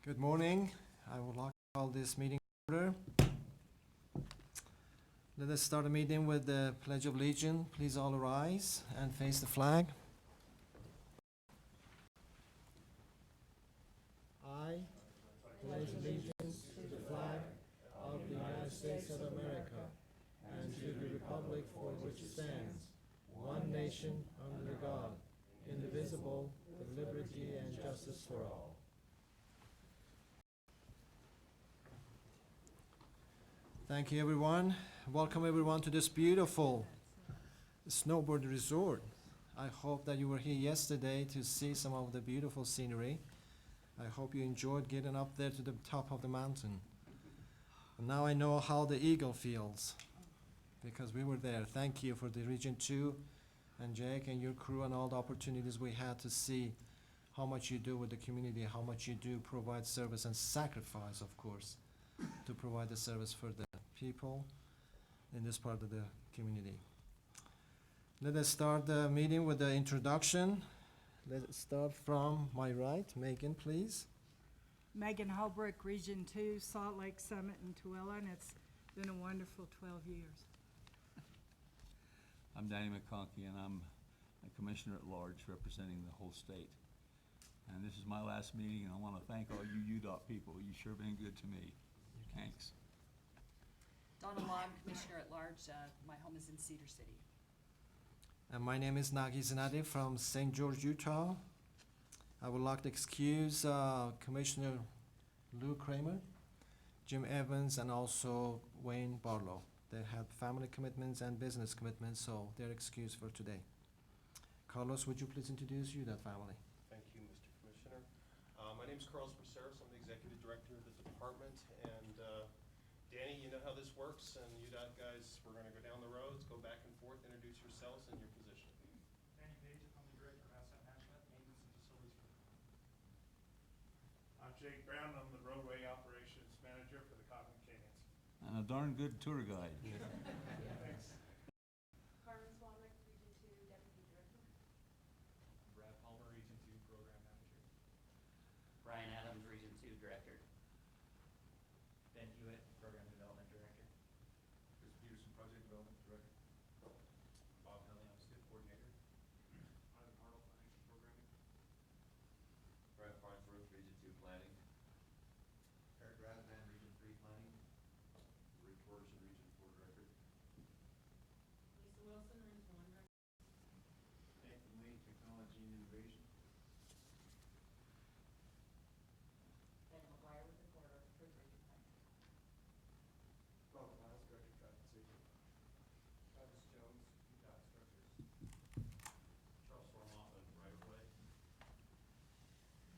Good morning. I would like to call this meeting to order. Let us start the meeting with the Pledge of Allegiance. Please all rise and face the flag. I pledge allegiance to the flag of the United States of America and to the republic for which it stands, one nation under God, indivisible, with liberty and justice for all. Thank you, everyone. Welcome, everyone, to this beautiful Snowbird resort. I hope that you were here yesterday to see some of the beautiful scenery. I hope you enjoyed getting up there to the top of the mountain. And now I know how the eagle feels because we were there. Thank you for the Region 2 and Jake and your crew and all the opportunities we had to see how much you do with the community, how much you do provide service and sacrifice, of course, to provide the service for the people in this part of the community. Let us start the meeting with the introduction. Let's start from my right. Megan, please. Megan Holbrook, Region 2, Salt Lake Summit and Tooele, and it's been a wonderful 12 years. I'm Danny McConkey, and I'm a Commissioner at Large representing the whole state. And this is my last meeting, and I want to thank all you UDOT people. You've sure been good to me. Thanks. Donna Law, I'm Commissioner at Large. My home is in Cedar City. And my name is Nagi Zanati from St. George, Utah. I would like to excuse Commissioner Lou Kramer, Jim Evans, and also Wayne Barlow. They had family commitments and business commitments, so they're excused for today. Carlos, would you please introduce you, that family? Thank you, Mr. Commissioner. My name is Carlos Braceros. I'm the Executive Director of the department. And Danny, you know how this works. And UDOT guys, we're going to go down the roads, go back and forth, introduce yourselves and your position. Danny Page, I'm the Director of Asset Management, Maintenance and Facilities. I'm Jake Brown. I'm the Roadway Operations Manager for the Cotton Canyons. And a darn good tour guide. Thanks. Carmen Swanwick, Region 2 Deputy Director. Brad Palmer, Region 2 Program Manager. Brian Adams, Region 2 Director. Ben Hewitt, Program Development Director. Chris Peterson, Project Development Director. Bob Helly, I'm STIP Coordinator. Ivan Arnold, Financial Programming. Brett Farnsworth, Region 2 Planning. Eric Radman, Region 3 Planning. Rick Torgerson, Region 4 Director. Lisa Wilson, Region 1 Director. Nathan Lee, Technology and Innovation. Daniel McGuire with the Corridor for Region 5. Robert Miles, Director of Traffic Safety. Travis Jones, UDOT Structures. Charles Stormont with Right of Way.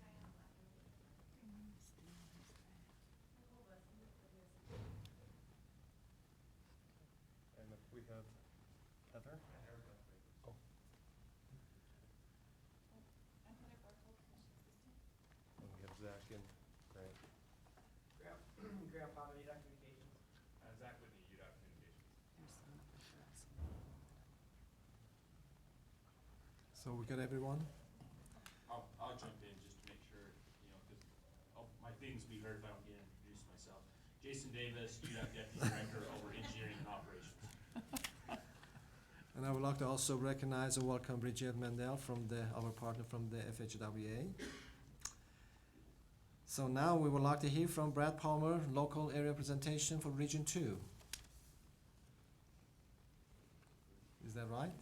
Diana Blackman with the Nicole Wesson with the And we have Heather. And Erica. Oh. I'm Heather Barkle, Commission Assistant. And we have Zach and Grant. Graham Potter, UDOT Communications. Zach Whitney, UDOT Communications. There's some up for us. So we got everyone? I'll jump in just to make sure, because my feelings will be hurt if I don't get introduced myself. Jason Davis, UDOT Deputy Director over Engineering and Operations. And I would like to also recognize and welcome Bridget Mendel from our partner from the FHWA. So now we would like to hear from Brad Palmer, local area representation for Region 2. Is that right?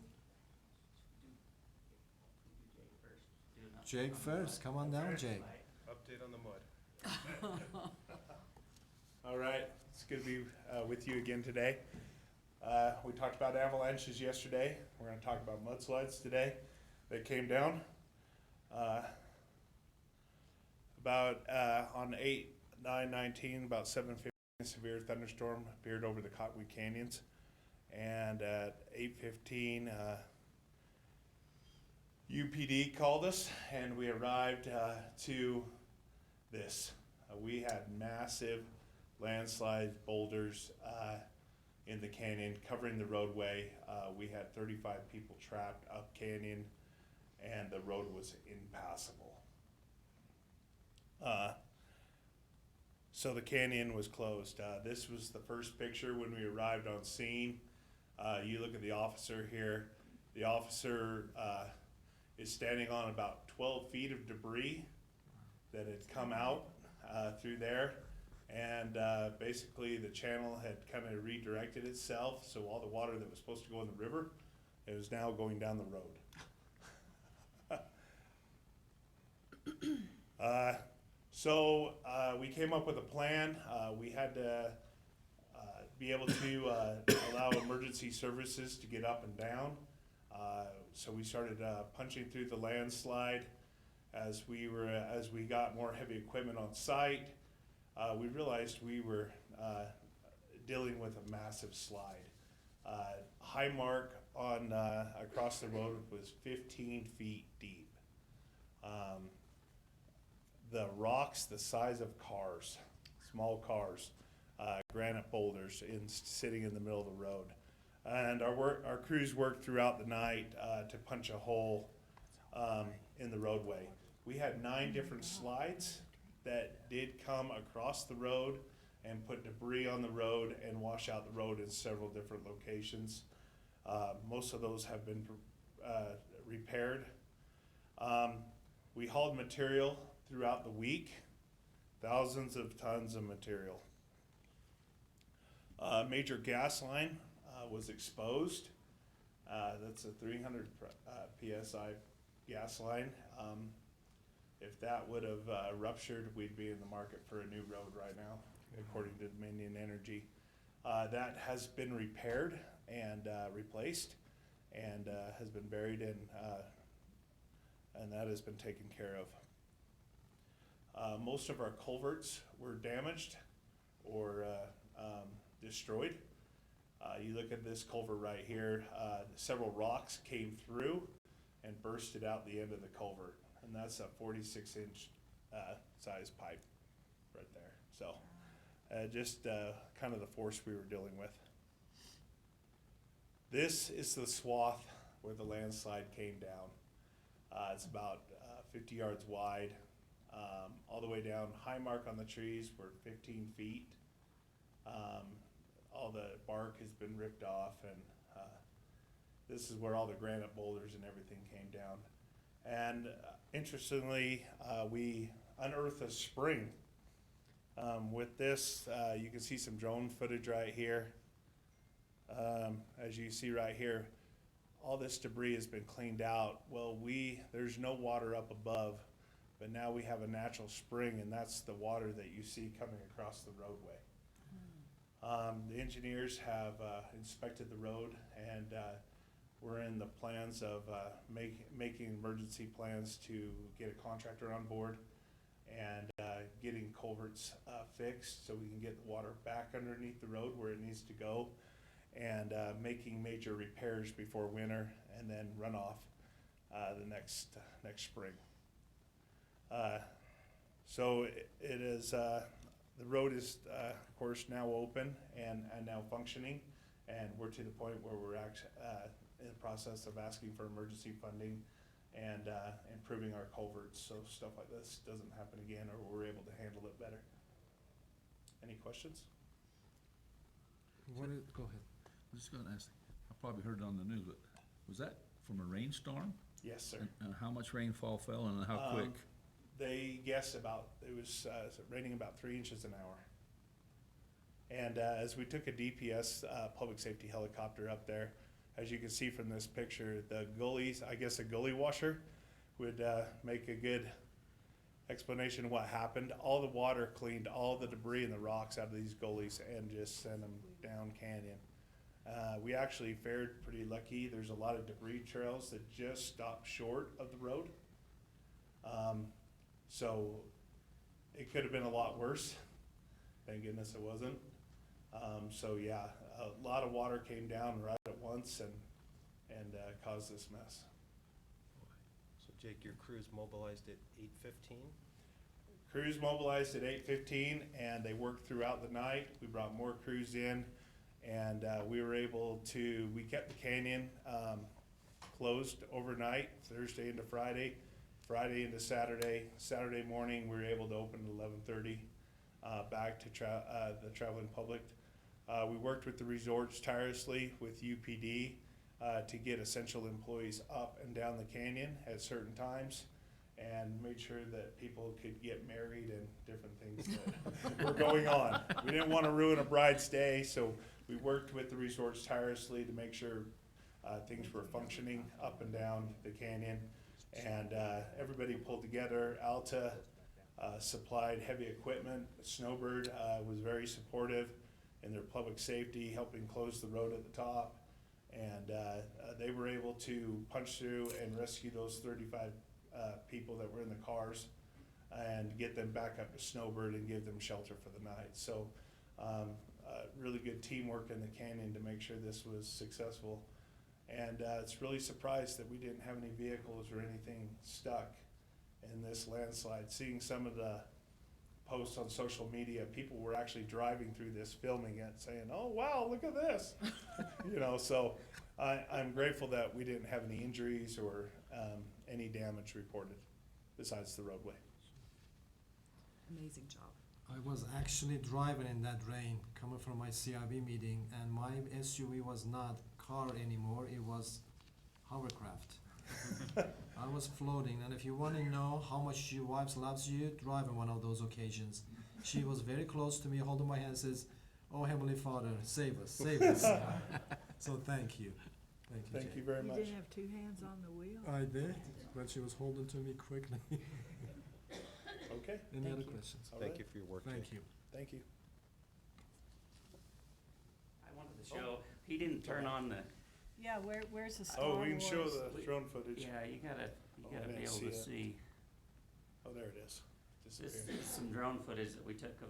Do Jake first. Do it Jake first. Come on down, Jake. Update on the mud. All right, it's good to be with you again today. We talked about avalanches yesterday. We're going to talk about mudslides today that came down. On 8/9/19, about 7:15, a severe thunderstorm appeared over the Cottonwood Canyons. And at 8:15, UPD called us, and we arrived to this. We had massive landslides, boulders in the canyon covering the roadway. We had 35 people trapped up canyon, and the road was impassable. So the canyon was closed. This was the first picture when we arrived on scene. You look at the officer here. The officer is standing on about 12 feet of debris that had come out through there. And basically the channel had kind of redirected itself, so all the water that was supposed to go in the river, it was now going down the road. So we came up with a plan. We had to be able to allow emergency services to get up and down. So we started punching through the landslide. As we got more heavy equipment on site, we realized we were dealing with a massive slide. High mark on across the road was 15 feet deep. The rocks the size of cars, small cars, granite boulders sitting in the middle of the road. And our crews worked throughout the night to punch a hole in the roadway. We had 9 different slides that did come across the road and put debris on the road and wash out the road in several different locations. Most of those have been repaired. We hauled material throughout the week, thousands of tons of material. Major gas line was exposed. That's a 300 PSI gas line. If that would have ruptured, we'd be in the market for a new road right now, according to Dominion Energy. That has been repaired and replaced, and has been buried in, and that has been taken care of. Most of our culverts were damaged or destroyed. You look at this culvert right here, several rocks came through and bursted out the end of the culvert. And that's a 46-inch size pipe right there. So just kind of the force we were dealing with. This is the swath where the landslide came down. It's about 50 yards wide. All the way down, high mark on the trees were 15 feet. All the bark has been ripped off, and this is where all the granite boulders and everything came down. And interestingly, we unearthed a spring. With this, you can see some drone footage right here. As you see right here, all this debris has been cleaned out. Well, there's no water up above, but now we have a natural spring, and that's the water that you see coming across the roadway. The engineers have inspected the road, and we're in the plans of making emergency plans to get a contractor on board and getting culverts fixed so we can get the water back underneath the road where it needs to go, and making major repairs before winter, and then runoff the next spring. So it is, the road is of course now open and now functioning, and we're to the point where we're actually in the process of asking for emergency funding and improving our culverts so stuff like this doesn't happen again, or we're able to handle it better. Any questions? Go ahead. I was just gonna ask, I probably heard it on the news, but was that from a rainstorm? Yes, sir. And how much rainfall fell and how quick? They guess it was raining about 3 inches an hour. And as we took a DPS public safety helicopter up there, as you can see from this picture, the gullies, I guess a gully washer would make a good explanation of what happened. All the water cleaned all the debris and the rocks out of these gullies and just sent them down canyon. We actually fared pretty lucky. There's a lot of debris trails that just stop short of the road. So it could have been a lot worse. Thank goodness it wasn't. So yeah, a lot of water came down right at once and caused this mess. So Jake, your crew's mobilized at 8:15? Crews mobilized at 8:15, and they worked throughout the night. We brought more crews in, and we were able to, we kept the canyon closed overnight, Thursday into Friday, Friday into Saturday. Saturday morning, we were able to open at 11:30. back to the traveling public. We worked with the resorts tirelessly with UPD to get essential employees up and down the canyon at certain times, and made sure that people could get married and different things that were going on. We didn't want to ruin a bride's day, so we worked with the resorts tirelessly to make sure things were functioning up and down the canyon. And everybody pulled together. Alta supplied heavy equipment. Snowbird was very supportive in their public safety, helping close the road at the top. And they were able to punch through and rescue those 35 people that were in the cars and get them back up to Snowbird and give them shelter for the night. So really good teamwork in the canyon to make sure this was successful. And it's really surprised that we didn't have any vehicles or anything stuck in this landslide. Seeing some of the posts on social media, people were actually driving through this, filming it, saying, "Oh wow, look at this!" You know, so I'm grateful that we didn't have any injuries or any damage reported besides the roadway. Amazing job. I was actually driving in that rain, coming from my CIB meeting, and my SUV was not car anymore, it was hovercraft. I was floating, and if you want to know how much your wife loves you, drive on one of those occasions. She was very close to me, holding my hand, says, "Oh, Heavenly Father, save us, save us." So thank you. Thank you Jay. very You much. didn't have two hands on the wheel? I did, but she was holding to me quickly. Okay. Any other questions? All Thank right. you for your work. Thank you. Thank you. I wanted to show, he didn't turn on the, Yeah, where's the Star Oh, Wars? we can show the drone footage. yeah, you gotta Oh, I be didn't able see to it. see. Oh, there it is. This Disappeared. is some drone footage that we took of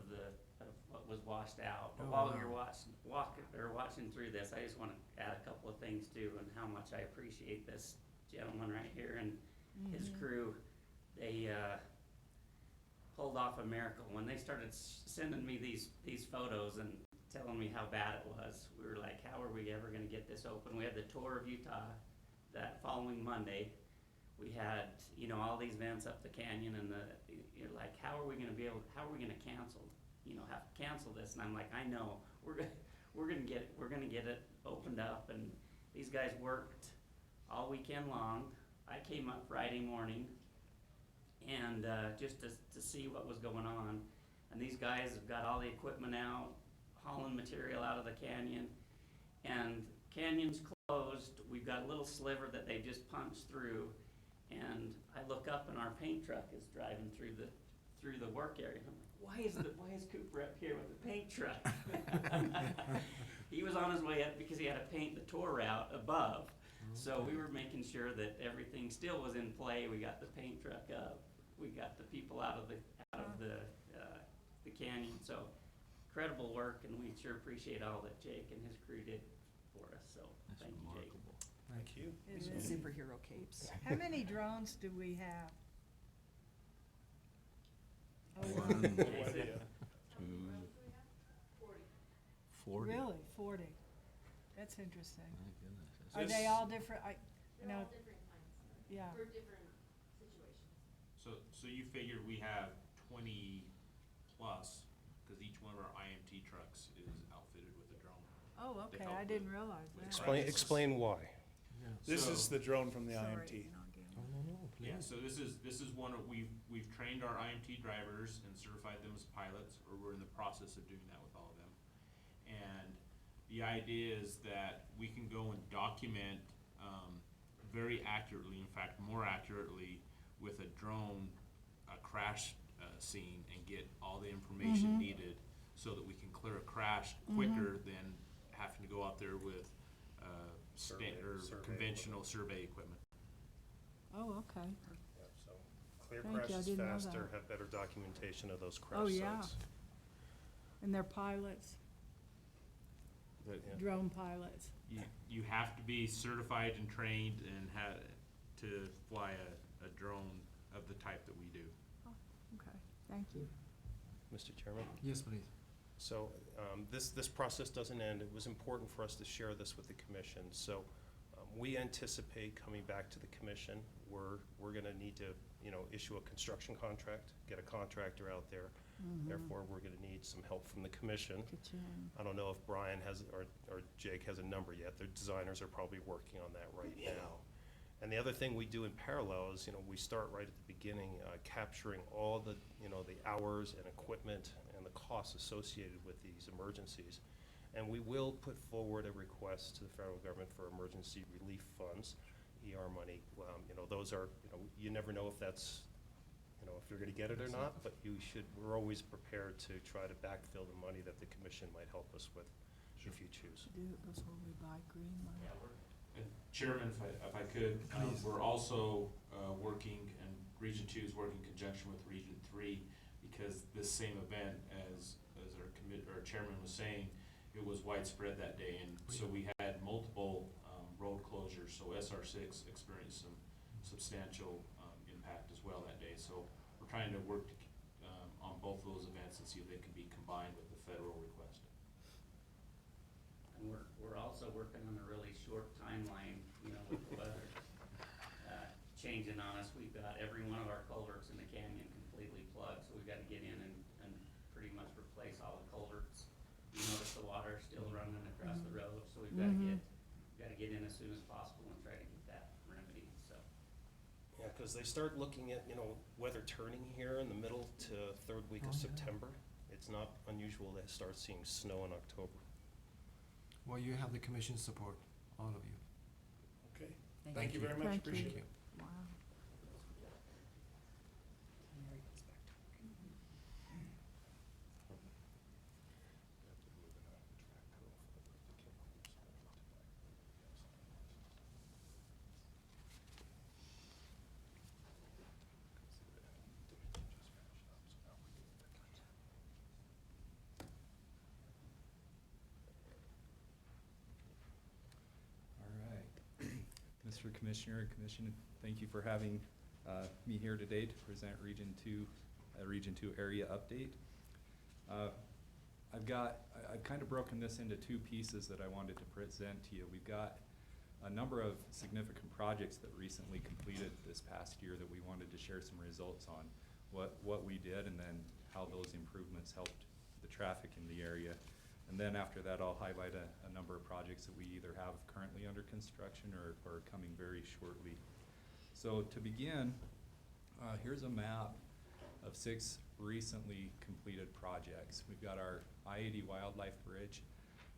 what was washed out. But Oh, while wow. you're watching through this, I just wanna add a couple of things too, and how much I appreciate this gentleman right here and his crew. They, pulled off a miracle. When they started sending me these photos and telling me how bad it was, we were like, how are we ever gonna get this open? We had the tour of Utah that following Monday. We had, all these vents up the canyon, and you're like, how are we gonna cancel this? And I'm like, I know, we're gonna get it opened up. And these guys worked all weekend long. I came up Friday morning and just to see what was going on. And these guys have got all the equipment out, hauling material out of the canyon. And canyon's closed. We've got a little sliver that they just punched through. And I look up and our paint truck is driving through the work area. I'm like, why is Cooper up here with the paint truck? He was on his way up because he had to paint the tour route above. So we were making sure that everything still was in play. We got the paint truck up. We got the people out of the canyon. So incredible work, and we sure appreciate all that Jake and his crew did for us. So That's thank you, Jake. remarkable. Thank you. It Some is. superhero capes. How many drones do we have? Oh, One, No idea. 40. really? 40? That's interesting. My goodness. Are This- they all different? They're all different kinds, Yeah. for different situations. So you figured we have 20 plus, because each one of our IMT trucks is outfitted with a drone. Oh, okay, help I with- didn't realize with that. Explain why. Yeah. This So- is the drone from the Sorry, IMT. not getting Oh, it. no, please. Yeah, so this is one of, we've trained our IMT drivers and certified them as pilots, or we're in the process of doing that with all of them. And the idea is that we can go and document very accurately, in fact, more accurately, with a drone, a crash scene, and get all the information needed so that we can clear a crash quicker than having to go out there with standard Survey conventional survey equipment. Oh, okay. Yep, so clear Thank you, I crashes didn't know faster, that. have better documentation of those crash Oh, sites. yeah. And they're pilots, Yeah. drone pilots. You have to be certified and trained and to fly a drone of the type that we do. Okay, thank you. Mr. Chairman? Yes, please. So this process doesn't end. It was important for us to share this with the commission. So we anticipate coming back to the commission. We're going to need to issue a construction contract, get a contractor out there. Therefore, we're gonna need some help from the commission. I don't know if Brian has, or Jake has a number yet. The designers are probably working on that right now. And the other thing we do in parallel is, we start right at the beginning, capturing all the, the hours and equipment and the costs associated with these emergencies. And we will put forward a request to the federal government for emergency relief funds, ER money. Those are, you never know if that's, if you're gonna get it or not, but we're always prepared to try to backfill the money that the commission might help us with if you choose. Do it before we buy green money. Yeah, And Chairman, if I could, we're also working, and Region 2 is working in conjunction with Region 3, because this same event, as our chairman was saying, it was widespread that day, and so we had multiple road closures, so SR6 experienced some substantial impact as well that day. So we're trying to work on both of those events and see if they can be combined with the federal request. And we're also working on a really short timeline, with the weather changing on us. We've got every one of our culverts in the canyon completely plugged, so we've got to get in and pretty much replace all the culverts. You notice the water still running across the road, so we've got to get in as soon as possible and try to get that remedied, so. Yeah, because they start looking at, weather turning here in the middle to third week of September. It's not unusual to start seeing snow in October. Well, you have the commission's support, all of you. Okay, Thank thank you very much, Thank you. appreciate Thank it. you. Wow. All right. Mr. Commissioner and Commission, thank you for having me here today to present Region 2 area update. I've kind of broken this into two pieces that I wanted to present to you. We've got a number of significant projects that recently completed this past year that we wanted to share some results on, what we did, and then how those improvements helped the traffic in the area. And then after that, I'll highlight a number of projects that we either have currently under construction or coming very shortly. So to begin, here's a map of 6 recently completed projects. We've got our I-80 Wildlife Bridge,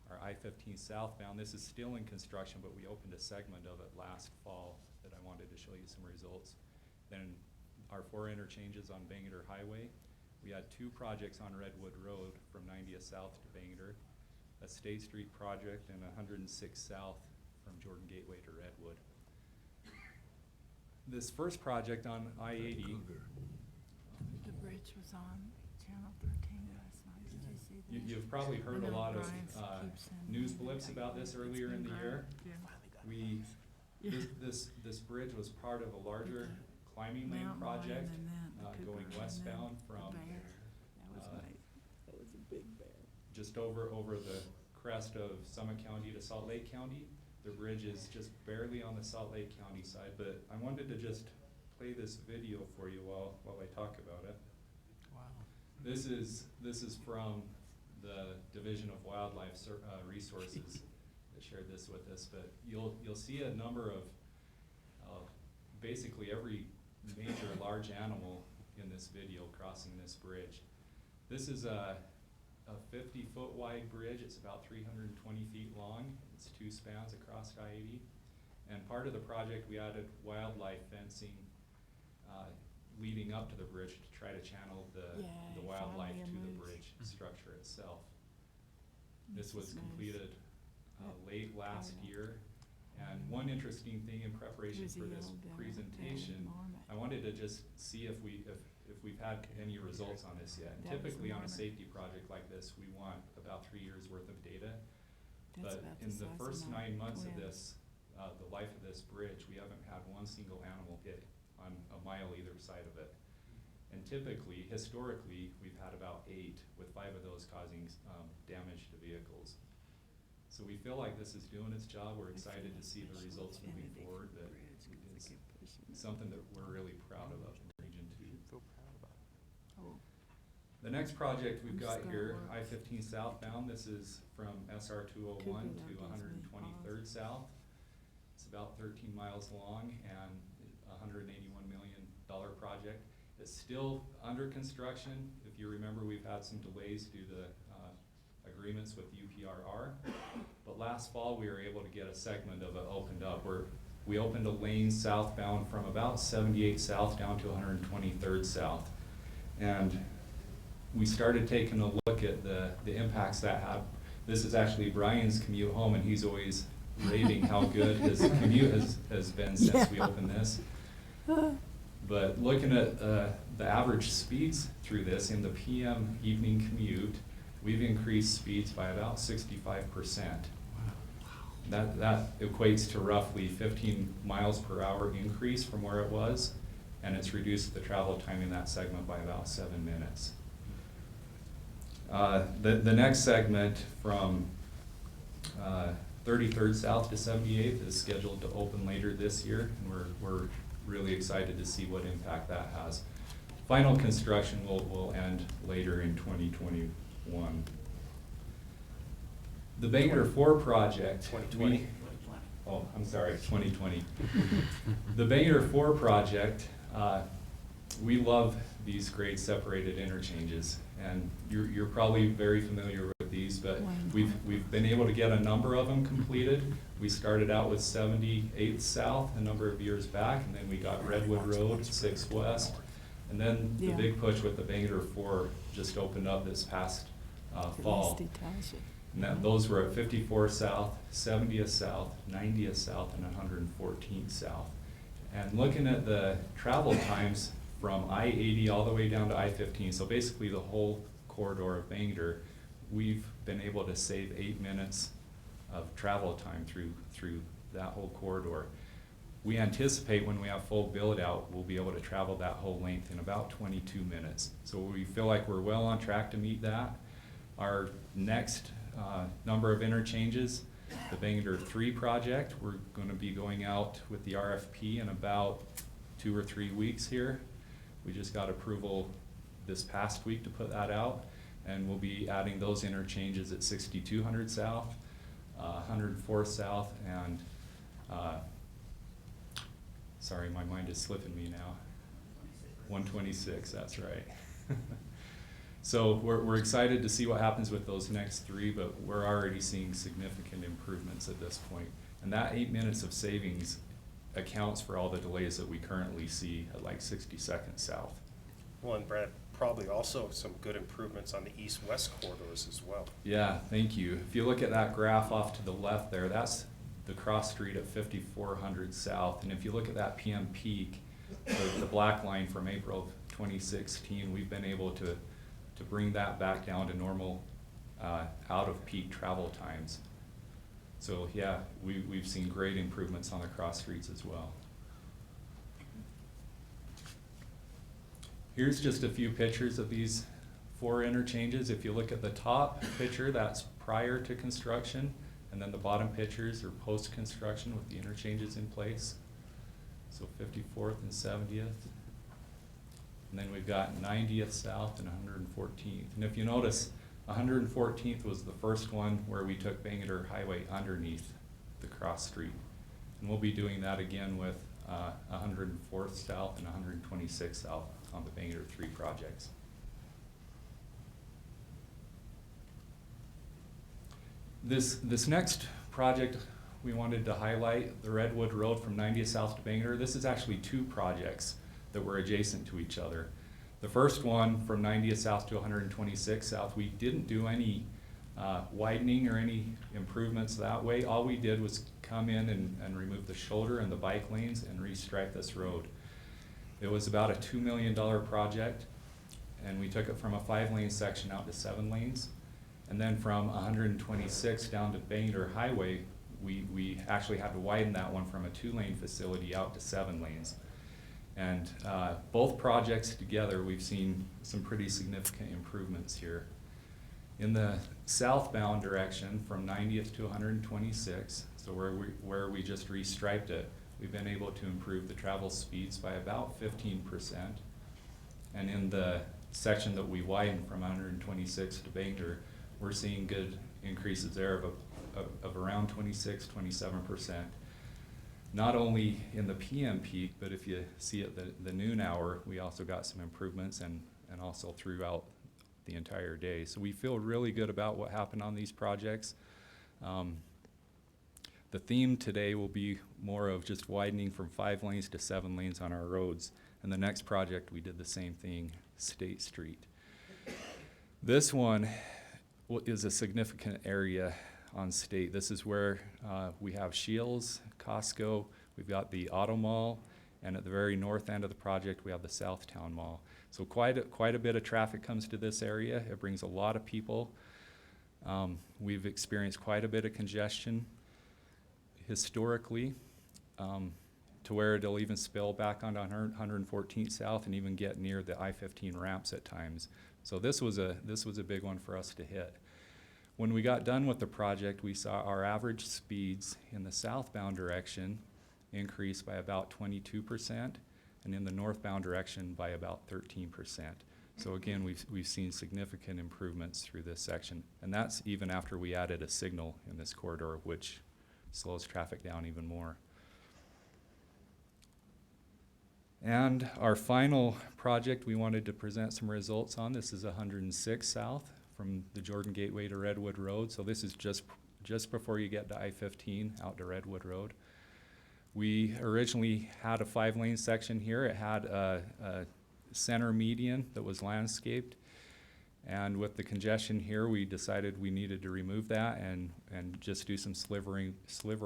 our I-15 southbound. This is still in construction, but we opened a segment of it last fall that I wanted to show you some results. Then our 4 interchanges on Bangerter Highway. We had 2 projects on Redwood Road from 90th South to Bangerter, a State Street project, and 106 South from Jordan Gateway to Redwood. This first project on I-80, The bridge was on Channel 13 last night. Did you see that? you've probably heard I a know lot of Brian keeps sending news me blips that. about this It's earlier in been the great. year. Yeah. This bridge was part of a larger climbing lane Mountain project lion and then the going cougar and then westbound the from bear. That was uh, nice. That was a big bear. just over the crest of Summit County to Salt Lake County. The bridge is just barely on the Salt Lake County side, but I wanted to just play this video for you while I talk about it. Wow. This is from the Division of Wildlife Resources that shared this with us, but you'll see a number of basically every major large animal in this video crossing this bridge. This is a 50-foot wide bridge. It's about 320 feet long. It's 2 spans across I-80. And part of the project, we added wildlife fencing leading up to the bridge to try to channel the Yay, wildlife finally a to the moose. bridge structure itself. This This was is nice. completed late last yeah. year. And one interesting thing in preparation There's a for this yellow bear, presentation, bear, marmot. I wanted to just see if we've had any results on this yet. And That was typically on a marmot. safety project like this, we want about 3 years worth of data. That's But about in the size first my 9 months of twins. this, the life of this bridge, we haven't had one single animal hit on a mile either side of it. And typically, historically, we've had about 8, with 5 of those causing damage to vehicles. So we feel like this is doing its job. We're excited to see the results moving forward, but it's something that we're really proud of up in Region 2. Oh, The next project we've I'm got just here, gonna look. I-15 southbound, this is from SR 201 Could be to that one hundred and gives me twenty-third south. It's about 13 miles long and a $181 million project. It's still under construction. If you remember, we've had some delays due to agreements with UPRR. But last fall, we were able to get a segment of it opened up where we opened a lane southbound from about 78 south down to 123rd south. And we started taking a look at the impacts that had. This is actually Brian's commute home, and he's always raving how good his commute has been since we opened this. But looking at the average speeds through this in the PM evening commute, we've increased speeds by about 65%. That equates to roughly 15 miles per hour increase from where it was, and it's reduced the travel time in that segment by about 7 minutes. The next segment from 33rd South to 78th is scheduled to open later this year, and we're really excited to see what impact that has. Final construction will end later in 2021. The Bangerter 4 project. 2020. Oh, I'm sorry, 2020. The Bangerter 4 project, we love these grade separated interchanges, and you're probably very familiar with these, but we've been able to get a number of them completed. We started out with 78th South a number of years back, and then we got Redwood Road, 6 West, and then the big push with the Bangerter 4 just opened up this past fall. And those were at 54 South, 70th South, 90th South, and 114th South. And looking at the travel times from I-80 all the way down to I-15, so basically the whole corridor of Bangerter, we've been able to save 8 minutes of travel time through that whole corridor. We anticipate when we have full build out, we'll be able to travel that whole length in about 22 minutes. So we feel like we're well on track to meet that. Our next number of interchanges, the Bangerter 3 project, we're going to be going out with the RFP in about 2 or 3 weeks here. We just got approval this past week to put that out, and we'll be adding those interchanges at 6200 South, 104 South, and sorry, my mind is slipping me now. 126, that's right. So we're excited to see what happens with those next 3, but we're already seeing significant improvements at this point. And that 8 minutes of savings accounts for all the delays that we currently see at like 62nd South. Well, and Brad, probably also some good improvements on the east-west corridors as well. Yeah, thank you. If you look at that graph off to the left there, that's the cross street at 5400 South. And if you look at that PM peak, the black line from April of 2016, we've been able to bring that back down to normal out of peak travel times. So yeah, we've seen great improvements on the cross streets as well. Here's just a few pictures of these 4 interchanges. If you look at the top picture, that's prior to construction, and then the bottom pictures are post-construction with the interchanges in place. So 54th and 70th. And then we've got 90th South and 114th. And if you notice, 114th was the first one where we took Bangerter Highway underneath the cross street. And we'll be doing that again with 104th South and 126th South on the Bangerter 3 projects. This next project we wanted to highlight, the Redwood Road from 90th South to Bangerter. This is actually 2 projects that were adjacent to each other. The first one from 90th South to 126th South, we didn't do any widening or any improvements that way. All we did was come in and remove the shoulder and the bike lanes and restripe this road. It was about a $2 million project, and we took it from a 5-lane section out to 7 lanes. And then from 126 down to Bangerter Highway, we actually had to widen that one from a 2-lane facility out to 7 lanes. And both projects together, we've seen some pretty significant improvements here. In the southbound direction from 90th to 126, so where we just restriped it, we've been able to improve the travel speeds by about 15%. And in the section that we widened from 126 to Bangerter, we're seeing good increases there of around 26, 27%. Not only in the PM peak, but if you see at the noon hour, we also got some improvements and also throughout the entire day. So we feel really good about what happened on these projects. The theme today will be more of just widening from 5 lanes to 7 lanes on our roads. And the next project, we did the same thing, State Street. This one is a significant area on State. This is where we have Shields, Costco, we've got the Auto Mall, and at the very north end of the project, we have the Southtown Mall. So quite a bit of traffic comes to this area. It brings a lot of people. We've experienced quite a bit of congestion historically, to where it'll even spill back onto 114th South and even get near the I-15 ramps at times. So this was a big one for us to hit. When we got done with the project, we saw our average speeds in the southbound direction increase by about 22%, and in the northbound direction by about 13%. So again, we've seen significant improvements through this section, and that's even after we added a signal in this corridor, which slows traffic down even more. And our final project we wanted to present some results on, this is 106 South from the Jordan Gateway to Redwood Road. So this is just before you get to I-15 out to Redwood Road. We originally had a 5-lane section here. It had a center median that was landscaped. And with the congestion here, we decided we needed to remove that and just do some sliver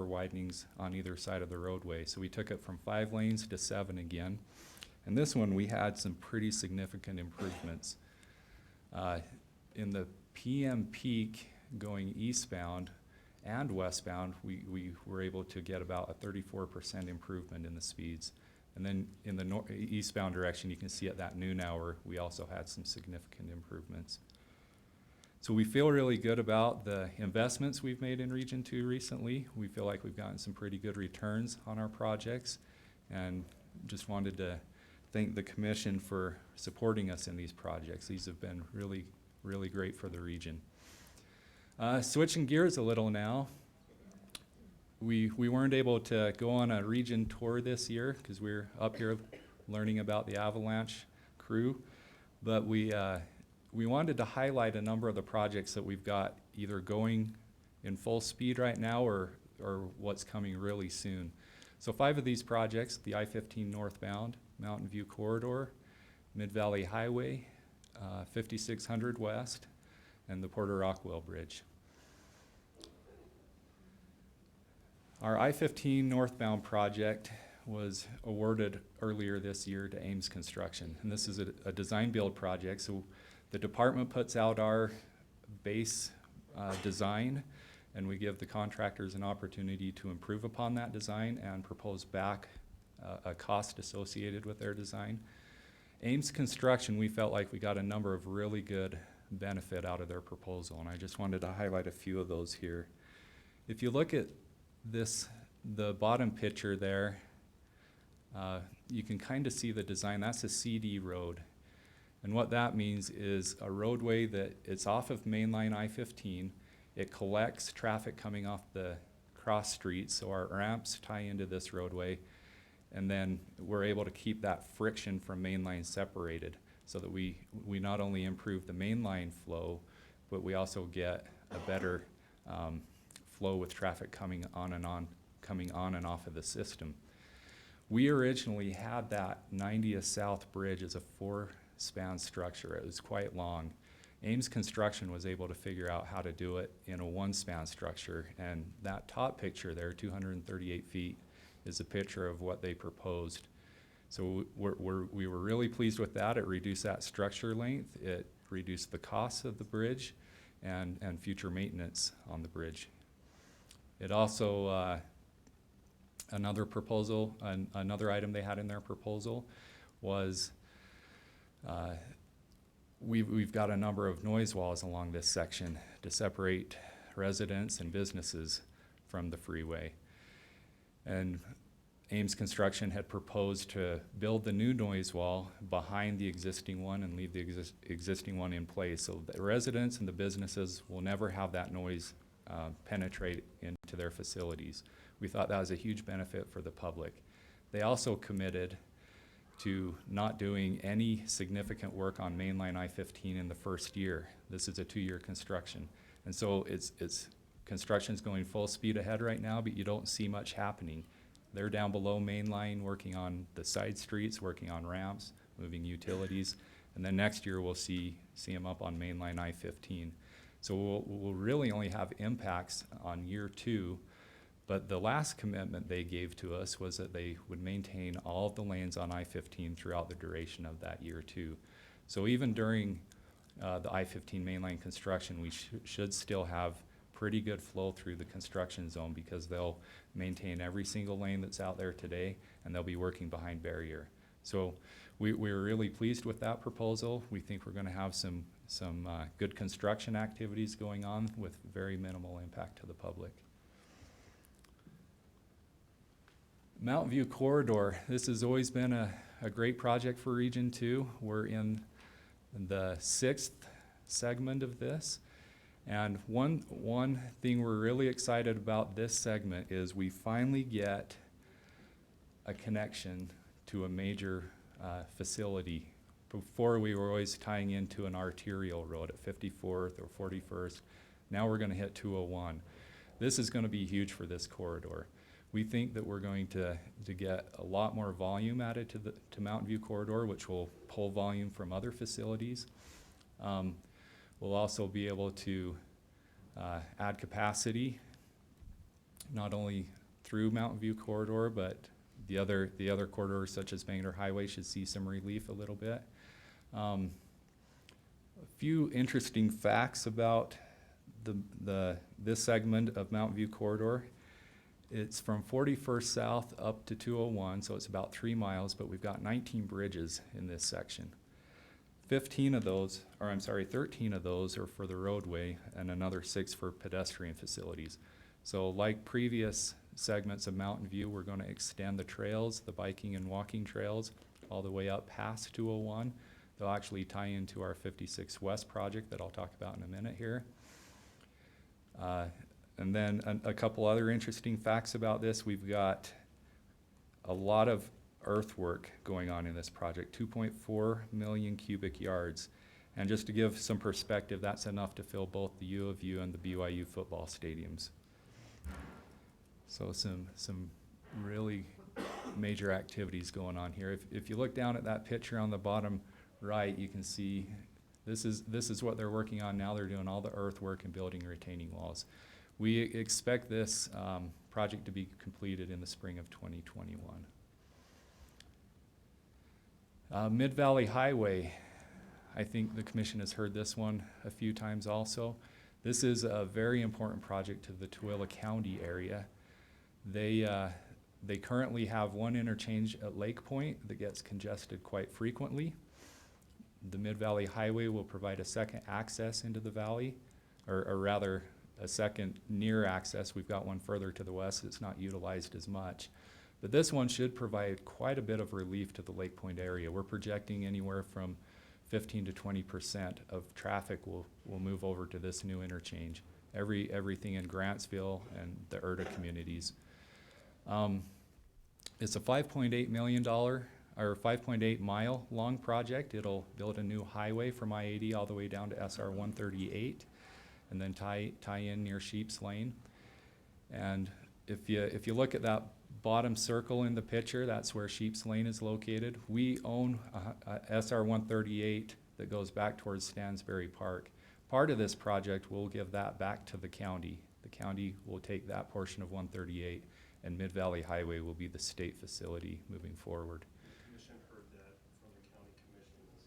widenings on either side of the roadway. So we took it from 5 lanes to 7 again. And this one, we had some pretty significant improvements. In the PM peak going eastbound and westbound, we were able to get about a 34% improvement in the speeds. And then in the eastbound direction, you can see at that noon hour, we also had some significant improvements. So we feel really good about the investments we've made in Region 2 recently. We feel like we've gotten some pretty good returns on our projects, and just wanted to thank the commission for supporting us in these projects. These have been really, really great for the region. Switching gears a little now. We weren't able to go on a region tour this year because we're up here learning about the Avalanche crew, but we wanted to highlight a number of the projects that we've got either going in full speed right now or what's coming really soon. So 5 of these projects: the I-15 northbound, Mountain View Corridor, Mid-Valley Highway, 5600 West, and the Porter Rockwell Bridge. Our I-15 northbound project was awarded earlier this year to Ames Construction, and this is a design build project. So the department puts out our base design, and we give the contractors an opportunity to improve upon that design and propose back a cost associated with their design. Ames Construction, we felt like we got a number of really good benefit out of their proposal, and I just wanted to highlight a few of those here. If you look at the bottom picture there, you can kind of see the design. That's a CD road. And what that means is a roadway that it's off of mainline I-15. It collects traffic coming off the cross streets, so our ramps tie into this roadway, and then we're able to keep that friction from mainline separated so that we not only improve the mainline flow, but we also get a better flow with traffic coming on and off of the system. We originally had that 90th South Bridge as a 4-span structure. It was quite long. Ames Construction was able to figure out how to do it in a 1-span structure, and that top picture there, 238 feet, is a picture of what they proposed. So we were really pleased with that. It reduced that structure length, it reduced the cost of the bridge, and future maintenance on the bridge. It also, another item they had in their proposal was we've got a number of noise walls along this section to separate residents and businesses from the freeway. And Ames Construction had proposed to build the new noise wall behind the existing one and leave the existing one in place. So the residents and the businesses will never have that noise penetrate into their facilities. We thought that was a huge benefit for the public. They also committed to not doing any significant work on mainline I-15 in the first year. This is a 2-year construction. And so construction's going full speed ahead right now, but you don't see much happening. They're down below mainline working on the side streets, working on ramps, moving utilities. And then next year we'll see them up on mainline I-15. So we'll really only have impacts on year 2. But the last commitment they gave to us was that they would maintain all of the lanes on I-15 throughout the duration of that year 2. So even during the I-15 mainline construction, we should still have pretty good flow through the construction zone because they'll maintain every single lane that's out there today, and they'll be working behind barrier. So we're really pleased with that proposal. We think we're going to have some good construction activities going on with very minimal impact to the public. Mountain View Corridor, this has always been a great project for Region 2. We're in the 6th segment of this. And one thing we're really excited about this segment is we finally get a connection to a major facility. Before we were always tying into an arterial road at 54th or 41st. Now we're going to hit 201. This is going to be huge for this corridor. We think that we're going to get a lot more volume added to Mountain View Corridor, which will pull volume from other facilities. We'll also be able to add capacity, not only through Mountain View Corridor, but the other corridors such as Bangerter Highway should see some relief a little bit. A few interesting facts about this segment of Mountain View Corridor. It's from 41st South up to 201, so it's about 3 miles, but we've got 19 bridges in this section. 13 of those are for the roadway and another 6 for pedestrian facilities. So like previous segments of Mountain View, we're going to extend the trails, the biking and walking trails, all the way up past 201. They'll actually tie into our 56 West project that I'll talk about in a minute here. And then a couple other interesting facts about this. We've got a lot of earthwork going on in this project, 2.4 million cubic yards. And just to give some perspective, that's enough to fill both the U of U and the BYU football stadiums. So some really major activities going on here. If you look down at that picture on the bottom right, you can see this is what they're working on now. They're doing all the earthwork and building retaining walls. We expect this project to be completed in the spring of 2021. Mid-Valley Highway, I think the commission has heard this one a few times also. This is a very important project to the Tooele County area. They currently have one interchange at Lake Point that gets congested quite frequently. The Mid-Valley Highway will provide a second access into the valley, or rather a second near access. We've got one further to the west that's not utilized as much. But this one should provide quite a bit of relief to the Lake Point area. We're projecting anywhere from 15 to 20% of traffic will move over to this new interchange. Everything in Grantsville and the Erda communities. It's a $5.8 million or 5.8 mile long project. It'll build a new highway from I-80 all the way down to SR 138. And then tie in near Sheep's Lane. And if you look at that bottom circle in the picture, that's where Sheep's Lane is located. We own SR 138 that goes back towards Stansberry Park. Part of this project will give that back to the county. The county will take that portion of 138, and Mid-Valley Highway will be the state facility moving forward. The commission heard that from the county commissions.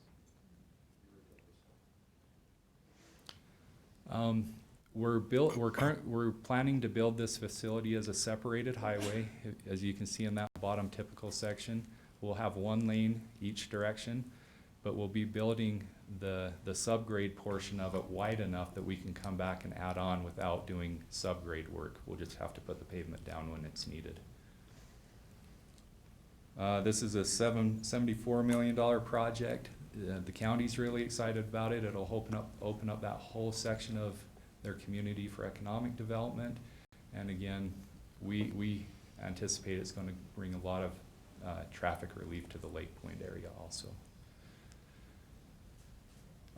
We're planning to build this facility as a separated highway. As you can see in that bottom typical section, we'll have one lane each direction, but we'll be building the subgrade portion of it wide enough that we can come back and add on without doing subgrade work. We'll just have to put the pavement down when it's needed. This is a $74 million project. The county's really excited about it. It'll open up that whole section of their community for economic development. And again, we anticipate it's gonna bring a lot of traffic relief to the Lake Point area also.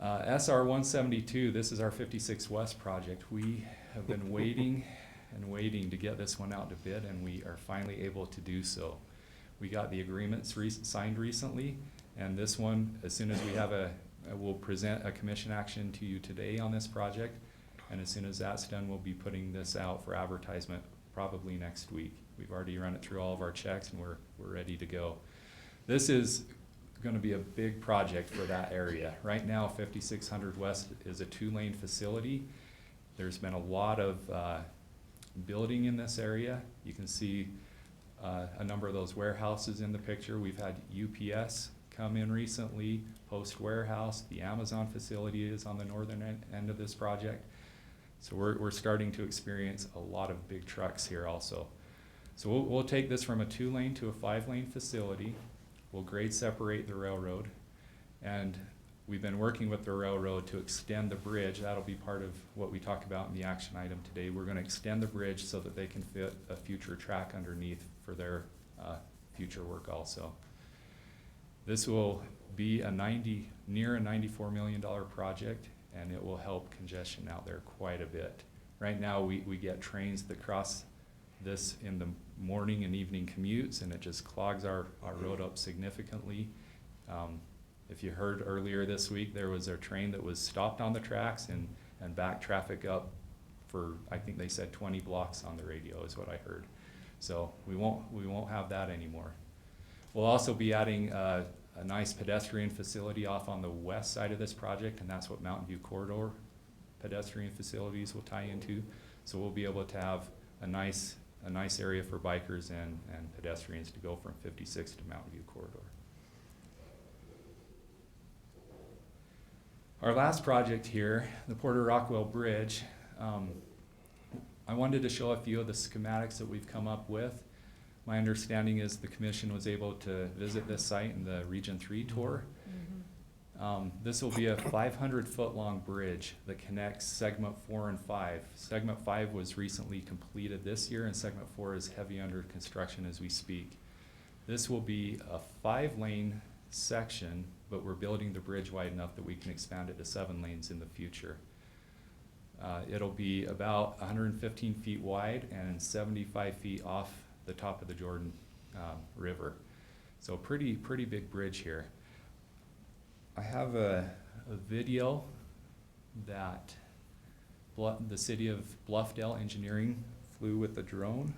SR 172, this is our 56 West project. We have been waiting and waiting to get this one out to bid, and we are finally able to do so. We got the agreements signed recently, and this one, as soon as we have we'll present a commission action to you today on this project, and as soon as that's done, we'll be putting this out for advertisement probably next week. We've already run it through all of our checks, and we're ready to go. This is gonna be a big project for that area. Right now, 5600 West is a 2-lane facility. There's been a lot of building in this area. You can see a number of those warehouses in the picture. We've had UPS come in recently, Post Warehouse. The Amazon facility is on the northern end of this project. So we're starting to experience a lot of big trucks here also. So we'll take this from a 2-lane to a 5-lane facility. We'll grade separate the railroad, and we've been working with the railroad to extend the bridge. That'll be part of what we talk about in the action item today. We're gonna extend the bridge so that they can fit a future track underneath for their future work also. This will be near a $94 million project, and it will help congestion out there quite a bit. Right now, we get trains that cross this in the morning and evening commutes, and it just clogs our road up significantly. If you heard earlier this week, there was a train that was stopped on the tracks and backed traffic up for, I think they said 20 blocks on the radio is what I heard. So we won't have that anymore. We'll also be adding a nice pedestrian facility off on the west side of this project, and that's what Mountain View Corridor pedestrian facilities will tie into. So we'll be able to have a nice area for bikers and pedestrians to go from 56 to Mountain View Corridor. Our last project here, the Porter Rockwell Bridge, I wanted to show a few of the schematics that we've come up with. My understanding is the commission was able to visit this site in the Region 3 tour. This will be a 500-foot long bridge that connects segment 4 and 5. Segment 5 was recently completed this year, and segment 4 is heavy under construction as we speak. This will be a 5-lane section, but we're building the bridge wide enough that we can expand it to 7 lanes in the future. It'll be about 115 feet wide and 75 feet off the top of the Jordan River. So pretty big bridge here. I have a video that the city of Bluffdale Engineering flew with the drone.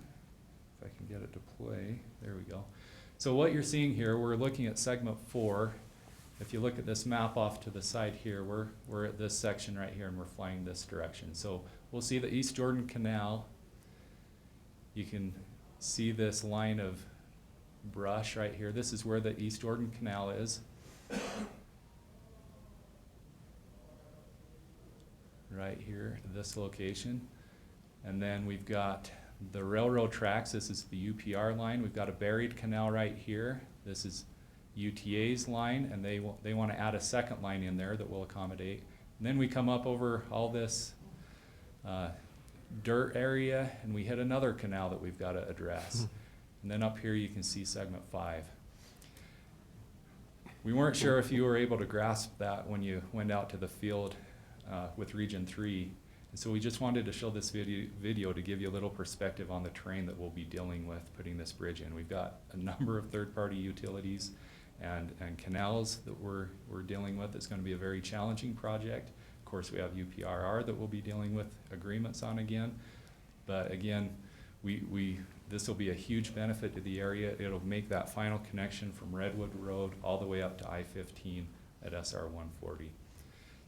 If I can get it to play, there we go. So what you're seeing here, we're looking at segment 4. If you look at this map off to the side here, we're at this section right here, and we're flying this direction. So we'll see the East Jordan Canal. You can see this line of brush right here. This is where the East Jordan Canal is. Right here, this location. And then we've got the railroad tracks. This is the UPR line. We've got a buried canal right here. This is UTA's line, and they want to add a second line in there that will accommodate. And then we come up over all this dirt area, and we hit another canal that we've got to address. And then up here you can see segment 5. We weren't sure if you were able to grasp that when you went out to the field with Region 3. And so we just wanted to show this video to give you a little perspective on the terrain that we'll be dealing with putting this bridge in. We've got a number of third-party utilities and canals that we're dealing with. It's going to be a very challenging project. Of course, we have UPRR that we'll be dealing with agreements on again. But again, this will be a huge benefit to the area. It'll make that final connection from Redwood Road all the way up to I-15 at SR 140.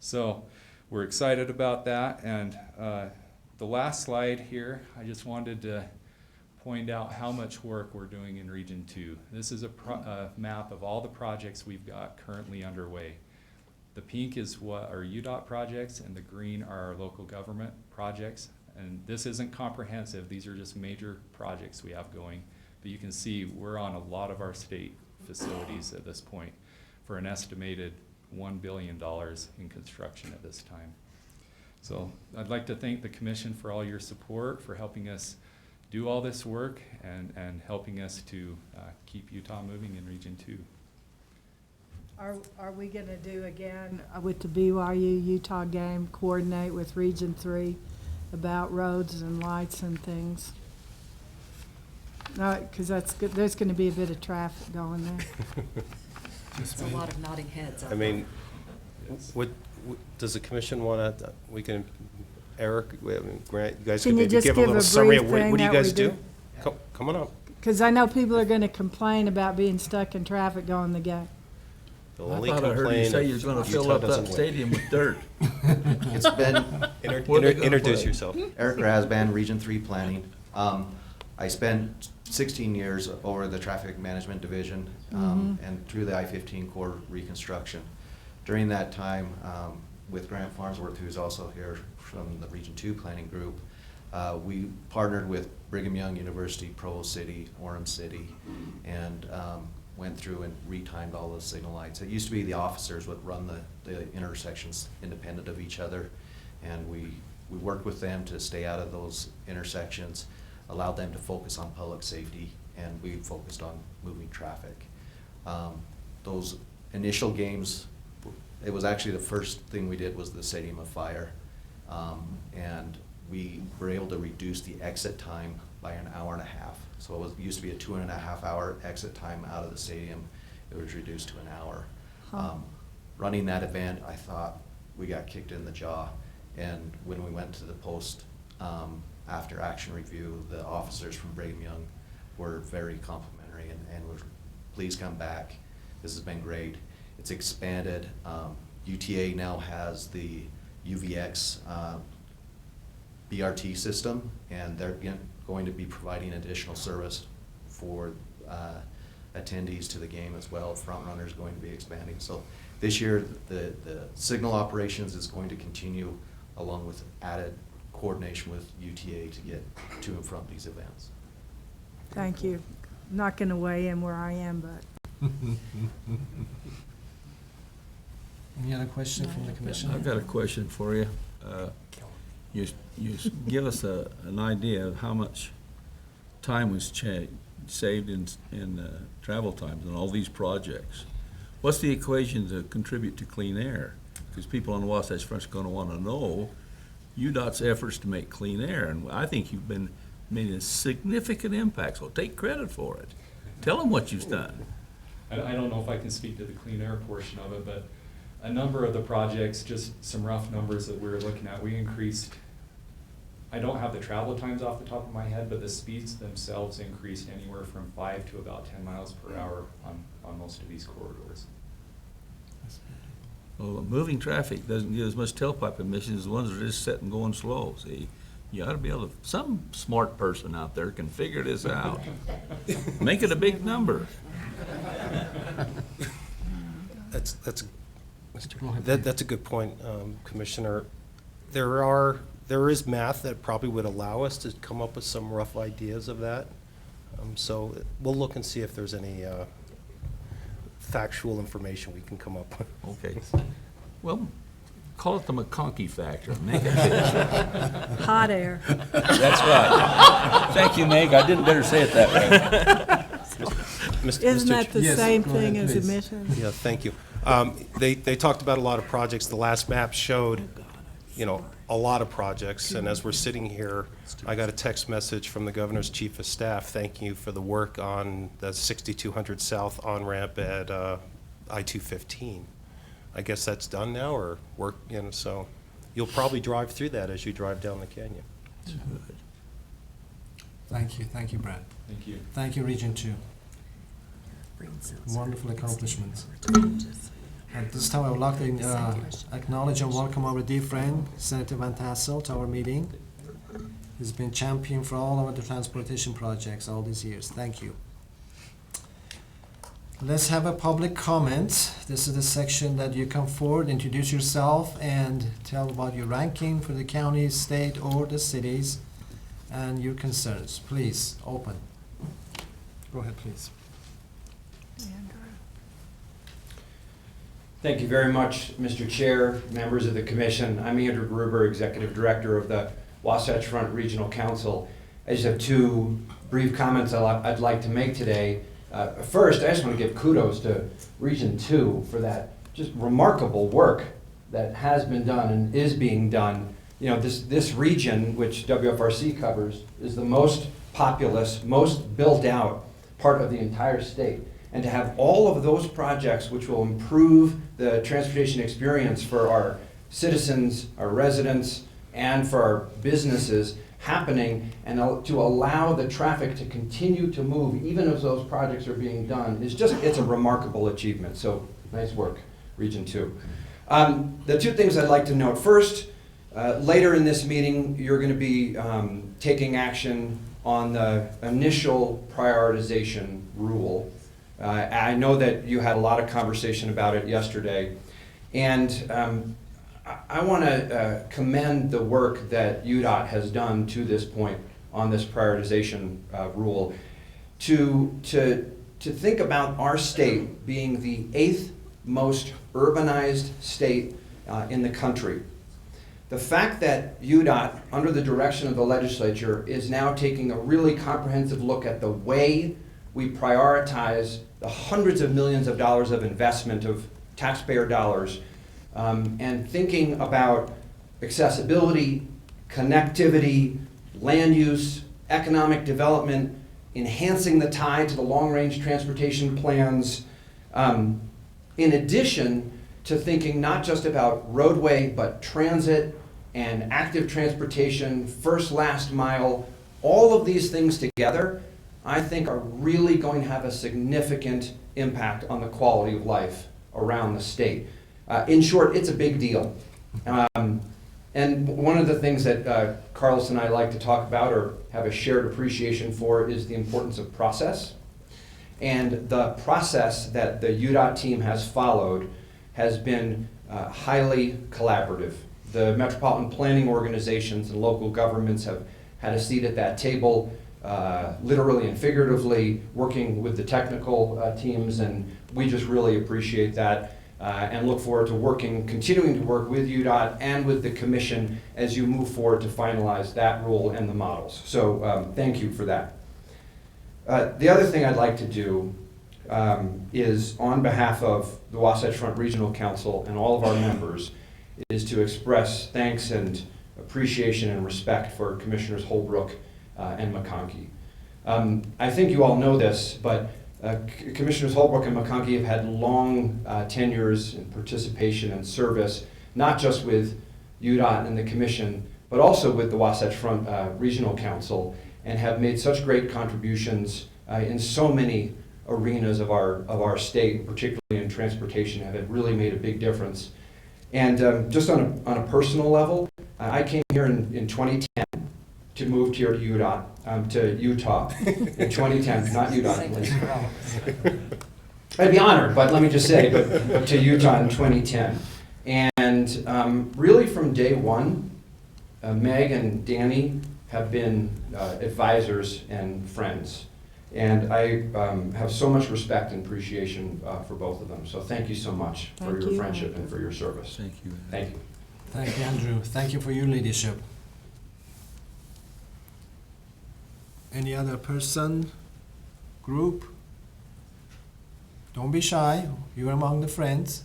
So we're excited about that. And the last slide here, I just wanted to point out how much work we're doing in Region 2. This is a map of all the projects we've got currently underway. The pink is what are UDOT projects, and the green are our local government projects. And this isn't comprehensive. These are just major projects we have going, But you can see we're on a lot of our state facilities at this point for an estimated $1 billion in construction at this time. So I'd like to thank the commission for all your support, for helping us do all this work and helping us to keep Utah moving in Region 2. Are we gonna do again with the BYU Utah game, coordinate with Region 3 about roads and lights and things? No, cause that's good, there's gonna be a bit of traffic going there. It's a lot of nodding heads. I mean, does the commission wanna, we can, Eric, Grant, you guys Can you could maybe just give a give little a summary brief of what thing do you that guys we do? do? Come on up. Cause I know people are gonna complain about being stuck in traffic going the game. They'll I only thought I heard you complain say if you're gonna Utah fill up doesn't that win. stadium with dirt. It's been Where they gonna Introduce play? yourself. Eric Rasband, Region 3 Planning. I spent 16 years over the Traffic Management Division and through the I-15 core reconstruction. During that time, with Grant Farnsworth, who's also here from the Region 2 Planning Group, we partnered with Brigham Young University, Provo City, Orem City, and went through and retimed all those signal lights. It used to be the officers would run the intersections independent of each other, and we worked with them to stay out of those intersections, allowed them to focus on public safety, and we focused on moving traffic. Those initial games, it was actually the first thing we did was the Stadium of Fire, and we were able to reduce the exit time by an hour and a half. So it used to be a 2.5 hour exit time out of the stadium. It was reduced to an hour. Running that event, I thought we got kicked in the jaw. And when we went to the post after action review, the officers from Brigham Young were very complimentary and were, please come back. This has been great. It's expanded. UTA now has the UVX BRT system, and they're going to be providing additional service for attendees to the game as well. Front Runner is going to be expanding. So this year, the signal operations is going to continue along with added coordination with UTA to get to and from these events. Thank you. Not gonna weigh in where I am, but Any other question from the commission? I've got a question for you. You give us an idea of how much time was saved in travel times in all these projects. What's the equation to contribute to clean air? Because people on the Wasatch Front are gonna wanna know UDOT's efforts to make clean air, and I think you've made a significant impact, so take credit for it. Tell them what you've done. I don't know if I can speak to the clean air portion of it, but a number of the projects, just some rough numbers that we were looking at, we increased, I don't have the travel times off the top of my head, but the speeds themselves increased anywhere from 5 to about 10 miles per hour on most of these corridors. Well, moving traffic doesn't get as much tailpipe emissions as the ones that are just sitting going slow, see? You ought to be able to, some smart person out there can figure this out. Make it a big number. That's a good point, Commissioner. There is math that probably would allow us to come up with some rough ideas of that. So we'll look and see if there's any factual information we can come up with. Okay. Well, call it the McConkey factor. Make it big. hot air. That's right. Thank you, Meg. I didn't better say it that way. Isn't that the Yes, same go ahead, thing as please. emissions? Yeah, thank you. They talked about a lot of projects. The last map showed, a lot of projects. And as we're sitting here, I got a text message from the governor's chief of staff thanking you for the work on the 6200 South on-ramp at I-215. I guess that's done now, or work, so you'll probably drive through that as you drive down the canyon. Thank you, Brad. Thank you. Thank you, Region 2. Wonderful accomplishments. At this time, I would like to acknowledge and welcome our dear friend, Senator Van Tassel, to our meeting. He's been champion for all of the transportation projects all these years. Thank you. Let's have a public comment. This is the section that you come forward, introduce yourself, and tell about your ranking for the county, state, or the cities, and your concerns. Please, open. Go ahead, please. Thank you very much, Mr. Chair, members of the commission. I'm Andrew Gruber, Executive Director of the Wasatch Front Regional Council. I just have two brief comments I'd like to make today. First, I just want to give kudos to Region 2 for that just remarkable work that has been done and is being done. You know, this region, which WFRC covers, is the most populous, most built out part of the entire state. And to have all of those projects which will improve the transportation experience for our citizens, our residents, and for our businesses happening, and to allow the traffic to continue to move even as those projects are being done is just, it's a remarkable achievement. So nice work, Region 2. The two things I'd like to note. First, later in this meeting, you're going to be taking action on the initial prioritization rule. I know that you had a lot of conversation about it yesterday, and I want to commend the work that UDOT has done to this point on this prioritization rule to think about our state being the 8th most urbanized state in the country. The fact that UDOT, under the direction of the legislature, is now taking a really comprehensive look at the way we prioritize the hundreds of millions of dollars of investment of taxpayer dollars, and thinking about accessibility, connectivity, land use, economic development, enhancing the tie to the long-range transportation plans, in addition to thinking not just about roadway, but transit and active transportation, first, last mile, all of these things together, I think are really going to have a significant impact on the quality of life around the state. In short, it's a big deal. And one of the things that Carlos and I like to talk about or have a shared appreciation for is the importance of process. And the process that the UDOT team has followed has been highly collaborative. The metropolitan planning organizations and local governments have had a seat at that table, literally and figuratively, working with the technical teams, and we just really appreciate that and look forward to continuing to work with UDOT and with the commission as you move forward to finalize that rule and the models. So thank you for that. The other thing I'd like to do is, on behalf of the Wasatch Front Regional Council and all of our members, is to express thanks and appreciation and respect for Commissioners Holbrook and McConkey. I think you all know this, but Commissioners Holbrook and McConkey have had long tenures and participation and service, not just with UDOT and the Commission, but also with the Wasatch Front Regional Council, and have made such great contributions in so many arenas of our state, particularly in transportation, have really made a big difference. And just on a personal level, I came here in 2010 to move here to UDOT, to Utah in 2010, not UDOT. I'd be honored, but let me just say, but to Utah in 2010. And really from day one, Meg and Danny have been advisors and friends. And I have so much respect and appreciation for both of them. So thank you so much for your friendship and for your service. Thank you. Thank you. Thank you, Andrew. Thank you for your leadership. Any other person, group? Don't be shy. You're among the friends.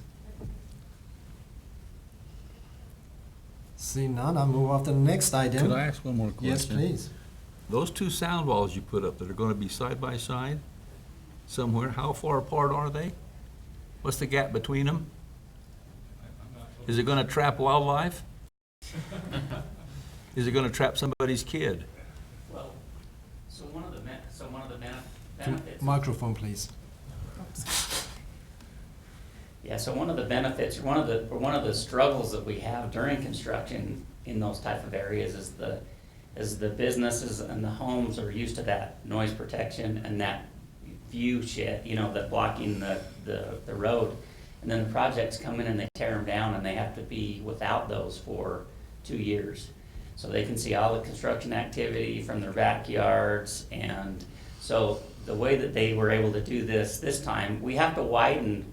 See none, I'll move on to the next item. Could I ask one more question? Yes, please. Those two sound walls you put up that are gonna be side by side somewhere, how far apart are they? What's the gap between them? Is it gonna trap wildlife? Is it gonna trap somebody's kid? Well, so one of the benefits. Microphone, please. Yeah, so one of the benefits, one of the struggles that we have during construction in those type of areas is the businesses and the homes are used to that noise protection and that view shed, that blocking the road. And then the projects come in and they tear them down and they have to be without those for 2 years. So they can see all the construction activity from their backyards, and so the way that they were able to do this time, we have to widen,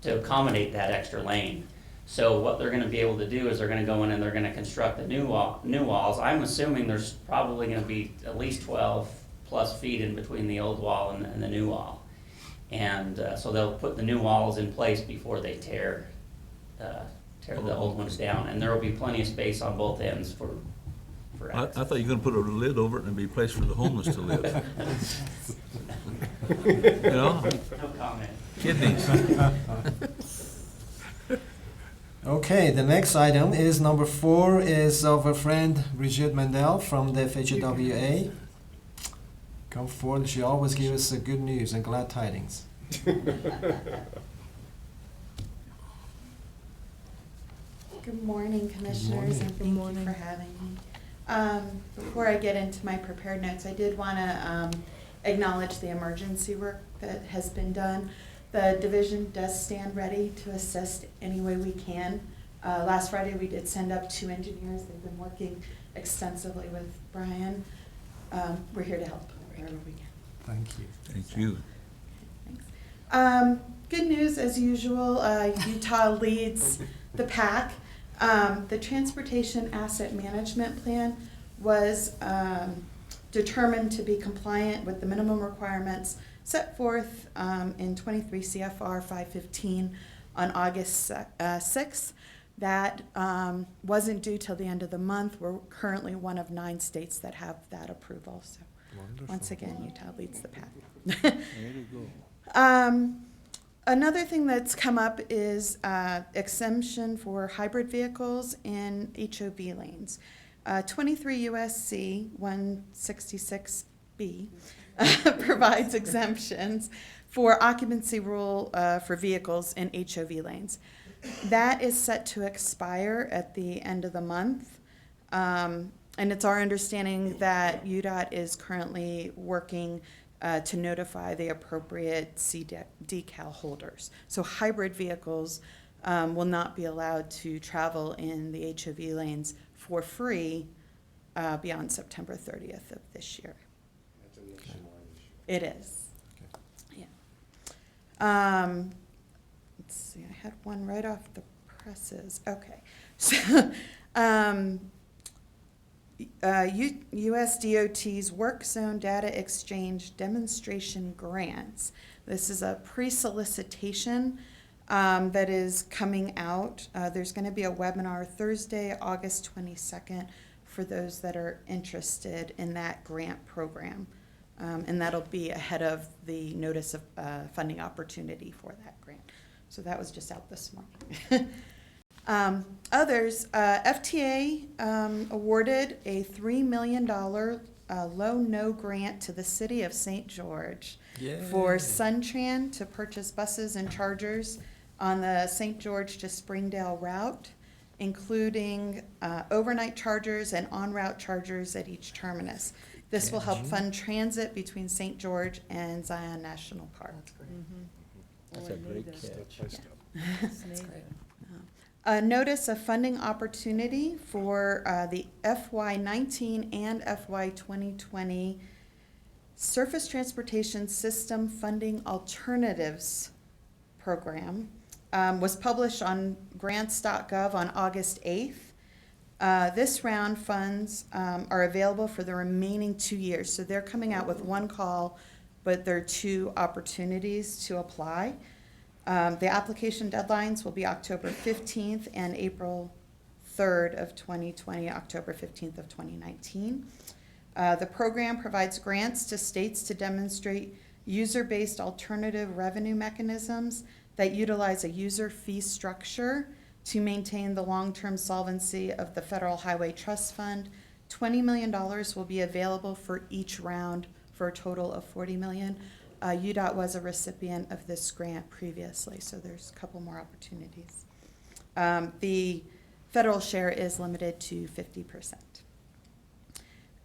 to accommodate that extra lane. So what they're gonna be able to do is they're gonna go in and they're gonna construct the new walls. I'm assuming there's probably gonna be at least 12 plus feet in between the old wall and the new wall. And, so they'll put the new walls in place before they tear the old ones down. And there will be plenty of space on both ends for I access. thought you were gonna put a lid over it and it'd be a place for the homeless to live. You know, No comment. kidneys. Okay, the next item is number 4 is of a friend, Brigitte Mandel from the FHWA. Come forward, she always gives us good news and glad tidings. Good morning, Commissioners, and thank you for having me. Before I get into my prepared notes, I did want to acknowledge the emergency work that has been done. The division does stand ready to assist any way we can. Last Friday, we did send up 2 engineers. They've been working extensively with Brian. We're here to help wherever we can. Thank you. Thank you. Thanks. Good news, as usual, Utah leads the pack. The Transportation Asset Management Plan was determined to be compliant with the minimum requirements set forth in 23 CFR 515 on August 6th. That wasn't due till the end of the month. We're currently one of 9 states that have that approval. So once again, Utah leads the pack. Another thing that's come up is exemption for hybrid vehicles in HOV lanes. 23 USC 166B provides exemptions for occupancy rule for vehicles in HOV lanes. That is set to expire at the end of the month. And it's our understanding that UDOT is currently working to notify the appropriate decal holders. So hybrid vehicles will not be allowed to travel in the HOV lanes for free beyond September 30th of this year. That's a nationwide issue. It is. Yeah. Let's see, I had one right off the presses. Okay. So, US DOT's Work Zone Data Exchange Demonstration Grants. This is a pre-solicitation that is coming out. There's going to be a webinar Thursday, August 22nd for those that are interested in that grant program. And that'll be ahead of the notice of funding opportunity for that grant. So that was just out this morning. Others, FTA awarded a $3 million low-no grant to the city of St. George for SunTran to purchase buses and chargers on the St. George to Springdale route, including overnight chargers and en-route chargers at each terminus. This will help fund transit between St. George and Zion National Park. That's a great catch. A notice of funding opportunity for the FY19 and FY 2020 Surface Transportation System Funding Alternatives Program was published on grants.gov on August 8th. This round funds are available for the remaining 2 years. So they're coming out with one call, but there are 2 opportunities to apply. The application deadlines will be October 15th and April 3rd of 2020, October 15th of 2019. The program provides grants to states to demonstrate user-based alternative revenue mechanisms that utilize a user fee structure to maintain the long-term solvency of the Federal Highway Trust Fund. $20 million will be available for each round for a total of $40 million. UDOT was a recipient of this grant previously, so there's a couple more opportunities. The federal share is limited to 50%.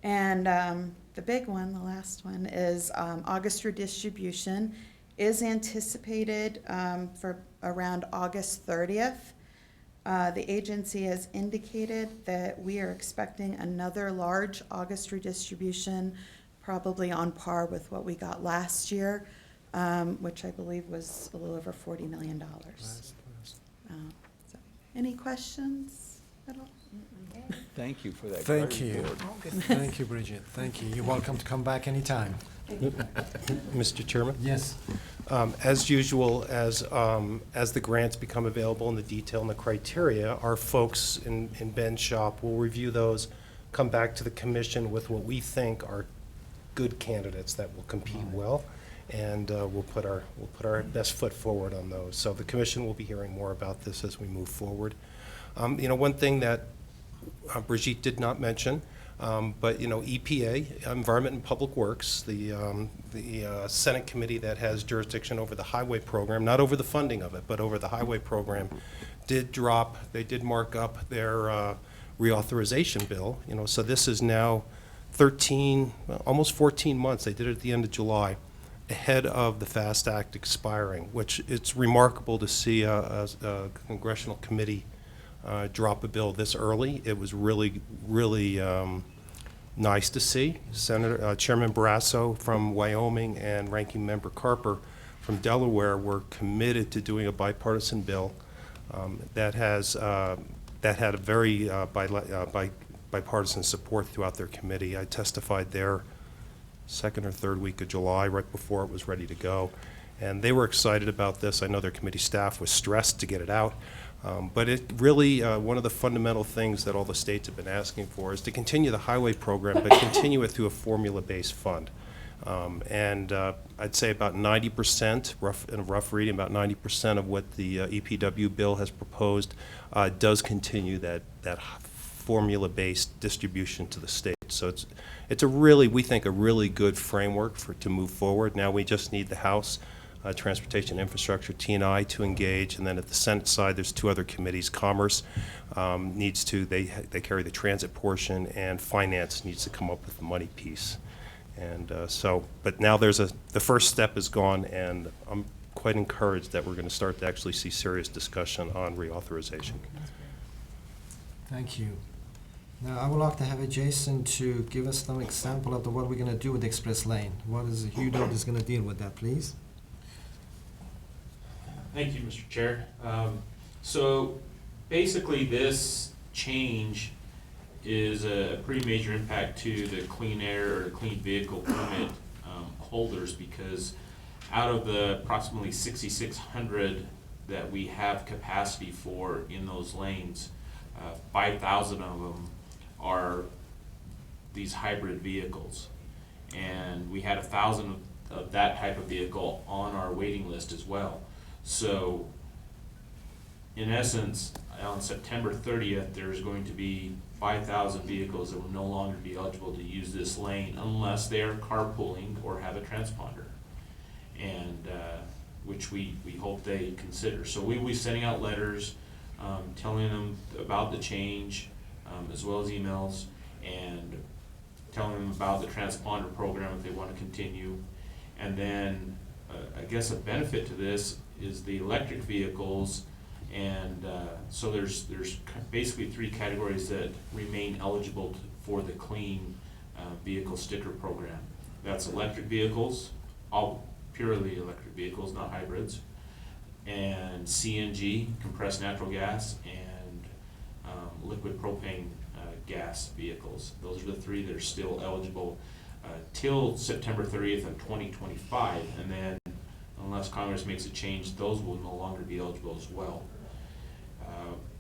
And the big one, the last one, is August redistribution is anticipated for around August 30th. The agency has indicated that we are expecting another large August redistribution probably on par with what we got last year, which I believe was a little over $40 million. So, any questions at all? Thank you for that. Thank great you. report. Thank you, Bridget. Thank you. You're welcome to come back anytime. Mr. Chairman? Yes. As usual, as the grants become available and the detail and the criteria, our folks in Ben's shop will review those, come back to the commission with what we think are good candidates that will compete well, and we'll put our best foot forward on those. So the commission will be hearing more about this as we move forward. One thing that Brigitte did not mention, but EPA, Environment and Public Works, the Senate committee that has jurisdiction over the highway program, not over the funding of it, but over the highway program, they did mark up their reauthorization bill. So this is now 13, almost 14 months. They did it at the end of July, ahead of the FAST Act expiring, which it's remarkable to see a congressional committee drop a bill this early. It was really, really nice to see. Chairman Barrasso from Wyoming and Ranking Member Carper from Delaware were committed to doing a bipartisan bill that had a very bipartisan support throughout their committee. I testified there second or third week of July, right before it was ready to go, and they were excited about this. I know their committee staff was stressed to get it out. But it really, one of the fundamental things that all the states have been asking for is to continue the highway program, but continue it through a formula-based fund. I'd say about 90%, in a rough reading, about 90% of what the EPW bill has proposed does continue that formula-based distribution to the states. So it's a really, we think, a really good framework to move forward. Now we just need the House Transportation Infrastructure, T&I, to engage, and then at the Senate side, there's two other committees. Commerce needs to, they carry the transit portion, and Finance needs to come up with the money piece. And but now the first step is gone, and I'm quite encouraged that we're going to start to actually see serious discussion on reauthorization. Thank you. Now, I would like to have Jason to give us some example of what we're going to do with the Express Lane. What is UDOT is going to deal with that, please? Thank you, Mr. Chair. So basically this change is a pretty major impact to the clean air or clean vehicle permit holders, because out of the approximately 6,600 that we have capacity for in those lanes, 5,000 of them are these hybrid vehicles. And we had 1,000 of that type of vehicle on our waiting list as well. So, in essence, on September 30th, there's going to be 5,000 vehicles that will no longer be eligible to use this lane unless they are carpooling or have a transponder, and which we hope they consider. So we will be sending out letters telling them about the change, as well as emails, and telling them about the transponder program if they want to continue. And then I guess a benefit to this is the electric vehicles, and so there's basically three categories that remain eligible for the clean vehicle sticker program. That's electric vehicles, all purely electric vehicles, not hybrids, and CNG, compressed natural gas, and liquid propane gas vehicles. Those are the three that are still eligible till September 30th of 2025, and then unless Congress makes a change, those will no longer be eligible as well.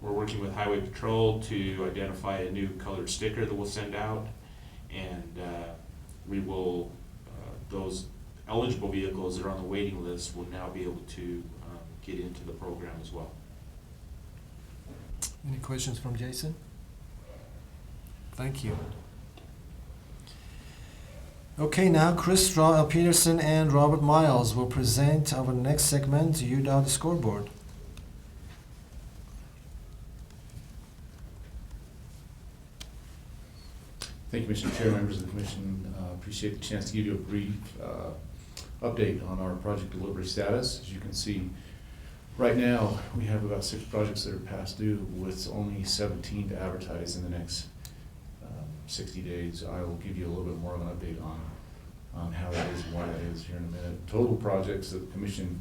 We're working with Highway Patrol to identify a new colored sticker that we'll send out, and we will, those eligible vehicles that are on the waiting list will now be able to get into the program as well. Any questions from Jason? Thank you. Okay, now Chris Peterson and Robert Miles will present our next segment, UDOT Scoreboard. Thank you, Mr. Chair, members of the Commission. Appreciate the chance to give you a brief update on our project delivery status. As you can see, right now we have about 6 projects that are past due, with only 17 to advertise in the next 60 days. I will give you a little bit more of an update on on how that is and why that is here in a minute. Total projects that the commission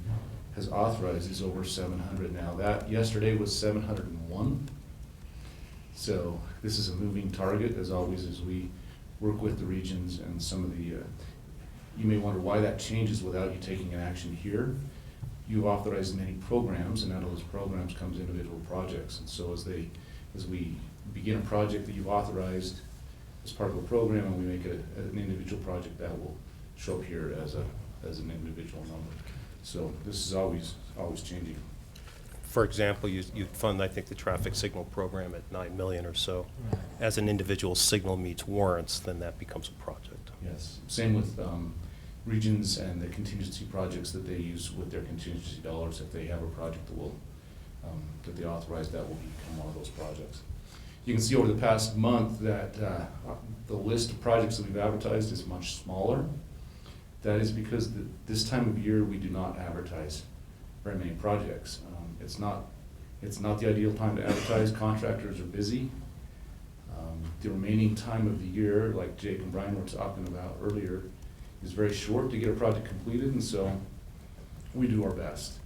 has authorized is over 700 now. That yesterday was 701. So this is a moving target, as always, as we work with the regions and some of the, you may wonder why that changes without you taking an action here. You've authorized many programs, and out of those programs comes individual projects. And so as we begin a project that you've authorized as part of a program and we make it an individual project, that will show up here as an individual number. So this is always changing. For example, you'd fund, I think, the traffic signal program at 9 million or so. As an individual signal meets warrants, then that becomes a project. Yes, same with regions and the contingency projects that they use with their contingency dollars. If they have a project that will, that they authorize, that will become one of those projects. You can see over the past month that the list of projects that we've advertised is much smaller. That is because this time of year we do not advertise very many projects. It's not the ideal time to advertise. Contractors are busy. The remaining time of the year, like Jake and Brian were talking about earlier, is very short to get a project completed, and so we do our best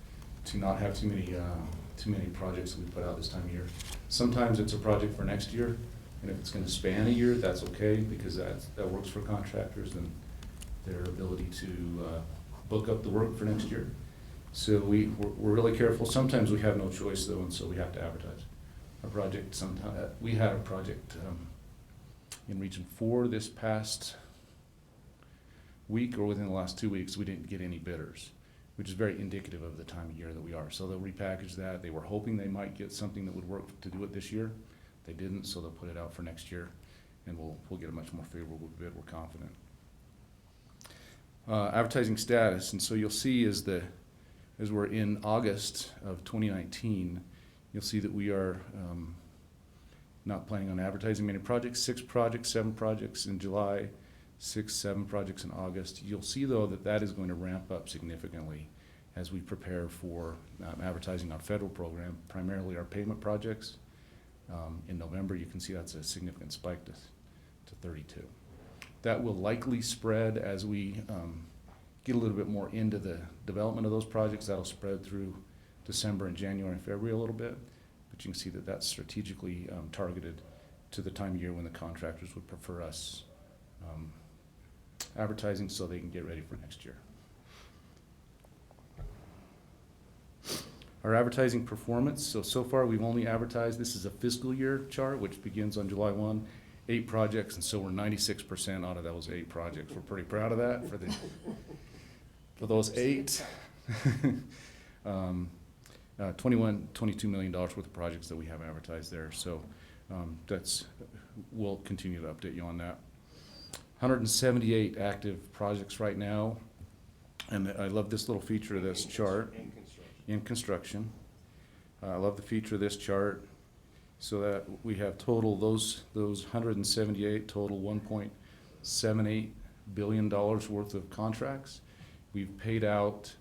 to not have too many projects that we put out this time of year. Sometimes it's a project for next year, and if it's going to span a year, that's okay, because that works for contractors and their ability to book up the work for next year. So we're really careful. Sometimes we have no choice though, and so we have to advertise a project. We had a project in Region 4 this past week, or within the last 2 weeks. We didn't get any bidders, which is very indicative of the time of year that we are. So they'll repackage that. They were hoping they might get something that would work to do it this year. They didn't, so they'll put it out for next year, and we'll get a much more favorable bid, we're confident. Advertising status, and so you'll see as we're in August of 2019, you'll see that we are not planning on advertising many projects. 6 projects, 7 projects in July, 6, 7 projects in August. You'll see though that is going to ramp up significantly as we prepare for advertising our federal program, primarily our pavement projects. In November, you can see that's a significant spike to 32. That will likely spread as we get a little bit more into the development of those projects. That'll spread through December and January and February a little bit, but you can see that that's strategically targeted to the time of year when the contractors would prefer us advertising so they can get ready for next year. Our advertising performance, so far we've only advertised, this is a fiscal year chart which begins on July 1, 8 projects, and so we're 96% out of those 8 projects. We're pretty proud of that for those 8. $22 million worth of projects that we have advertised there. So we'll continue to update you on that. 178 active projects right now, and I love this little feature of this chart. In construction. I love the feature of this chart, so that we have total, those 178 total $1.78 billion worth of contracts. We've paid out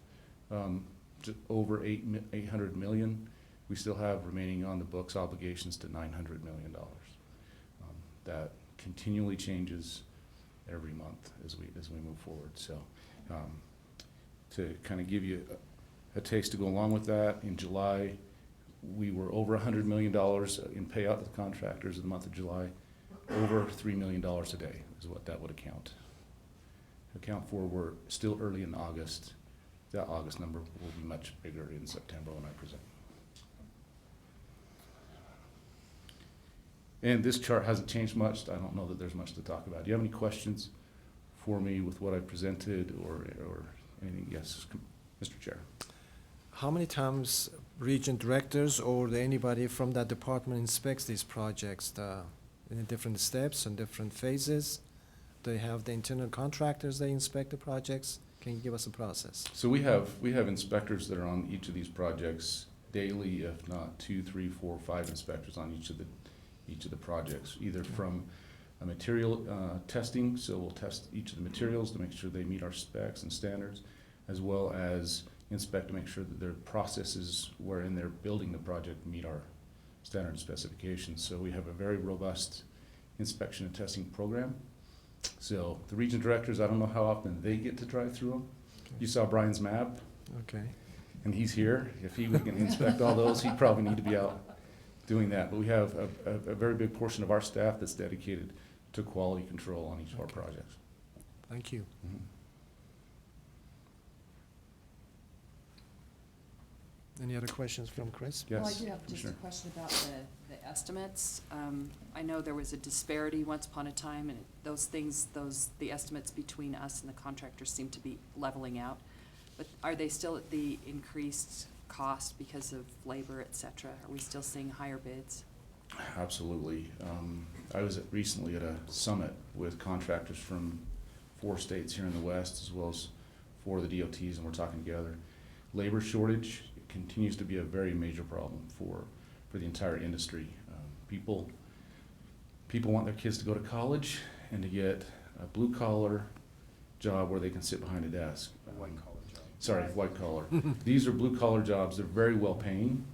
just over 800 million. We still have remaining on the books obligations to $900 million. That continually changes every month as we move forward. So to kind of give you a taste to go along with that, in July we were over $100 million in payout to the contractors in the month of July. Over $3 million a day is what that would account for. We're still early in August. That August number will be much bigger in September when I present. And this chart hasn't changed much. I don't know that there's much to talk about. Do you have any questions for me with what I presented or anything? Yes, Mr. Chair. How many times region directors or anybody from that department inspects these projects in different steps and different phases? Do they have the internal contractors they inspect the projects? Can you give us a process? So we have inspectors that are on each of these projects daily, if not 2, 3, 4, 5 inspectors on each of the projects, either from a material testing, so we'll test each of the materials to make sure they meet our specs and standards, as well as inspect to make sure that their processes wherein they're building the project meet our standard specifications. So we have a very robust inspection and testing program. So the region directors, I don't know how often they get to drive through them. You saw Brian's map, Okay. and he's here. If he was gonna inspect all those, he'd probably need to be out doing that. But we have a very big portion of our staff that's dedicated to quality control on each of our projects. Thank you. Mhm. Any other questions from Chris? Yes, Well, I do have just a Commissioner. question about the estimates. I know there was a disparity once upon a time, and the estimates between us and the contractors seem to be leveling out. But are they still at the increased cost because of labor, et cetera? Are we still seeing higher bids? Absolutely. I was recently at a summit with contractors from 4 states here in the West, as well as 4 of the DOTs, and we're talking together. Labor shortage continues to be a very major problem for the entire industry. People want their kids to go to college and to get a blue-collar job where they can sit behind a desk. White-collar job. Sorry, white-collar. These are blue-collar jobs. They're very well-paying,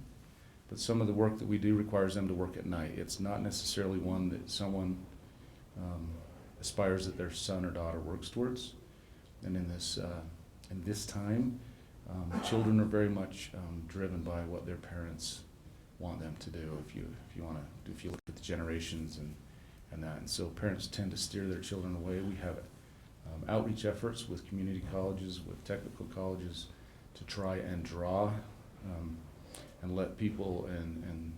but some of the work that we do requires them to work at night. It's not necessarily one that someone aspires that their son or daughter works towards. And in this time, children are very much driven by what their parents want them to do. If you look at the generations and that, and so parents tend to steer their children away. We have outreach efforts with community colleges, with technical colleges, to try and draw and let people and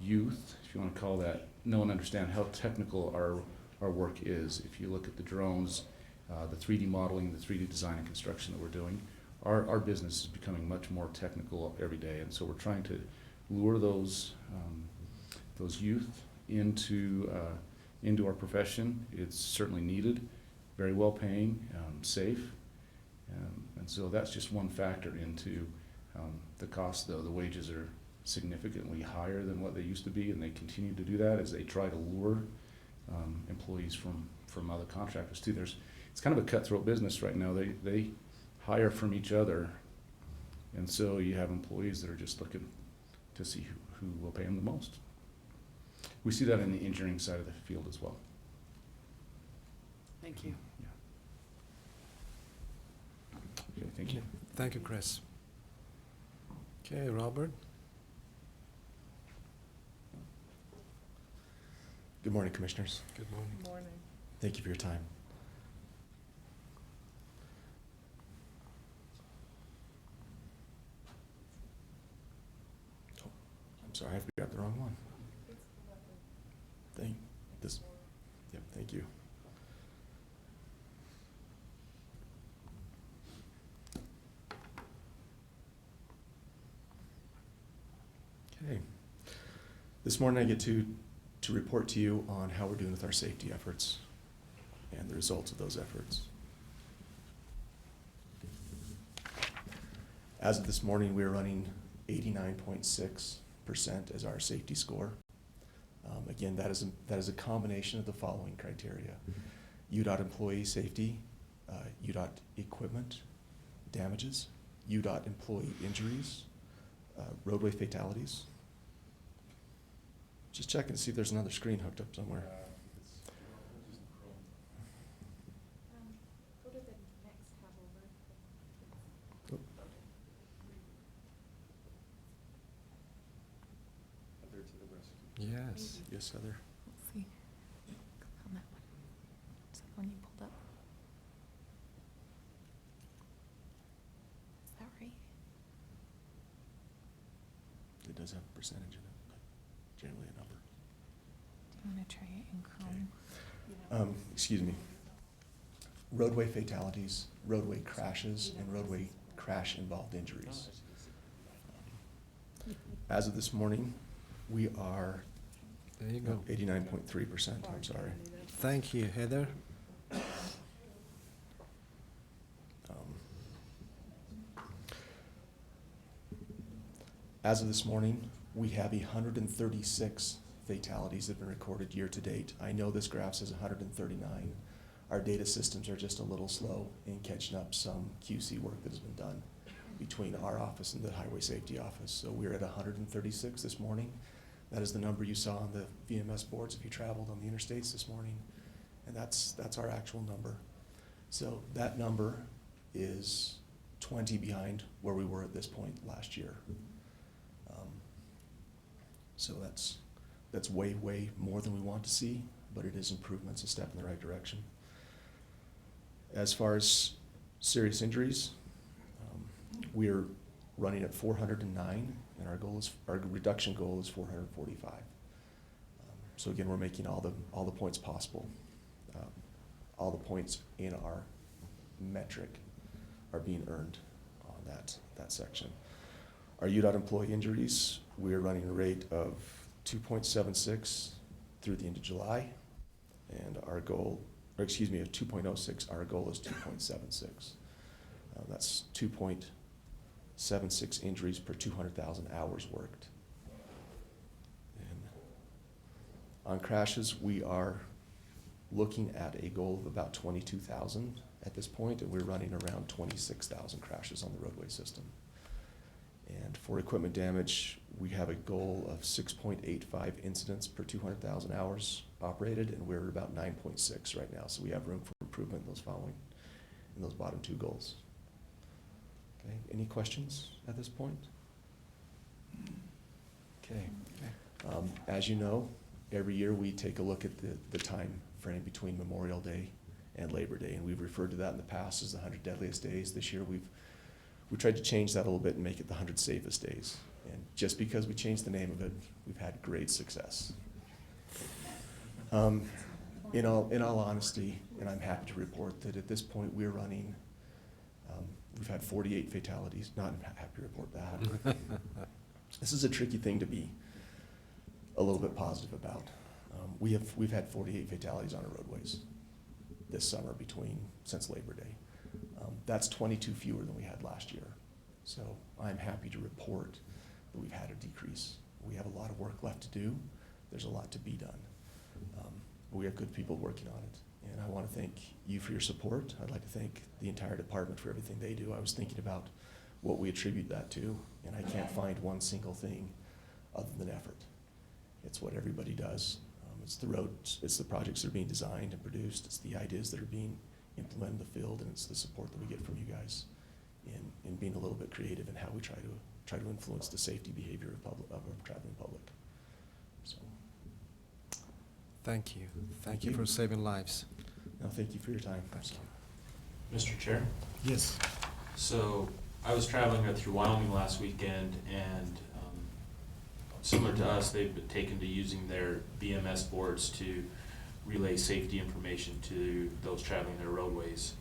youth, if you want to call that, know and understand how technical our work is. If you look at the drones, the 3D modeling, the 3D design and construction that we're doing, our business is becoming much more technical every day, and so we're trying to lure those youth into our profession. It's certainly needed, very well paying, safe, and so that's just one factor into the cost. Though the wages are significantly higher than what they used to be, and they continue to do that as they try to lure employees from other contractors too. It's kind of a cutthroat business right now. They hire from each other, and so you have employees that are just looking to see who will pay them the most. We see that in the engineering side of the field as well. Thank you. Yeah. Okay, thank you. Thank you, Chris. Okay, Robert? Good morning, Commissioners. Good morning. Morning. Thank you for your time. Oh, I'm sorry, I've grabbed the wrong one. Thank you. Okay. This morning I get to report to you on how we're doing with our safety efforts and the results of those efforts. As of this morning, we are running 89.6% as our safety score. Again, that is a combination of the following criteria: UDOT employee safety, UDOT equipment damages, UDOT employee injuries, roadway fatalities. Just checking to see if there's another screen hooked up somewhere. Go to the next tab over. Heather to the rescue. Yes. Yes, Heather. Let's see. Click on that one. Is that the one you pulled up? Is that right? It does have a percentage in it, but generally a number. Do you want to try it in Chrome? Excuse me. Roadway fatalities, roadway crashes, and roadway crash-involved injuries. As of this morning, we are There you go. 89.3%, I'm sorry. Thank you, Heather. As of this morning, we have 136 fatalities that have been recorded year to date. I know this graph says 139. Our data systems are just a little slow in catching up some QC work that has been done between our office and the Highway Safety Office. So we're at 136 this morning. That is the number you saw on the VMS boards if you traveled on the interstates this morning. and that's our actual number. So that number is 20 behind where we were at this point last year. So that's way, way more than we want to see, but it is improvements, a step in the right direction. As far as serious injuries, we're running at 409, and our reduction goal is 445. So again, we're making all the points possible. All the points in our metric are being earned on that section. Our UDOT employee injuries, we're running a rate of 2.76 through the end of July, and our goal, or excuse me, of 2.06, our goal is 2.76. That's 2.76 injuries per 200,000 hours worked. And on crashes, we are looking at a goal of about 22,000 at this point, and we're running around 26,000 crashes on the roadway system. And for equipment damage, we have a goal of 6.85 incidents per 200,000 hours operated, and we're at about 9.6 right now. So we have room for improvement in those bottom two goals. Okay, any questions at this point? Okay. As you know, every year we take a look at the time frame between Memorial Day and Labor Day, and we've referred to that in the past as the 100 deadliest days. This year we tried to change that a little bit and make it the 100 safest days. And just because we changed the name of it, we've had great success. In all honesty, and I'm happy to report that at this point we're running, we've had 48 fatalities. Not happy to report that. This is a tricky thing to be a little bit positive about. We've had 48 fatalities on our roadways this summer since Labor Day. That's 22 fewer than we had last year. So I'm happy to report that we've had a decrease. We have a lot of work left to do. There's a lot to be done. We have good people working on it. And I want to thank you for your support. I'd like to thank the entire department for everything they do. I was thinking about what we attribute that to, and I can't find one single thing other than effort. It's what everybody does. It's the roads, it's the projects that are being designed and produced, it's the ideas that are being implemented in the field, and it's the support that we get from you guys in being a little bit creative in how we try to influence the safety behavior of our traveling public. So. Thank you. Thank you for saving lives. No, thank you for your time. Thank you. Mr. Chair? Yes. So I was traveling through Wyoming last weekend, and similar to us, they've been taken to using their BMS boards to relay safety information to those traveling their roadways.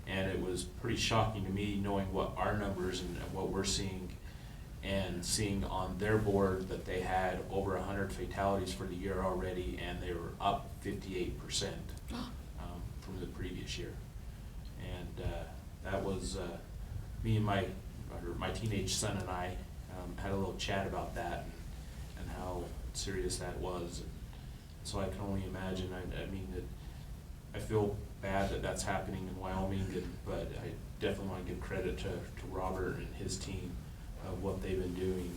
And it was pretty shocking to me knowing what our numbers and what we're seeing, and seeing on their board that they had over 100 fatalities for the year already, and they were up 58% from the previous year. And that was me and my teenage son and I had a little chat about that and how serious that was. So I can only imagine. I mean, I feel bad that that's happening in Wyoming, but I definitely want to give credit to Robert and his team of what they've been doing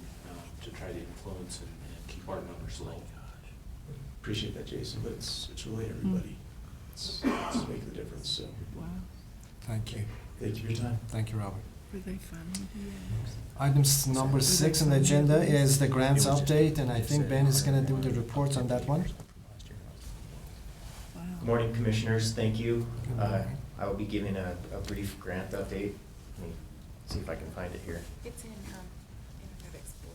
to try to influence and keep our numbers low. Appreciate that, Jason, but it's really everybody. It's making the difference. So. Wow. Thank you. Thank you for your time. Thank you, Robert. Were they funny? Items number 6 on the agenda is the grants update, and I think Ben is going to do the reports on that one. Wow. Good morning, Commissioners. Thank you. Good morning. I will be giving a brief grant update. Let me see if I can find it here. It's in Internet Explorer.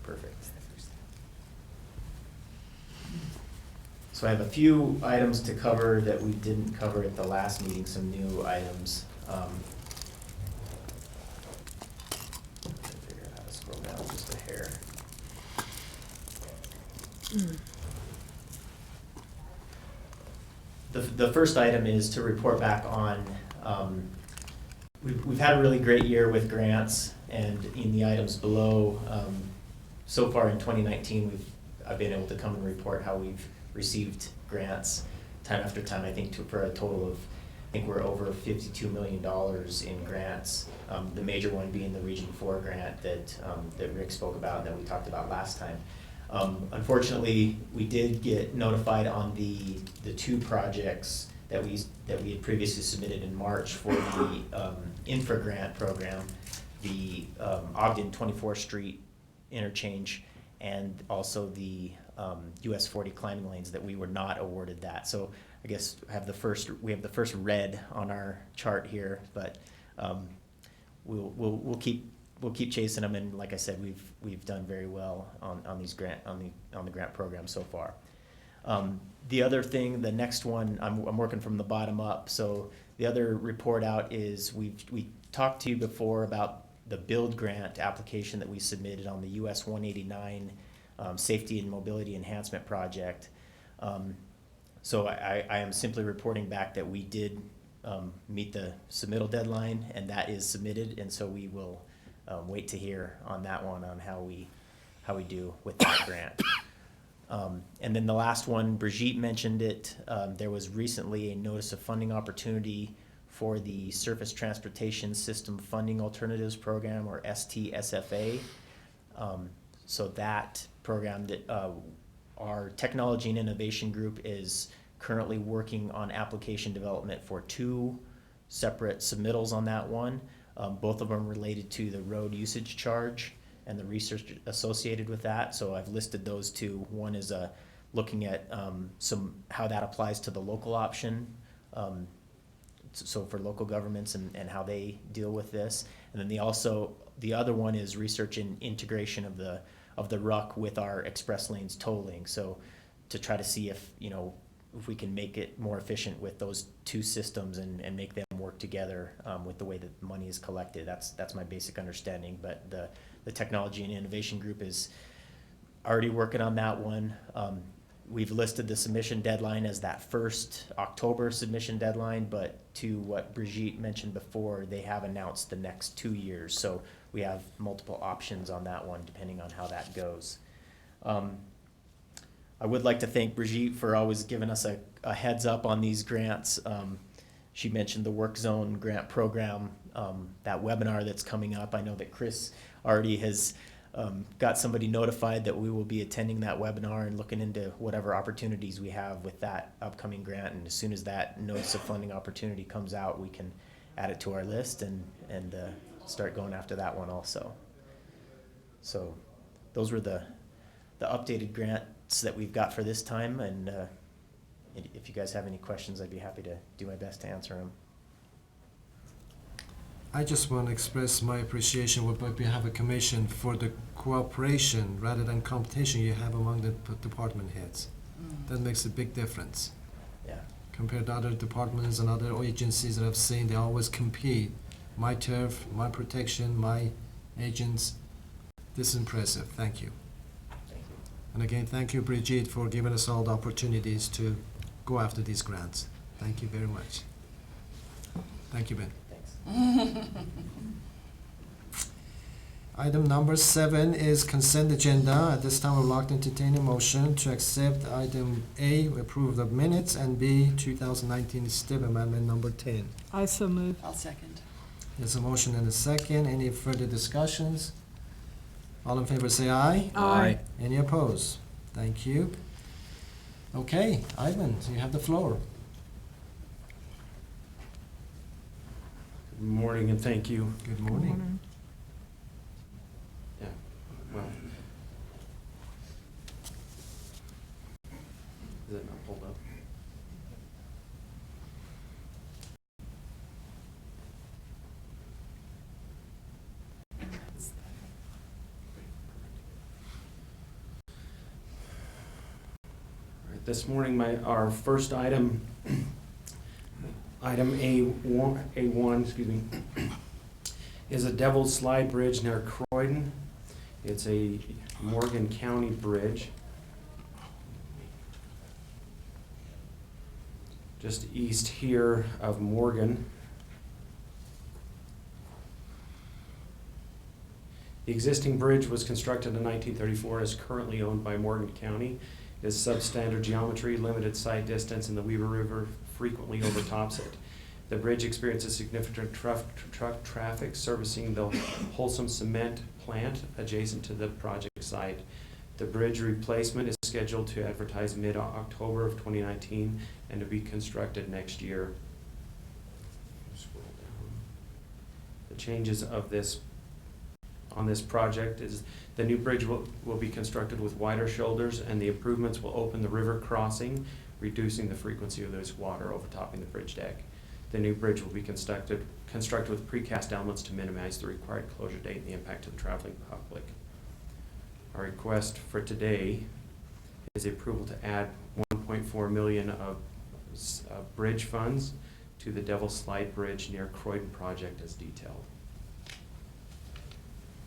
Perfect. It's the first tab. So I have a few items to cover that we didn't cover at the last meeting, some new items. Figure out how to scroll down just a hair. The first item is to report back on, we've had a really great year with grants, and in the items below, so far in 2019, I've been able to come and report how we've received grants time after time. I think for a total of, I think we're over $52 million in grants. The major one being the Region 4 grant that Rick spoke about and that we talked about last time. Unfortunately, we did get notified on the two projects that we had previously submitted in March for the infra grant program, the Ogden 24th Street interchange, and also the US 40 climbing lanes, that we were not awarded that. So I guess we have the first red on our chart here, but we'll keep chasing them, and like I said, we've done very well on the grant program so far. The other thing, the next one, I'm working from the bottom up. So the other report out is we talked to you before about the build grant application that we submitted on the US 189 Safety and Mobility Enhancement Project. So I am simply reporting back that we did meet the submittal deadline, and that is submitted, and so we will wait to hear on that one on how we do with that grant. And then the last one, Brigitte mentioned it. There was recently a notice of funding opportunity for the Surface Transportation System Funding Alternatives Program, or STSFA. So that program, that our Technology and Innovation Group is currently working on application development for 2 separate submittals on that one. Both of them related to the road usage charge and the research associated with that. So I've listed those 2. One is looking at how that applies to the local option, so for local governments and how they deal with this. And then the other one is research and integration of the RUC with our express lanes tolling. So to try to see if we can make it more efficient with those 2 systems and make them work together with the way that money is collected. That's my basic understanding. But the Technology and Innovation Group is already working on that one. We've listed the submission deadline as that first October submission deadline, but to what Brigitte mentioned before, they have announced the next 2 years. So we have multiple options on that one depending on how that goes. I would like to thank Brigitte for always giving us a heads up on these grants. She mentioned the Work Zone grant program, that webinar that's coming up. I know that Chris already has got somebody notified that we will be attending that webinar and looking into whatever opportunities we have with that upcoming grant. And as soon as that notice of funding opportunity comes out, we can add it to our list and start going after that one also. So those were the updated grants that we've got for this time. And if you guys have any questions, I'd be happy to do my best to answer them. I just want to express my appreciation what we have a commission for the cooperation rather than competition you have among the department heads. That makes a big difference. Yeah. Compared to other departments and other agencies that I've seen, they always compete. My turf, my protection, my agents. This is impressive. Thank you. Thank you. And again, thank you, Brigitte, for giving us all the opportunities to go after these grants. Thank you very much. Thank you, Ben. Item number 7 is consent agenda. At this time, I would like to entertain a motion to accept item A, approve the minutes, and B, 2019 STIB amendment number 10. I so move. I'll second. There's a motion and a second. Any further discussions? All in favor say aye. Aye. Any opposed? Thank you. Okay, Ivan, you have the floor. Good morning and thank you. Good morning. Yeah, well. Is it not pulled up? All right, this morning our first item Item A1, excuse me, is a Devil's Slide Bridge near Croydon. It's a Morgan County bridge. Just east here of Morgan. The existing bridge was constructed in 1934 and is currently owned by Morgan County. It is substandard geometry, limited sight distance, and the Weaver River frequently overtops it. The bridge experiences significant truck traffic servicing the Wholesome Cement plant adjacent to the project site. The bridge replacement is scheduled to advertise mid-October of 2019 and to be constructed next year. Scroll down. The changes of on this project is the new bridge will be constructed with wider shoulders, and the improvements will open the river crossing, reducing the frequency of this water overtopping the bridge deck. The new bridge will be constructed with precast elements to minimize the required closure date and the impact to the traveling public. Our request for today is approval to add 1.4 million of bridge funds to the Devil's Slide Bridge near Croydon project as detailed.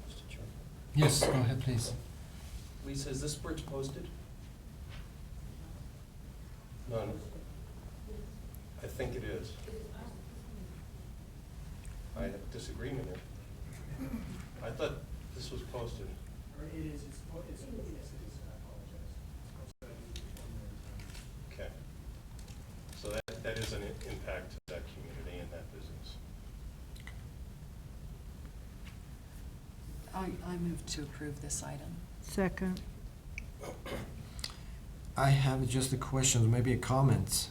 Mr. Chairman. Yes, go ahead, please. Lisa, is this bridge posted? None. I think it is. I have disagreement here. I thought this was posted. It is, it's, I apologize. Okay. So that is an impact to that community and that business. I move to approve this item. Second. I have just a question, maybe a comment.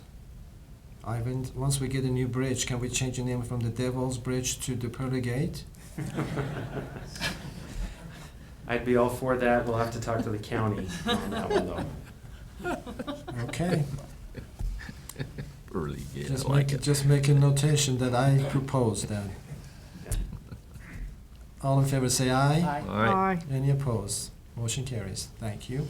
Ivan, once we get a new bridge, can we change the name from the Devil's Bridge to the Pearly Gate? I'd be all for that. We'll have to talk to the county on that one, though. Okay. Early, yeah, Just I like make, it. just make a notation that I propose that. All in favor say aye. Aye. All right. Aye. Any opposed? Motion carries. Thank you.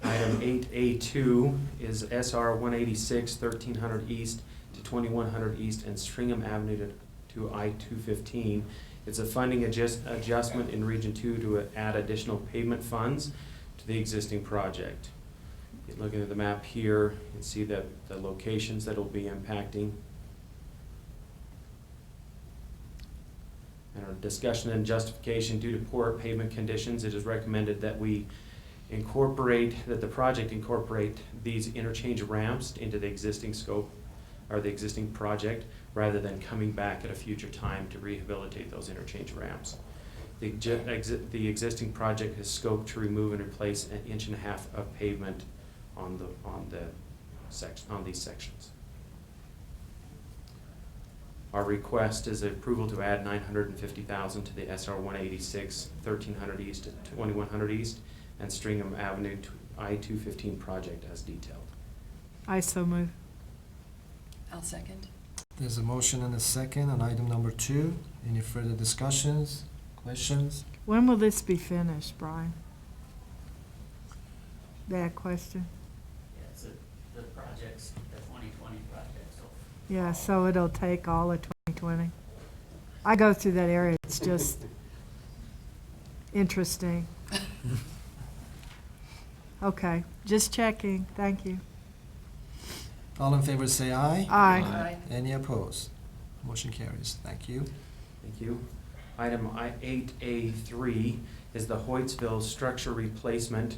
Item 8A2 is SR 186, 1300 East to 2100 East and Stringham Avenue to I-215. It's a funding adjustment in Region 2 to add additional pavement funds to the existing project. Looking at the map here, you can see the locations that will be impacting. And our discussion and justification: due to poor pavement conditions, it is recommended that the project incorporate these interchange ramps into the existing scope or the existing project, rather than coming back at a future time to rehabilitate those interchange ramps. The existing project is scoped to remove and replace 1.5 inches of pavement on these sections. Our request is approval to add $950,000 to the SR 186, 1300 East to 2100 East and Stringham Avenue to I-215 project as detailed. I so move. I'll second. There's a motion and a second on item number 2. Any further discussions, questions? When will this be finished, Brian? That question? Yeah, it's the project's the 2020 project, so. Yeah, so it'll take all of 2020. I go through that area, it's just interesting. Okay, just checking, thank you. All in favor say aye. Aye. Aye. Any opposed? Motion carries. Thank you. Thank you. Item 8A3 is the Hoytsville structure replacement.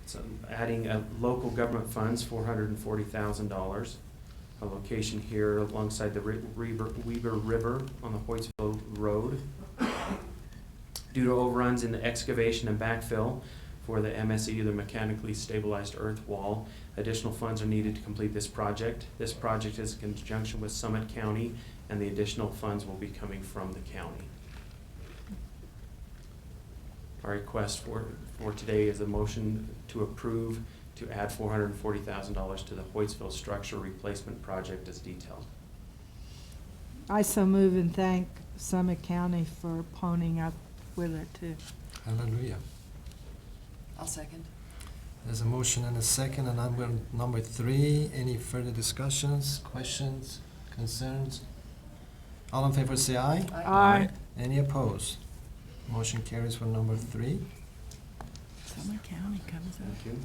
So adding local government funds, $440,000. A location here alongside the Weber River on the Hoytsville Road. Due to overruns in the excavation and backfill for the MSE, the mechanically stabilized earth wall, additional funds are needed to complete this project. This project is in conjunction with Summit County, and the additional funds will be coming from the county. Our request for today is a motion to approve to add $440,000 to the Hoytsville structure replacement project as detailed. I so move and thank Summit County for ponying up with it too. Hallelujah. I'll second. There's a motion and a second on item number 3. Any further discussions, questions, concerns? All in favor say aye. Aye. Any opposed? Motion carries for number 3. Summit County comes up. Thank you.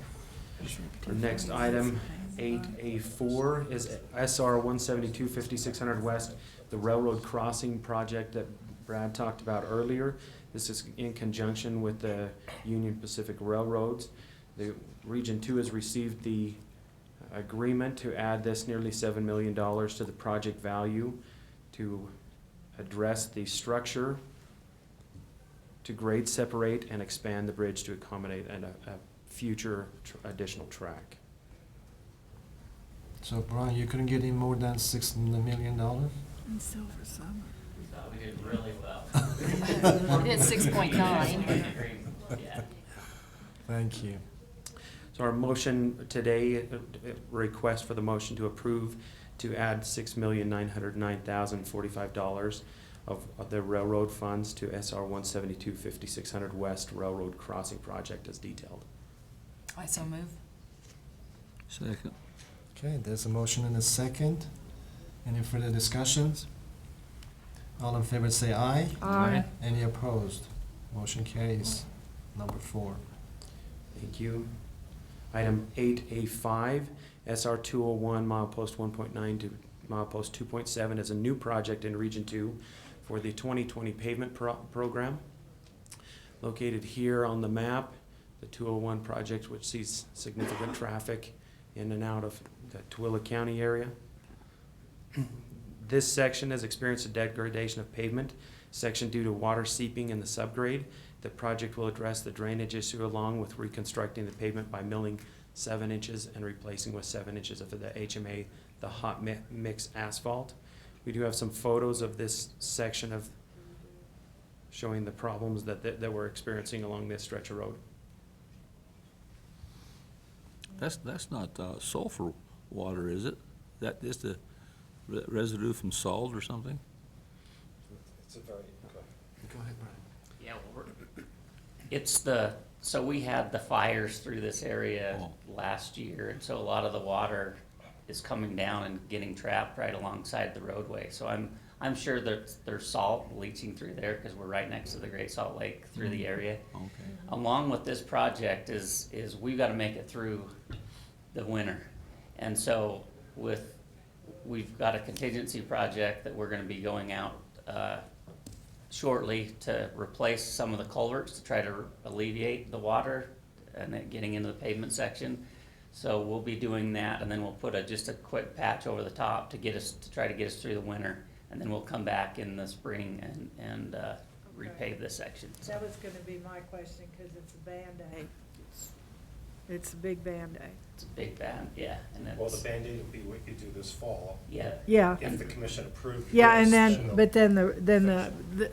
Our next item, 8A4, is SR 172, 5600 West, the railroad crossing project that Brad talked about earlier. This is in conjunction with the Union Pacific Railroads. The Region 2 has received the agreement to add this nearly $7 million to the project value to address the structure to grade, separate, and expand the bridge to accommodate a future additional track. So Brian, you couldn't get in more than $6 million? In Silver Summer. We thought we did really well. We did 6.9. Yeah. Thank you. So our motion today, request for the motion to approve to add $6,909,045 of the railroad funds to SR 172 5600 West Railroad Crossing Project as detailed. I so move. Second. Okay, there's a motion and a second. Any further discussions? All in favor say aye. Aye. Any opposed? Motion carries. Number 4. Thank you. Item 8A5, SR 201 milepost 1.9 to milepost 2.7 is a new project in Region 2 for the 2020 pavement program. Located here on the map, the 201 project, which sees significant traffic in and out of the Tooele County area. This section has experienced a degradation of pavement section due to water seeping in the subgrade. The project will address the drainage issue along with reconstructing the pavement by milling 7 inches and replacing with 7 inches of the HMA, the hot mix asphalt. We do have some photos of this section of showing the problems that we're experiencing along this stretch of road. That's not sulfur water, is it? That is the residue from salt or something? It's a very, Go ahead, Brian. Yeah, well, so we had the fires through this area last year, and so a lot of the water is coming down and getting trapped right alongside the roadway. So I'm sure that there's salt leaching through there because we're right next to the Great Salt Lake through the area. Okay. Along with this project is we've got to make it through the winter. And so we've got a contingency project that we're going to be going out shortly to replace some of the culverts to try to alleviate the water and it getting into the pavement section. So we'll be doing that, and then we'll put just a quick patch over the top to try to get us through the winter, and then we'll come back in the spring and repave this section. That was gonna be my question, cause it's a Band-Aid. It's a big Band-Aid. It's a big band, yeah. And well, the Band-Aid will be what you do this fall. Yeah. Yeah. If the commission approved. Yeah, and this, then, they'll but then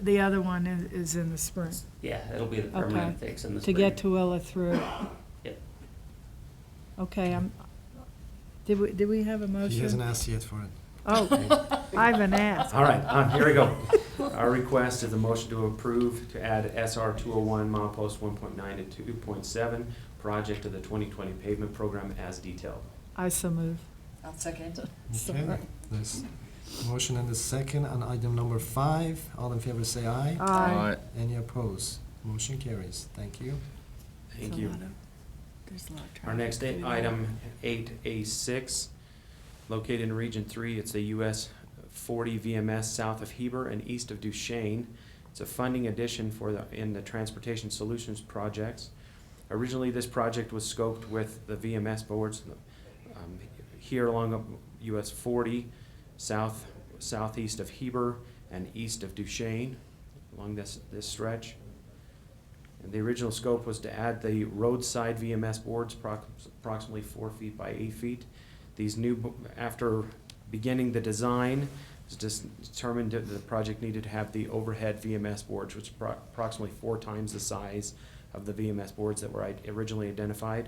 the other one is in the spring. Yeah, it'll be the permanent fix in the To spring. get Tooele through. Yep. Okay, did we have a motion? He hasn't asked yet for it. Oh, I haven't asked. All right, here we go. Our request is a motion to approve to add SR 201 milepost 1.9 to 2.7 project to the 2020 pavement program as detailed. I so move. I'll second. Okay, there's a motion and a second on item number 5. All in favor say aye. Aye. Any opposed? Motion carries. Thank you. Thank you. There's a lot of Our traffic. next item, 8A6, located in Region 3, it's the US 40 VMS south of Heber and east of Duchesne. It's a funding addition in the Transportation Solutions projects. Originally, this project was scoped with the VMS boards here along US 40, southeast of Heber and east of Duchesne, along this stretch. And the original scope was to add the roadside VMS boards approximately 4 feet by 8 feet. These after beginning the design, it was determined that the project needed to have the overhead VMS boards, which are approximately 4 times the size of the VMS boards that were originally identified,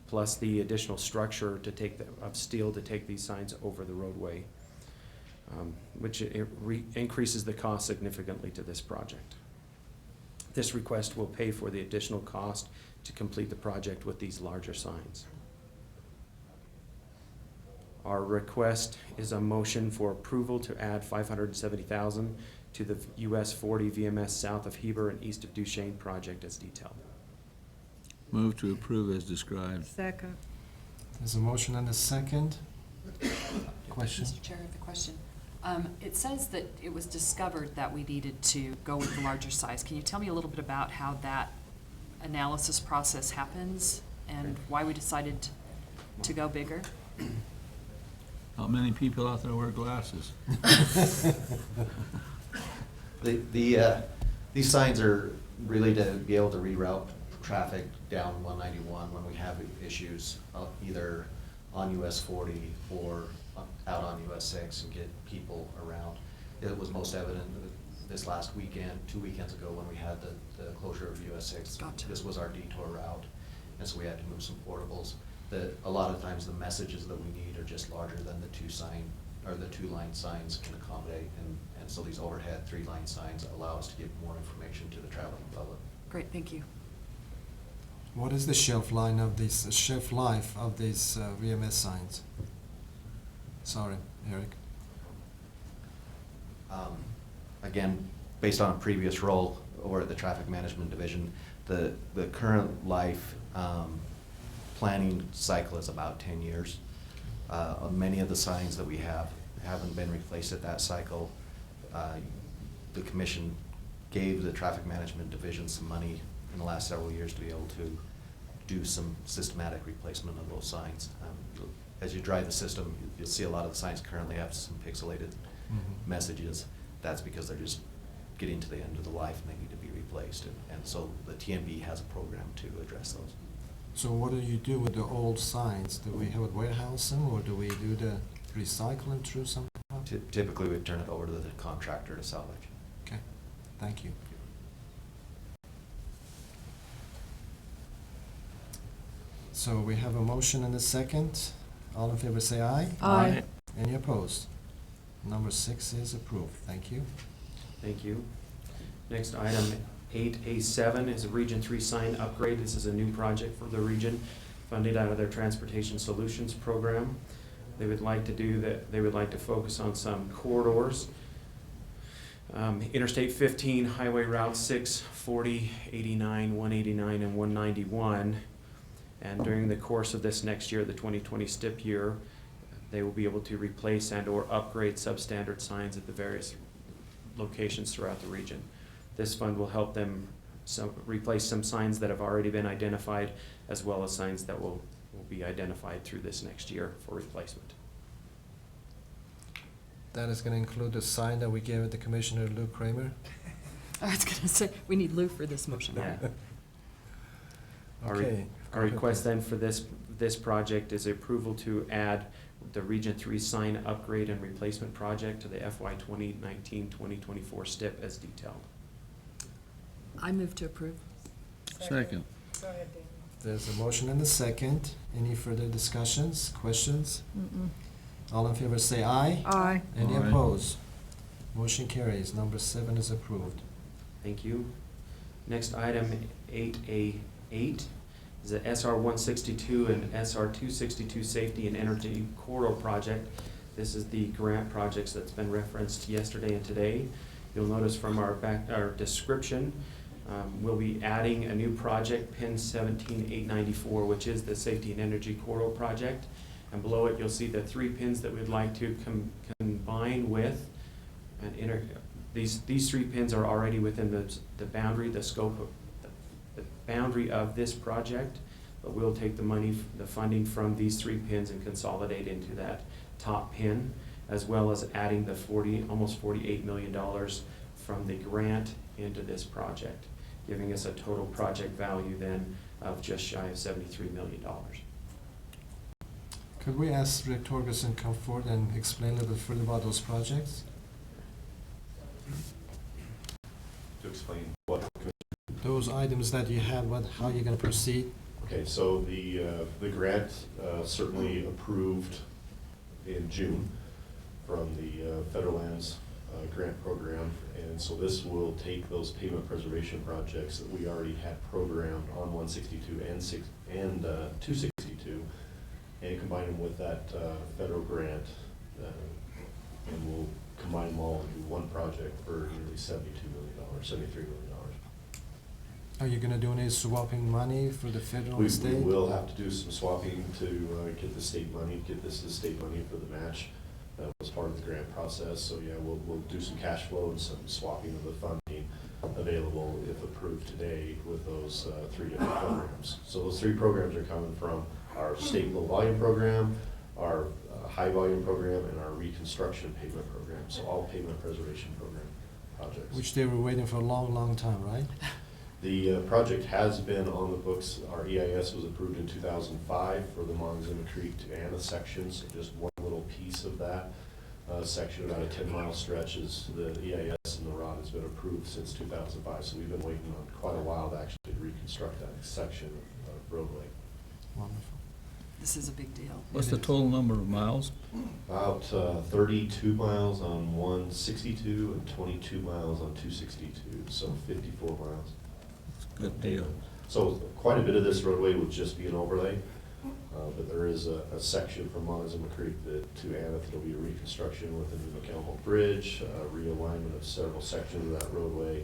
plus the additional structure of steel to take these signs over the roadway, which increases the cost significantly to this project. This request will pay for the additional cost to complete the project with these larger signs. Our request is a motion for approval to add $570,000 to the US 40 VMS south of Heber and east of Duchesne project as detailed. Move to approve as described. Second. There's a motion and a second. Question? Mr. Chair, I have a question. It says that it was discovered that we needed to go with the larger size. Can you tell me a little bit about how that analysis process happens and why we decided to go bigger? Not many people out there wear glasses. These signs are really to be able to reroute traffic down 191 when we have issues, either on US 40 or out on US 6, and get people around. It was most evident this last weekend, 2 weekends ago, when we had the closure of US 6. Gotcha. This was our detour route, and so we had to move some portables. A lot of times the messages that we need are just larger than the two-line signs can accommodate, and so these overhead 3-line signs allow us to give more information to the traveling public. Great, thank you. What is the shelf life of these VMS signs? Sorry, Eric. Again, based on a previous role over at the Traffic Management Division, the current life planning cycle is about 10 years. Many of the signs that we have haven't been replaced at that cycle. The commission gave the Traffic Management Division some money in the last several years to be able to do some systematic replacement of those signs. As you drive the system, you'll see a lot of the signs currently have some pixelated messages. That's because they're just getting to the end of the life and they need to be replaced. And so the TMB has a program to address those. So what do you do with the old signs? Do we have a warehouse them, or do we do the recycling through some? Typically, we turn it over to the contractor to salvage. Okay, thank you. So we have a motion and a second. All in favor say aye. Aye. Any opposed? Number 6 is approved. Thank you. Thank you. Next item, 8A7 is a Region 3 sign upgrade. This is a new project for the region, funded out of their Transportation Solutions program. They would like to do that. They would like to focus on some corridors. Interstate 15, Highway Route 6, 40, 89, 189, and 191. And during the course of this next year, the 2020 STIP year, they will be able to replace and or upgrade substandard signs at the various locations throughout the region. This fund will help them replace some signs that have already been identified, as well as signs that will be identified through this next year for replacement. That is going to include the sign that we gave the Commissioner Lou Kramer. I was gonna say, we need Lou for this motion. Yeah. Okay. Our request then for this project is approval to add the Region 3 sign upgrade and replacement project to the FY 2019-2024 STIP as detailed. I move to approve. Second. Go ahead, Dan. There's a motion and a second. Any further discussions, questions? Mm-mm. All in favor say aye. Aye. Any Aye. opposed? Motion carries. Number 7 is approved. Thank you. Next item, 8A8, is the SR 162 and SR 262 Safety and Energy Corridor Project. This is the grant projects that's been referenced yesterday and today. You'll notice from our description, we'll be adding a new project, PIN 17894, which is the Safety and Energy Corridor Project. And below it, you'll see the 3 pins that we'd like to combine with. And these 3 pins are already within the boundary, the scope of the boundary of this project, but we'll take the funding from these 3 pins and consolidate into that top pin, as well as adding the almost $48 million from the grant into this project, giving us a total project value then of just shy of $73 million. Could we ask Rick Torgerson come forward and explain a little bit further about those projects? To explain what? Those items that you have, how you're going to proceed? Okay, so the grant certainly approved in June from the Federal Lands Grant Program, and so this will take those pavement preservation projects that we already had programmed on 162 and 262 and combine them with that federal grant, and we'll combine them all into one project for nearly $72 million, $73 million. Are you going to do any swapping money for the federal and state? We will have to do some swapping to get the state money, get this as state money for the match. That was part of the grant process, so yeah, we'll do some cash flow and some swapping of the funding available if approved today with those 3 different programs. So those 3 programs are coming from our state low volume program, our high volume program, and our reconstruction pavement program, so all pavement preservation program. projects. Which they were waiting for a long, long time, right? The project has been on the books. Our EIS was approved in 2005 for the Montezuma Creek to Anna section, so just one little piece of that section, about a 10-mile stretch, is the EIS and the ROD has been approved since 2005. So we've been waiting on quite a while to actually reconstruct that section of roadway. Wonderful. This is a big deal. What's the total number of miles? About 32 miles on 162 and 22 miles on 262, so 54 miles. Good deal. So quite a bit of this roadway would just be an overlay, but there is a section from Montezuma Creek to Aneth, there'll be a reconstruction with a new mechanical bridge, realignment of several sections of that roadway,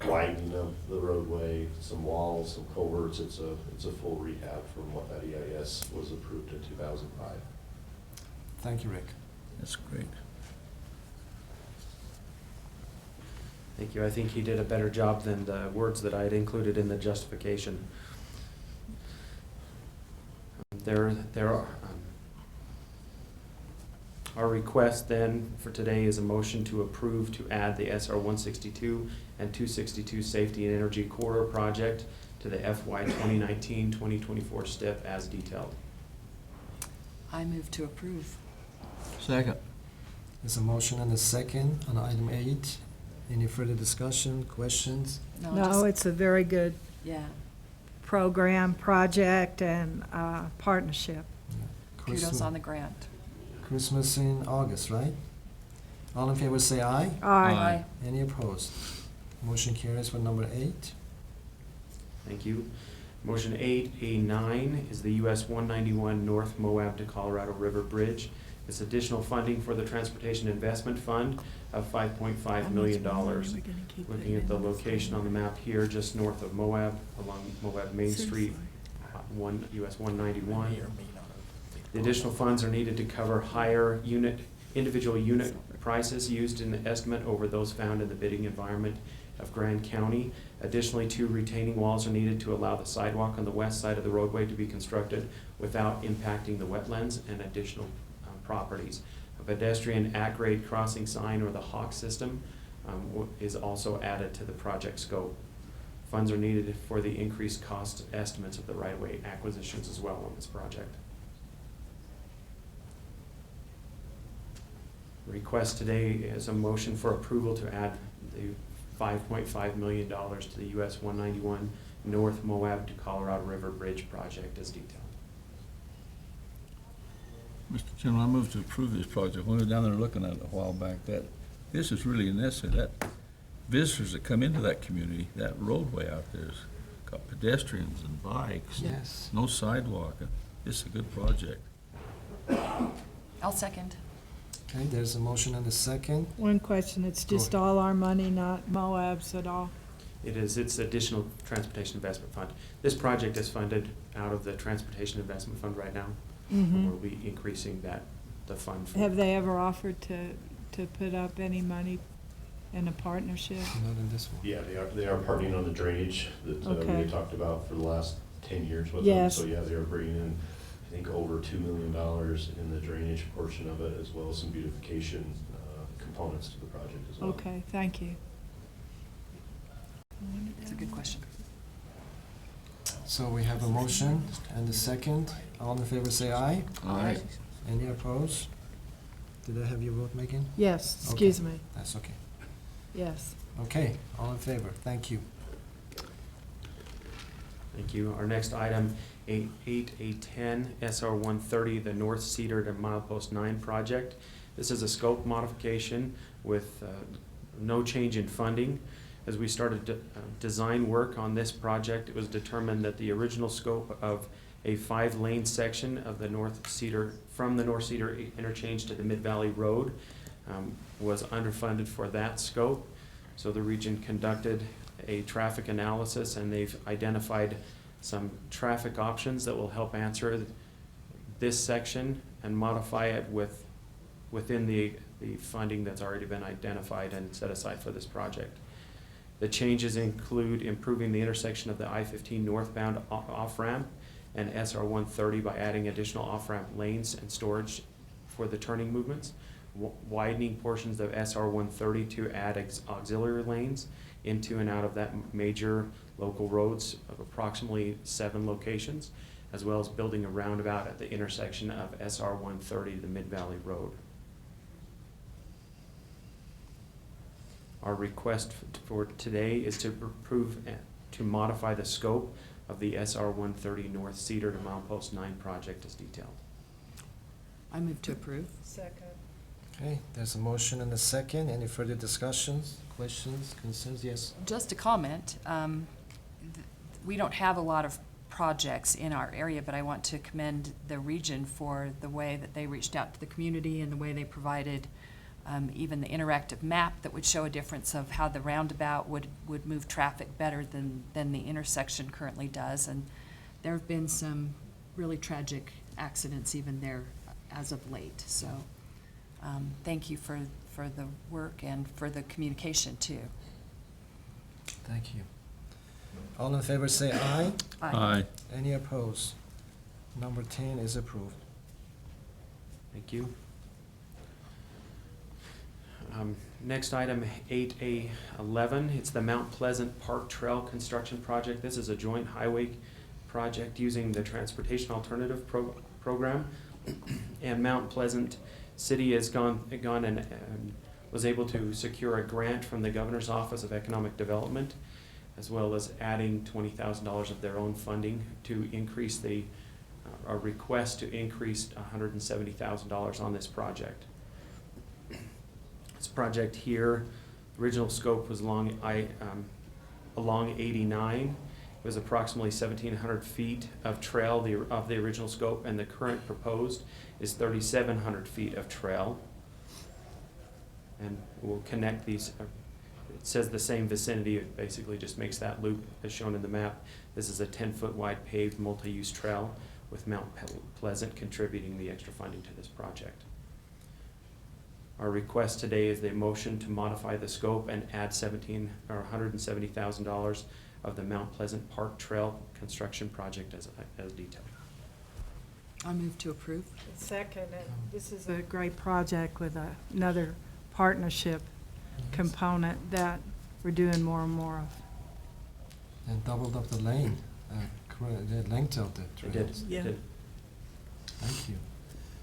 widening of the roadway, some walls, some culverts. It's a full rehab from what that EIS was approved in 2005. Thank you, Rick. That's great. Thank you. I think he did a better job than the words that I had included in the justification. There are, our request then for today is a motion to approve to add the SR 162 and 262 Safety and Energy Corridor project to the FY 2019-2024 STIP as detailed. I move to approve. Second. There's a motion and a second on item 8. Any further discussion, questions? No, it's a very good Yeah. program, project, and partnership. Kudos on the grant. Christmas in August, right? All in favor say aye. Aye. Any opposed? Motion carries for number 8. Thank you. Motion 8A9 is the US 191 North Moab to Colorado River Bridge. It's additional funding for the Transportation Investment Fund of $5.5 million. Looking at the location on the map here, just north of Moab, along Moab Main Street, US 191. The additional funds are needed to cover higher individual unit prices used in the estimate over those found in the bidding environment of Grand County. Additionally, 2 retaining walls are needed to allow the sidewalk on the west side of the roadway to be constructed without impacting the wetlands and additional properties. A pedestrian at-grade crossing sign, or the Hawk system, is also added to the project scope. Funds are needed for the increased cost estimates of the right-of-way acquisitions as well on this project. Request today is a motion for approval to add the $5.5 million to the US 191 North Moab to Colorado River Bridge project as detailed. Mr. Chairman, I move to approve this project. When we were down there looking at it a while back, that this is really necessary. That visitors that come into that community, that roadway out there's got pedestrians and bikes. Yes. No sidewalk. It's a good project. I'll second. Okay, there's a motion and a second. One question, it's just all our money, not Moab's at all? It's additional transportation investment fund. This project is funded out of the transportation investment fund right now. And we'll be increasing the fund. Have they ever offered to put up any money in a partnership? Not in this one. Yeah, they are partnering on the drainage that we Okay. had talked about for the last 10 years with Yes. them. So yeah, they are bringing in, I think, over $2 million in the drainage portion of it, as well as some beautification components to the project as well. Okay, thank you. It's a good question. So we have a motion and a second. All in favor say aye. Aye. Any opposed? Did I have your vote, Megan? Yes, Okay. excuse me, That's okay. yes. Okay, all in favor. Thank you. Thank you. Our next item, 8A10 SR 130, the North Cedar to Milepost 9 project. This is a scope modification with no change in funding. As we started design work on this project, it was determined that the original scope of a 5-lane section of the North Cedar, from the North Cedar interchange to the Mid-Valley Road, was underfunded for that scope. So the region conducted a traffic analysis, and they've identified some traffic options that will help answer this section and modify it within the funding that's already been identified and set aside for this project. The changes include improving the intersection of the I-15 northbound off-ramp and SR 130 by adding additional off-ramp lanes and storage for the turning movements, widening portions of SR 130 to add auxiliary lanes into and out of that major local roads of approximately 7 locations, as well as building a roundabout at the intersection of SR 130 to Mid-Valley Road. Our request for today is to approve to modify the scope of the SR 130 North Cedar to Milepost 9 project as detailed. I move to approve. Second. Okay, there's a motion and a second. Any further discussions, questions, concerns? Yes. Just a comment, we don't have a lot of projects in our area, but I want to commend the region for the way that they reached out to the community and the way they provided even the interactive map that would show a difference of how the roundabout would move traffic better than the intersection currently does. And there have been some really tragic accidents even there as of late. So thank you for the work and for the communication too. Thank you. All in favor say aye. Aye. Any opposed? Number 10 is approved. Thank you. Next item, 8A11, it's the Mount Pleasant Park Trail Construction Project. This is a joint highway project using the Transportation Alternative Program. And Mount Pleasant City has gone and was able to secure a grant from the Governor's Office of Economic Development, as well as adding $20,000 of their own funding to increase a request to increase $170,000 on this project. This project here, the original scope was along 89. It was approximately 1,700 feet of trail of the original scope, and the current proposed is 3,700 feet of trail. And we'll connect these, it says the same vicinity, it basically just makes that loop as shown in the map. This is a 10-foot wide paved multi-use trail with Mount Pleasant contributing the extra funding to this project. Our request today is the motion to modify the scope and add $170,000 of the Mount Pleasant Park Trail construction project as detailed. I move to approve. Second, this is a great project with another partnership component that we're doing more and more of. And doubled up the lane, the length of the trail. It did. Yeah. It did. Thank you.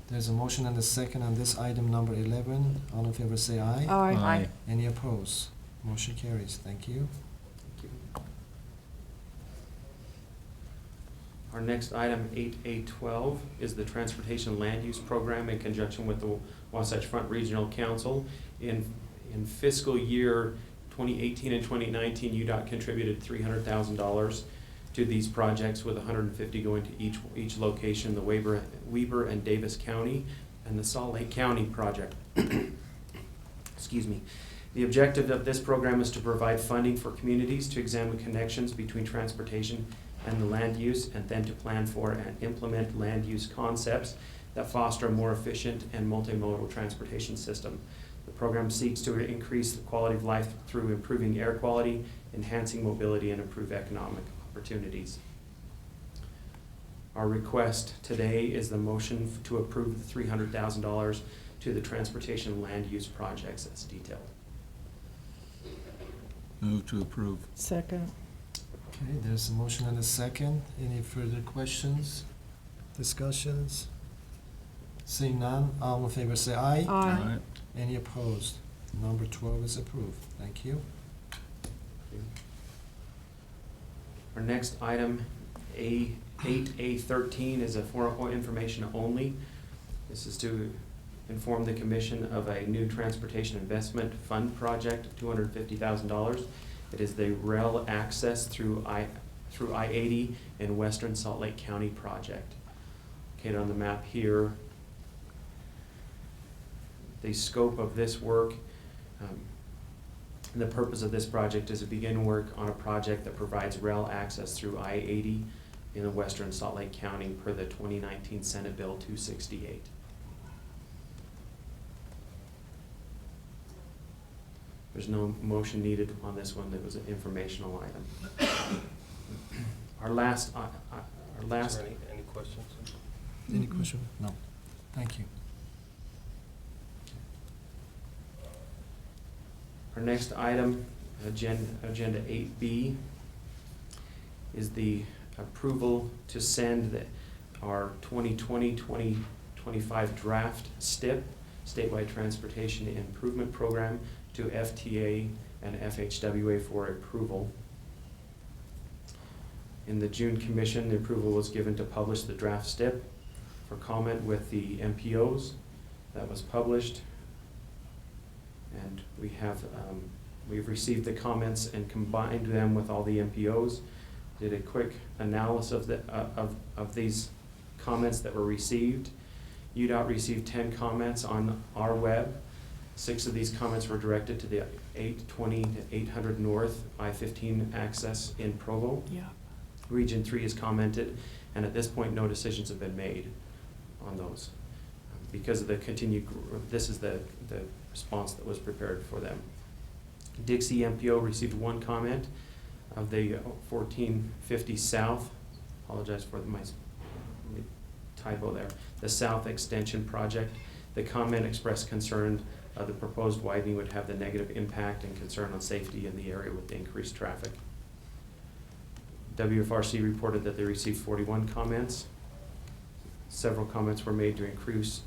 There's a motion and a second on this item number 11. All in favor say aye. Aye. Aye. Any opposed? Motion carries. Thank you. Thank you. Our next item, 8A12, is the Transportation Land Use Program in conjunction with the Wasatch Front Regional Council. In fiscal year 2018 and 2019, UDOT contributed $300,000 to these projects, with $150,000 going to each location, the Weber and Davis County and the Salt Lake County project. Excuse me. The objective of this program is to provide funding for communities to examine connections between transportation and the land use, and then to plan for and implement land use concepts that foster a more efficient and multimodal transportation system. The program seeks to increase the quality of life through improving air quality, enhancing mobility, and improve economic opportunities. Our request today is the motion to approve the $300,000 to the transportation land use projects as detailed. Move to approve. Second. Okay, there's a motion and a second. Any further questions, discussions? Seeing none, all in favor say aye. Aye. Any opposed? Number 12 is approved. Thank you. Our next item, 8A13, is a for information only. This is to inform the commission of a new transportation investment fund project, $250,000. It is the rail access through I-80 in western Salt Lake County project. Located on the map here. The scope of this work, the purpose of this project is to begin work on a project that provides rail access through I-80 in the western Salt Lake County per the 2019 Senate Bill 268. There's no motion needed on this one. That was an informational item. Our last. Is there any questions? Any question? No. Thank you. Our next item, Agenda 8B, is the approval to send our 2020-2025 draft STIP, Statewide Transportation Improvement Program, to FTA and FHWA for approval. In the June commission, the approval was given to publish the draft STIP for comment with the MPOs. That was published. And we have, we've received the comments and combined them with all the MPOs. Did a quick analysis of these comments that were received. UDOT received 10 comments on our web. 6 of these comments were directed to the 820 to 800 North I-15 access in Provo. Yeah. Region 3 has commented, and at this point, no decisions have been made on those. Because of the continued, this is the response that was prepared for them. Dixie MPO received 1 comment of the 1450 South. Apologize for my typo there. The South Extension Project. The comment expressed concern the proposed widening would have the negative impact and concern on safety in the area with the increased traffic. WFRC reported that they received 41 comments. Several comments were made to increase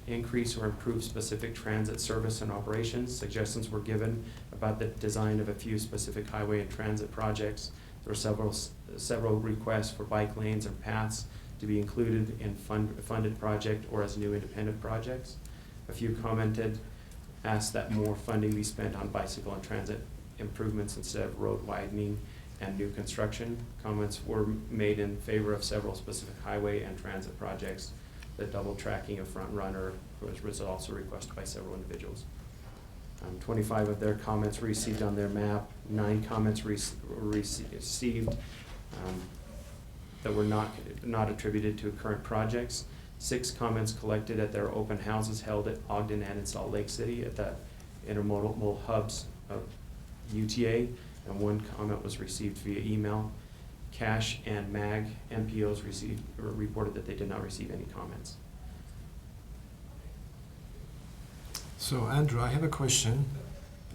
or improve specific transit service and operations. Suggestions were given about the design of a few specific highway and transit projects. There were several requests for bike lanes and paths to be included in funded project or as new independent projects. A few commented, asked that more funding be spent on bicycle and transit improvements instead of road widening and new construction. Comments were made in favor of several specific highway and transit projects. The double tracking of Front Runner was also requested by several individuals. 25 of their comments received on their map. 9 comments received that were not attributed to current projects. 6 comments collected at their open houses held at Ogden and in Salt Lake City at the intermodal hubs of UTA, and 1 comment was received via email. Cash and MAG MPOs reported that they did not receive any comments. So Andrew, I have a question.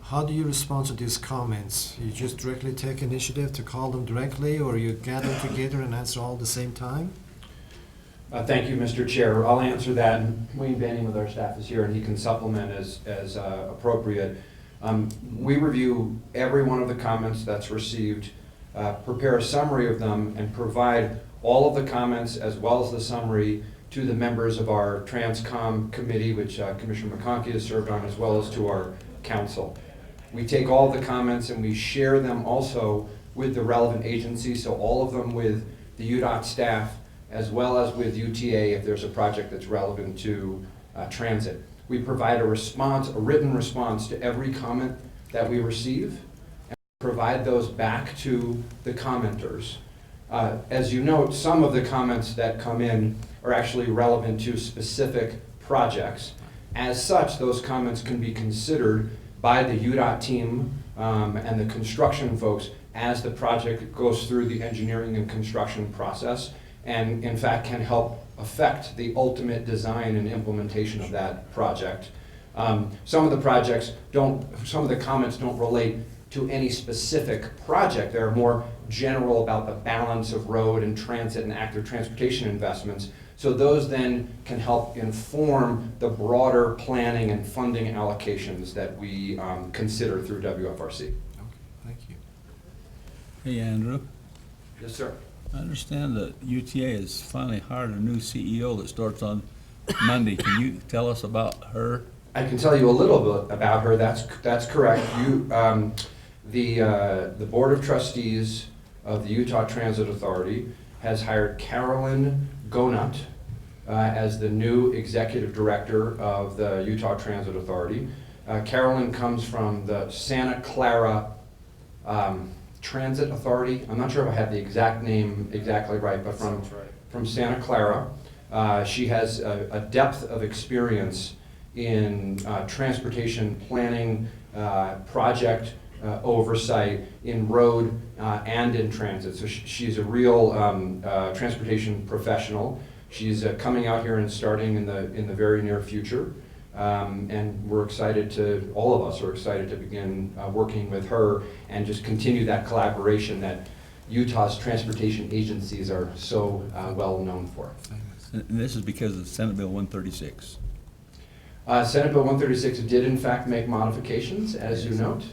How do you respond to these comments? You just directly take initiative to call them directly, or you gather together and answer all at the same time? Thank you, Mr. Chair. I'll answer that, and Wayne Banning with our staff is here, and he can supplement as appropriate. We review every one of the comments that's received, prepare a summary of them, and provide all of the comments as well as the summary to the members of our Transcom committee, which Commissioner McConkey has served on, as well as to our council. We take all the comments and we share them also with the relevant agencies, so all of them with the UDOT staff, as well as with UTA if there's a project that's relevant to transit. We provide a response, a written response to every comment that we receive, and provide those back to the commenters. As you note, some of the comments that come in are actually relevant to specific projects. As such, those comments can be considered by the UDOT team and the construction folks as the project goes through the engineering and construction process, and in fact can help affect the ultimate design and implementation of that project. Some of the comments don't relate to any specific project. They're more general about the balance of road and transit and active transportation investments. So those then can help inform the broader planning and funding allocations that we consider through WFRC. Okay, thank you. Hey, Andrew. Yes, sir. I understand that UTA has finally hired a new CEO that starts on Monday. Can you tell us about her? I can tell you a little bit about her. That's correct. The Board of Trustees of the Utah Transit Authority has hired Carolyn Gonut as the new executive director of the Utah Transit Authority. Carolyn comes from the Santa Clara Transit Authority. I'm not sure if I have the exact name exactly right, but from Santa Clara. She has a depth of experience in transportation planning, project oversight in road and in transit. So she's a real transportation professional. She's coming out here and starting in the very near future. And we're excited to, all of us are excited to begin working with her and just continue that collaboration that Utah's transportation agencies are so well known for. And this is because of Senate Bill 136. Senate Bill 136 did in fact make modifications, as you note.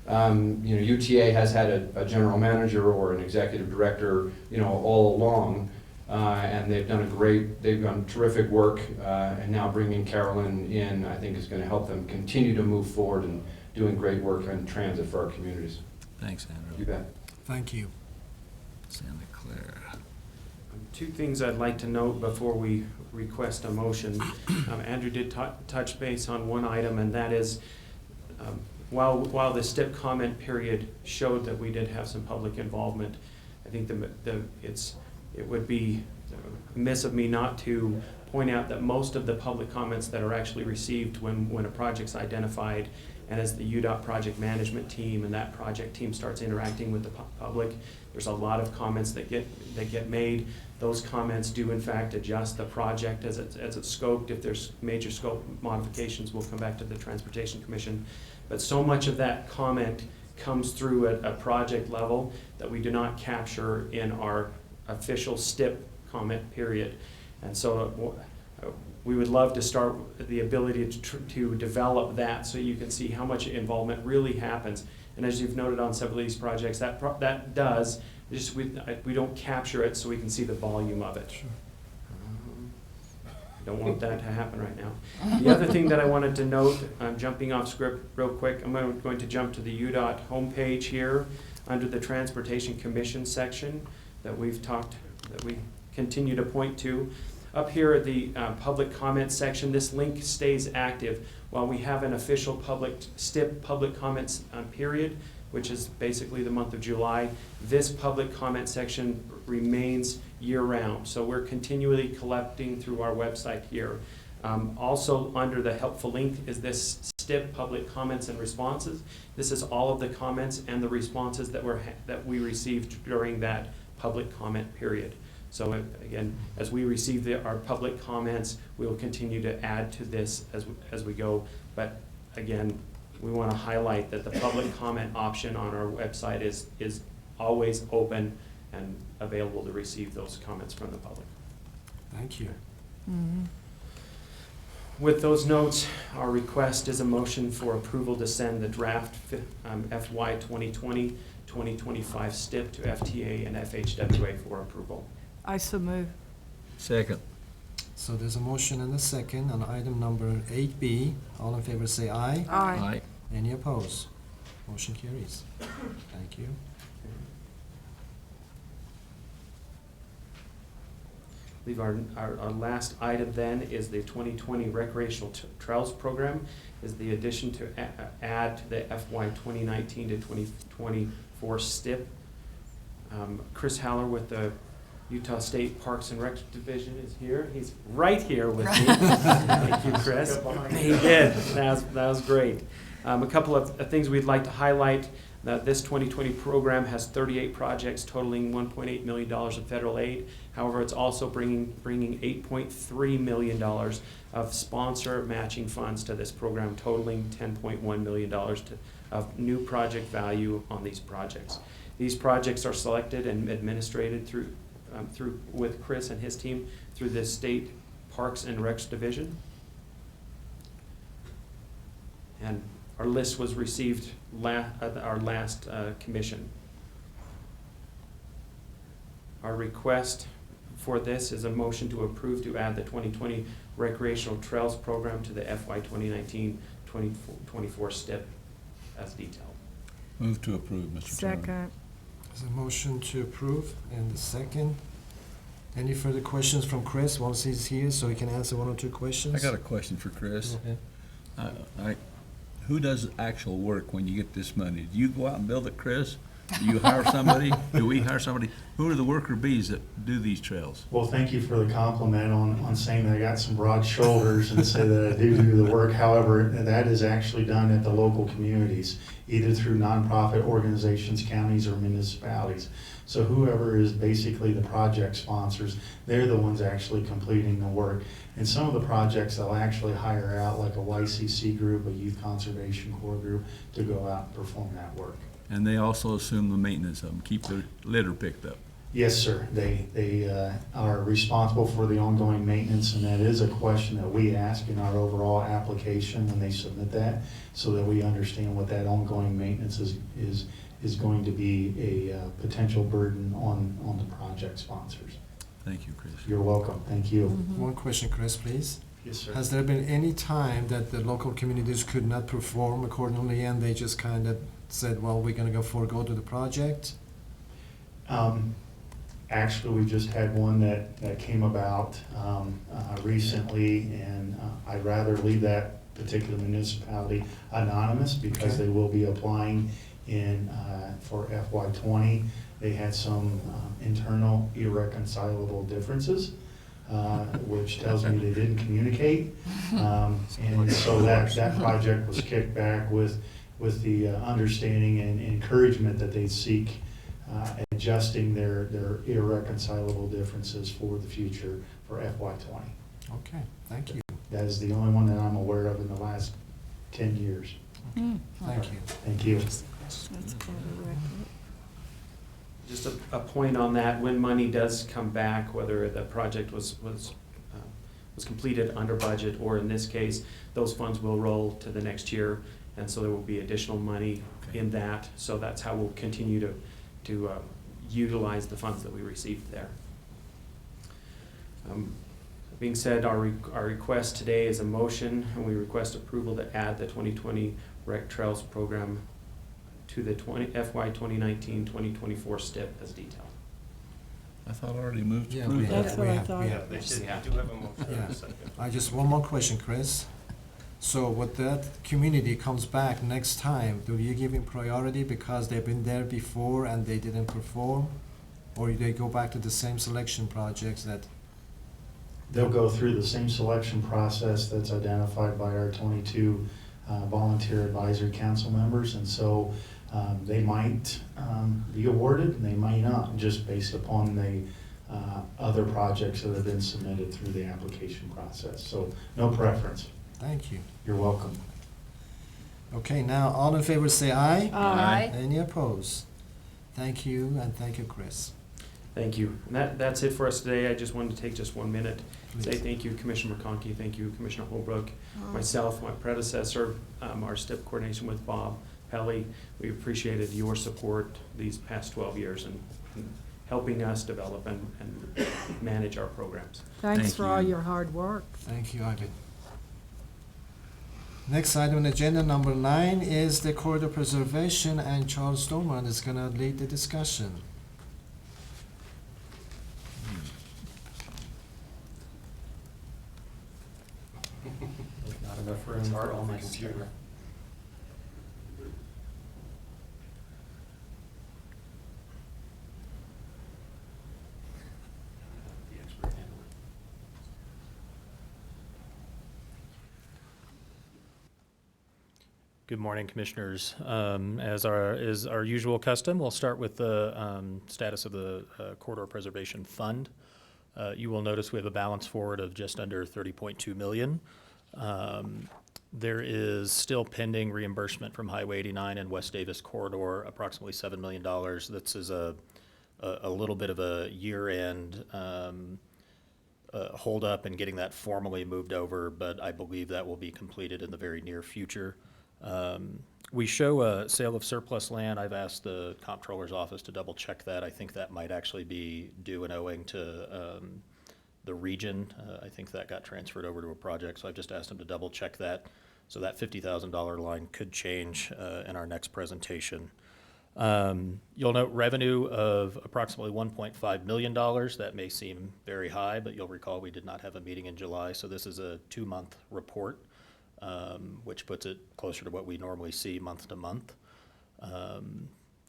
UTA has had a general manager or an executive director, all along, and they've done terrific work, and now bringing Carolyn in, I think is going to help them continue to move forward and doing great work on transit for our communities. Thanks, Andrew. You bet. Thank you. Santa Clara. Two things I'd like to note before we request a motion. Andrew did touch base on one item, and that is, while the STIP comment period showed that we did have some public involvement, I think it would be amiss of me not to point out that most of the public comments that are actually received when a project's identified, and as the UDOT project management team and that project team starts interacting with the public, there's a lot of comments that get made. Those comments do in fact adjust the project as it's scoped. If there's major scope modifications, we'll come back to the Transportation Commission. But so much of that comment comes through at a project level that we do not capture in our official STIP comment period. And so we would love to start the ability to develop that so you can see how much involvement really happens. And as you've noted on several of these projects, that does, just we don't capture it so we can see the volume of it. Sure. Don't want that to happen right now. The other thing that I wanted to note, I'm jumping off script real quick, I'm going to jump to the UDOT homepage here under the Transportation Commission section that we continue to point to. Up here at the public comment section, this link stays active while we have an official STIP public comments period, which is basically the month of July. This public comment section remains year-round, so we're continually collecting through our website here. Also under the helpful link is this STIP public comments and responses. This is all of the comments and the responses that we received during that public comment period. So again, as we receive our public comments, we will continue to add to this as we go. But again, we want to highlight that the public comment option on our website is always open and available to receive those comments from the public. Thank you. Mm-hmm. With those notes, our request is a motion for approval to send the draft FY 2020-2025 STIP to FTA and FHWA for approval. I so move. Second. So there's a motion and a second on item number 8B. All in favor say aye. Aye. Any opposed? Motion carries. Thank you. I believe our last item then is the 2020 Recreational Trails Program, is the addition to add to the FY 2019 to 2024 STIP. Chris Haller with the Utah State Parks and Rec Division is here. He's right here with me. Thank you, Chris. He did. That was great. A couple of things we'd like to highlight. This 2020 program has 38 projects totaling $1.8 million of federal aid. However, it's also bringing $8.3 million of sponsor matching funds to this program, totaling $10.1 million of new project value on these projects. These projects are selected and administrated through with Chris and his team through the State Parks and Recs Division. And our list was received at our last commission. Our request for this is a motion to approve to add the 2020 Recreational Trails Program to the FY 2019-2024 STIP as detailed. Move to approve, Mr. Chairman. Second. There's a motion to approve and a second. Any further questions from Chris once he's here so he can answer one or two questions? I got a question for Chris. Okay. Who does the actual work when you get this money? Do you go out and build it, Chris? Do you hire somebody? Do we hire somebody? Who are the worker bees that do these trails? Well, thank you for the compliment on saying that I got some broad shoulders and say that I do the work. However, that is actually done at the local communities, either through nonprofit organizations, counties, or municipalities. So whoever is basically the project sponsors, they're the ones actually completing the work. And some of the projects they'll actually hire out, like a YCC group, a Youth Conservation Corps group, to go out and perform that work. And they also assume the maintenance of them, keep the litter picked up. Yes, sir. They are responsible for the ongoing maintenance, and that is a question that we ask in our overall application when they submit that, so that we understand what that ongoing maintenance is going to be a potential burden on the project sponsors. Thank you, Chris. You're welcome. Thank you. One question, Chris, please. Yes, sir. Has there been any time that the local communities could not perform accordingly and they just kind of said, well, we're going to forego to the project? Actually, we just had one that came about recently, and I'd rather leave that particular municipality anonymous because they will be applying for FY20. They had some internal irreconcilable differences, which tells me they didn't communicate. And so that project was kicked back with the understanding and encouragement that they seek adjusting their irreconcilable differences for the future for FY20. Okay, thank you. That is the only one that I'm aware of in the last 10 years. Thank you. Thank you. Just a point on that, when money does come back, whether the project was completed under budget, or in this case, those funds will roll to the next year, and so there will be additional money in that. So that's how we'll continue to utilize the funds that we received there. Being said, our request today is a motion, and we request approval to add the 2020 Rec Trails program to the FY 2019-2024 STIP as detailed. I thought I already moved to Yeah, approve that. That's what I thought. They do have a motion Yeah. in a second. I just, one more question, Chris. So what that community comes back next time, do you give him priority because they've been there before and they didn't perform? Or they go back to the same selection projects that? They'll go through the same selection process that's identified by our 22 volunteer advisory council members, and so they might be awarded and they might not, just based upon the other projects that have been submitted through the application process. So no preference. Thank you. You're welcome. Okay, now all in favor say aye. Aye. Any opposed? Thank you, and thank you, Chris. Thank you. And that's it for us today. I just wanted to take just 1 minute. Say Please. thank you, Commissioner McConkey, thank you, Commissioner Holbrook, myself, my predecessor, our STIP coordination with Bob Pelly. We appreciated your support these past 12 years and helping us develop and manage our programs. Thanks Thank for all you. your hard work. Thank you, Ivan. Next item on agenda number 9 is the corridor preservation, and Charles Storman is gonna lead the discussion. Not enough room for all my computer. The expert handler. Good morning, Commissioners. As is our usual custom, we'll start with the status of the Corridor Preservation Fund. You will notice we have a balance forward of just under $30.2 million. There is still pending reimbursement from Highway 89 and West Davis Corridor, approximately $7 million. This is a little bit of a year-end hold up in getting that formally moved over, but I believe that will be completed in the very near future. We show a sale of surplus land. I've asked the comptroller's office to double check that. I think that might actually be due and owing to the region. I think that got transferred over to a project, so I've just asked him to double check that. So that $50,000 line could change in our next presentation. You'll note revenue of approximately $1.5 million. That may seem very high, but you'll recall we did not have a meeting in July, so this is a 2-month report, which puts it closer to what we normally see month to month.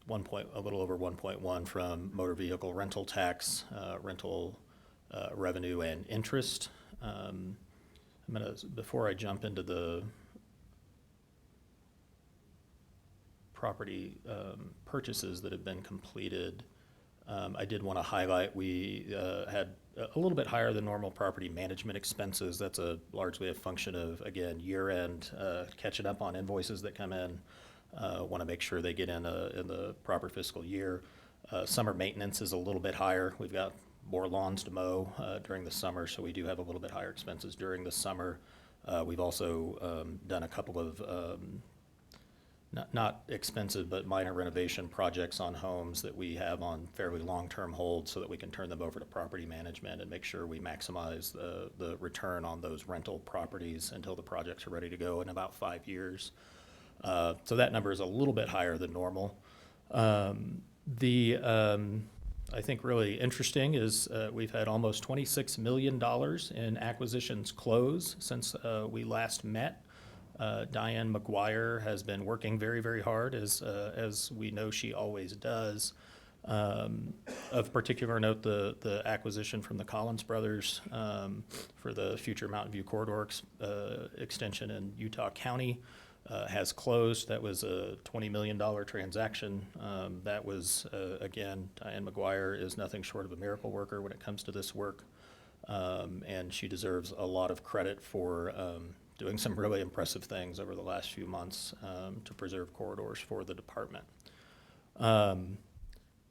a little over 1.1 from motor vehicle rental tax, rental revenue and interest. Before I jump into the property purchases that have been completed, I did want to highlight we had a little bit higher than normal property management expenses. That's largely a function of, again, year-end catching up on invoices that come in. Want to make sure they get in the proper fiscal year. Summer maintenance is a little bit higher. We've got more lawns to mow during the summer, so we do have a little bit higher expenses during the summer. We've also done a couple of not expensive, but minor renovation projects on homes that we have on fairly long-term hold so that we can turn them over to property management and make sure we maximize the return on those rental properties until the projects are ready to go in about 5 years. So that number is a little bit higher than normal. I think really interesting is we've had almost $26 million in acquisitions close since we last met. Diane McGuire has been working very, very hard, as we know she always does. Of particular note, the acquisition from the Collins brothers for the future Mountain View Corridor extension in Utah County has closed. That was a $20 million transaction. That was, again, Diane McGuire is nothing short of a miracle worker when it comes to this work. And she deserves a lot of credit for doing some really impressive things over the last few months to preserve corridors for the department.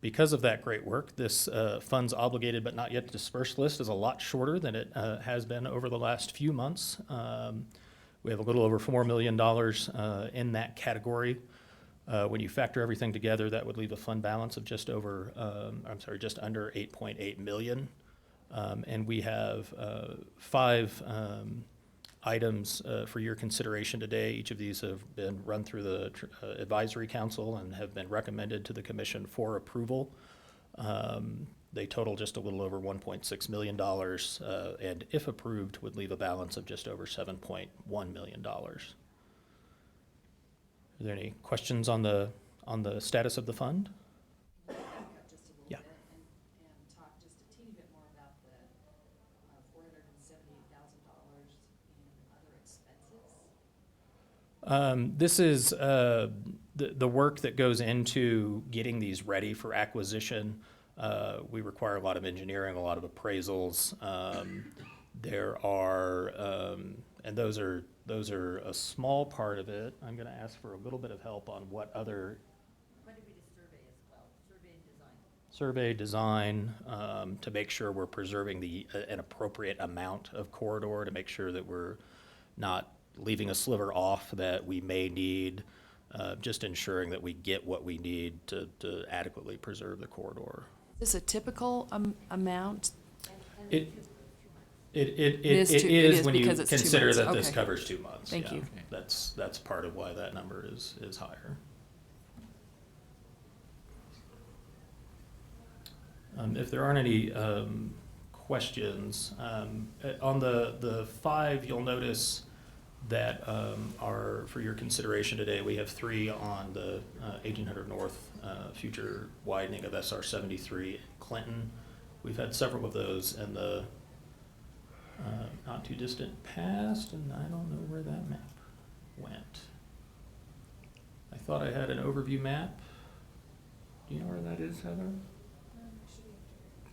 Because of that great work, this funds obligated but not yet dispersed list is a lot shorter than it has been over the last few months. We have a little over $4 million in that category. When you factor everything together, that would leave a fund balance of just under 8.8 million. And we have 5 items for your consideration today. Each of these have been run through the advisory council and have been recommended to the commission for approval. They total just a little over $1.6 million, and if approved, would leave a balance of just over $7.1 million. Are there any questions on the status of the fund? Just a little Yeah. bit and talk just a teeny bit more about the $478,000 in other expenses. This is the work that goes into getting these ready for acquisition. We require a lot of engineering, a lot of appraisals. There are, and those are a small part of it. I'm going to ask for a little bit of help on what other. Quite a bit of survey as well, survey and design. Survey design to make sure we're preserving an appropriate amount of corridor, to make sure that we're not leaving a sliver off that we may need, just ensuring that we get what we need to adequately preserve the corridor. Is this a typical amount? It is when you because it's 2 consider months. that this Okay. covers 2 months. Thank yeah. you. That's part of why that number is higher. If there aren't any questions, on the 5, you'll notice that are for your consideration today. We have 3 on the 1800 North future widening of SR 73 in Clinton. We've had several of those in the not too distant past, and I don't know where that map went. I thought I had an overview map. Do you know where that is, Heather?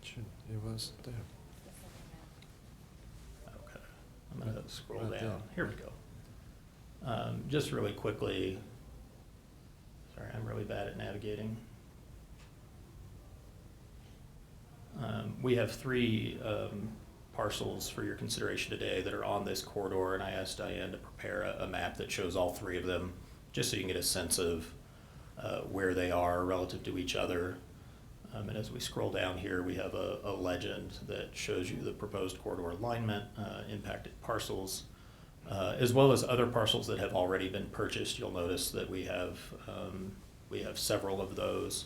It was there. Okay, I'm gonna scroll Right down. there. Here we go. Just really quickly, sorry, I'm really bad at navigating. We have 3 parcels for your consideration today that are on this corridor, and I asked Diane to prepare a map that shows all 3 of them, just so you can get a sense of where they are relative to each other. And as we scroll down here, we have a legend that shows you the proposed corridor alignment, impacted parcels, as well as other parcels that have already been purchased. You'll notice that we have several of those.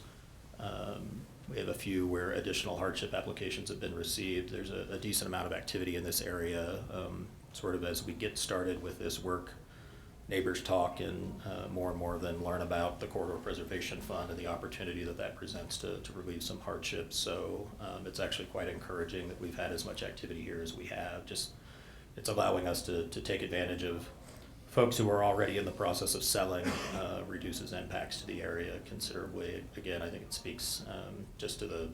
We have a few where additional hardship applications have been received. There's a decent amount of activity in this area, sort of as we get started with this work neighbors talk and more of them learn about the Corridor Preservation Fund and the opportunity that that presents to relieve some hardships. So it's actually quite encouraging that we've had as much activity here as we have. Just it's allowing us to take advantage of folks who are already in the process of selling, reduces impacts to the area considerably. Again, I think it speaks just to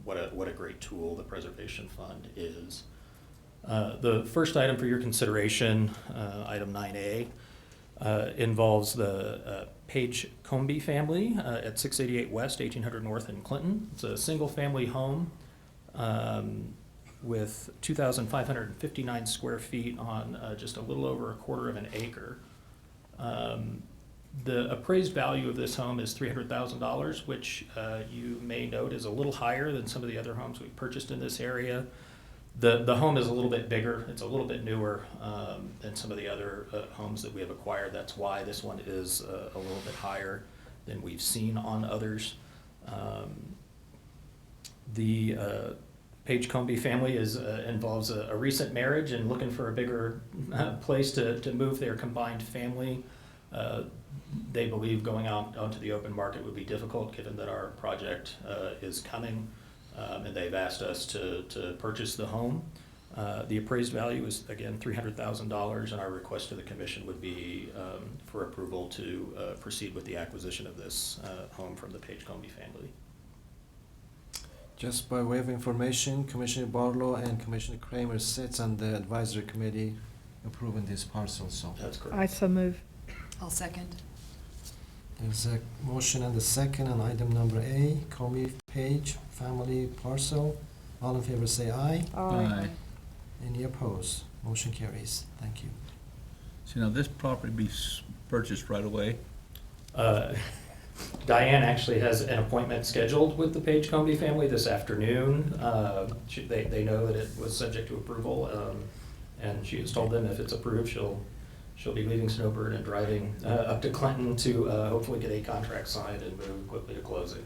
what a great tool the Preservation Fund is. The first item for your consideration, item 9A, involves the Page Comby family at 688 West, 1800 North in Clinton. It's a single-family home with 2,559 square feet on just a little over a quarter of an acre. The appraised value of this home is $300,000, which you may note is a little higher than some of the other homes we've purchased in this area. The home is a little bit bigger. It's a little bit newer than some of the other homes that we have acquired. That's why this one is a little bit higher than we've seen on others. The Page Comby family involves a recent marriage and looking for a bigger place to move their combined family. They believe going out onto the open market would be difficult given that our project is coming. And they've asked us to purchase the home. The appraised value is, again, $300,000, and our request to the commission would be for approval to proceed with the acquisition of this home from the Page Comby family. Just by way of information, Commissioner Barlow and Commissioner Kramer sits on the advisory committee approving this parcel, so. That's correct. I so move. I'll second. There's a motion and a second on item number A, Comey Page Family Parcel. All in favor say aye. Aye. Any opposed? Motion carries. Thank you. So now this property be purchased right away? Diane actually has an appointment scheduled with the Page Comby family this afternoon. They know that it was subject to approval, and she has told them if it's approved, she'll be leaving Snowbird and driving up to Clinton to hopefully get a contract signed and move quickly to closing.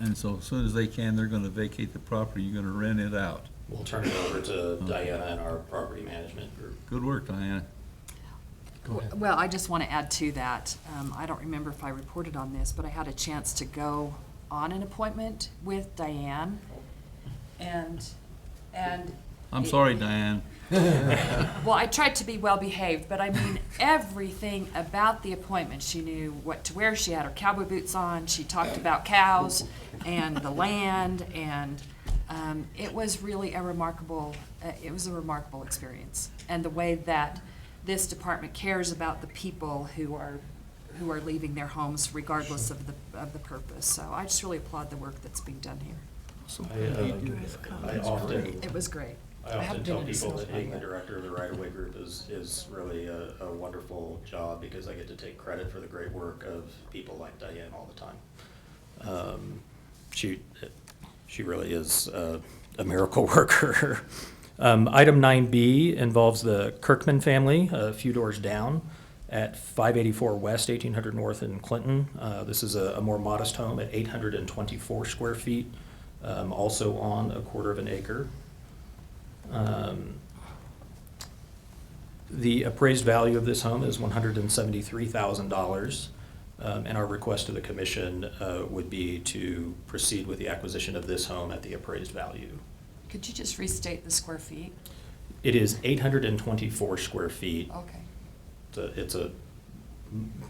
And so as soon as they can, they're gonna vacate the property, you're gonna rent it out? We'll turn it over to Diana and our property management group. Good work, Diana. Go ahead. Well, I just want to add to that. I don't remember if I reported on this, but I had a chance to go on an appointment with Diane, and. I'm sorry, Diane. Well, I tried to be well behaved, but I mean, everything about the appointment. She knew what to wear. She had her cowboy boots on. She talked about cows and the land, and it was really a remarkable experience. And the way that this department cares about the people who are leaving their homes regardless of the purpose. So I just really applaud the work that's being done here. I often. It was great. I often haven't tell been in a people that snowstorm being the yet. director of the right-of-way group is really a wonderful job because I get to take credit for the great work of people like Diane all the time. She really is a miracle worker. Item 9B involves the Kirkman family, a few doors down at 584 West, 1800 North in Clinton. This is a more modest home at 824 square feet, also on a quarter of an acre. The appraised value of this home is $173,000, and our request to the commission would be to proceed with the acquisition of this home at the appraised value. Could you just restate the square feet? It is 824 square feet. Okay. It's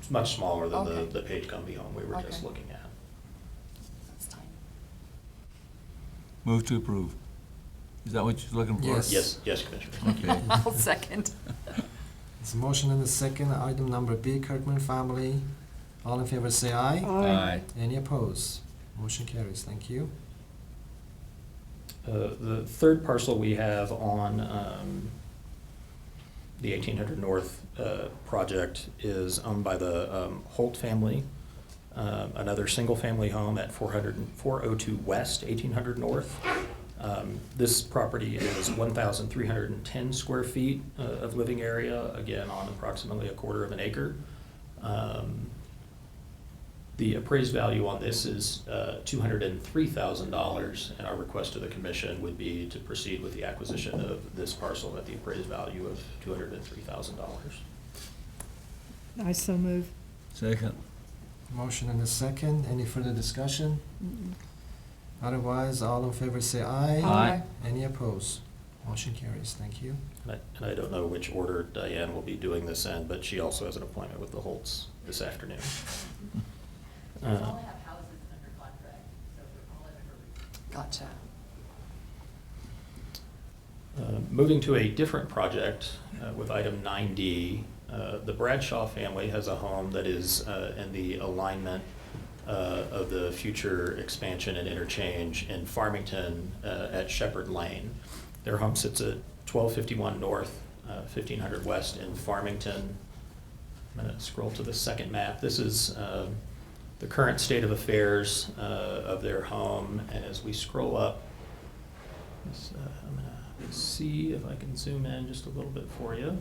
much smaller than Okay. the Page Comby home we were just Okay. looking at. That's tiny. Move to approve. Is that what you're looking for? Yes. Yes, Commissioner. Okay. I'll second. There's a motion and a second, item number B, Kirkman family. All in favor say aye. Aye. Any opposed? Motion carries. Thank you. The third parcel we have on the 1800 North project is owned by the Holt family, another single-family home at 402 West, 1800 North. This property is 1,310 square feet of living area, again on approximately a quarter of an acre. The appraised value on this is $203,000, and our request to the commission would be to proceed with the acquisition of this parcel at the appraised value of $203,000. I so move. Second. Motion and a second. Any further discussion? Otherwise, all in favor say aye. Aye. Any opposed? Motion carries. Thank you. And I don't know which order Diane will be doing this in, but she also has an appointment with the Holtz this afternoon. All have houses under contract, so we're all in a hurry. Gotcha. Moving to a different project with item 9D, the Bradshaw family has a home that is in the alignment of the future expansion and interchange in Farmington at Shepherd Lane. Their home sits at 1251 North, 1500 West in Farmington. I'm going to scroll to the second map. This is the current state of affairs of their home, and as we scroll up, I'm going to see if I can zoom in just a little bit for you.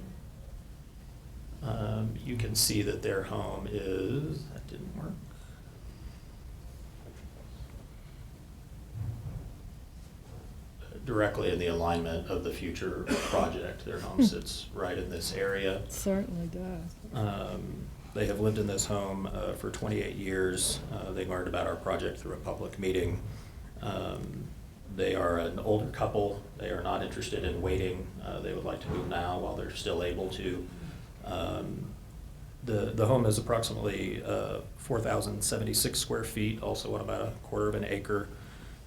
You can see that their home is, that didn't work. Directly in the alignment of the future project. Their home sits right in this area. It certainly does. They have lived in this home for 28 years. They learned about our project through a public meeting. They are an older couple. They are not interested in waiting. They would like to move now while they're still able to. The home is approximately 4,076 square feet, also on about a quarter of an acre.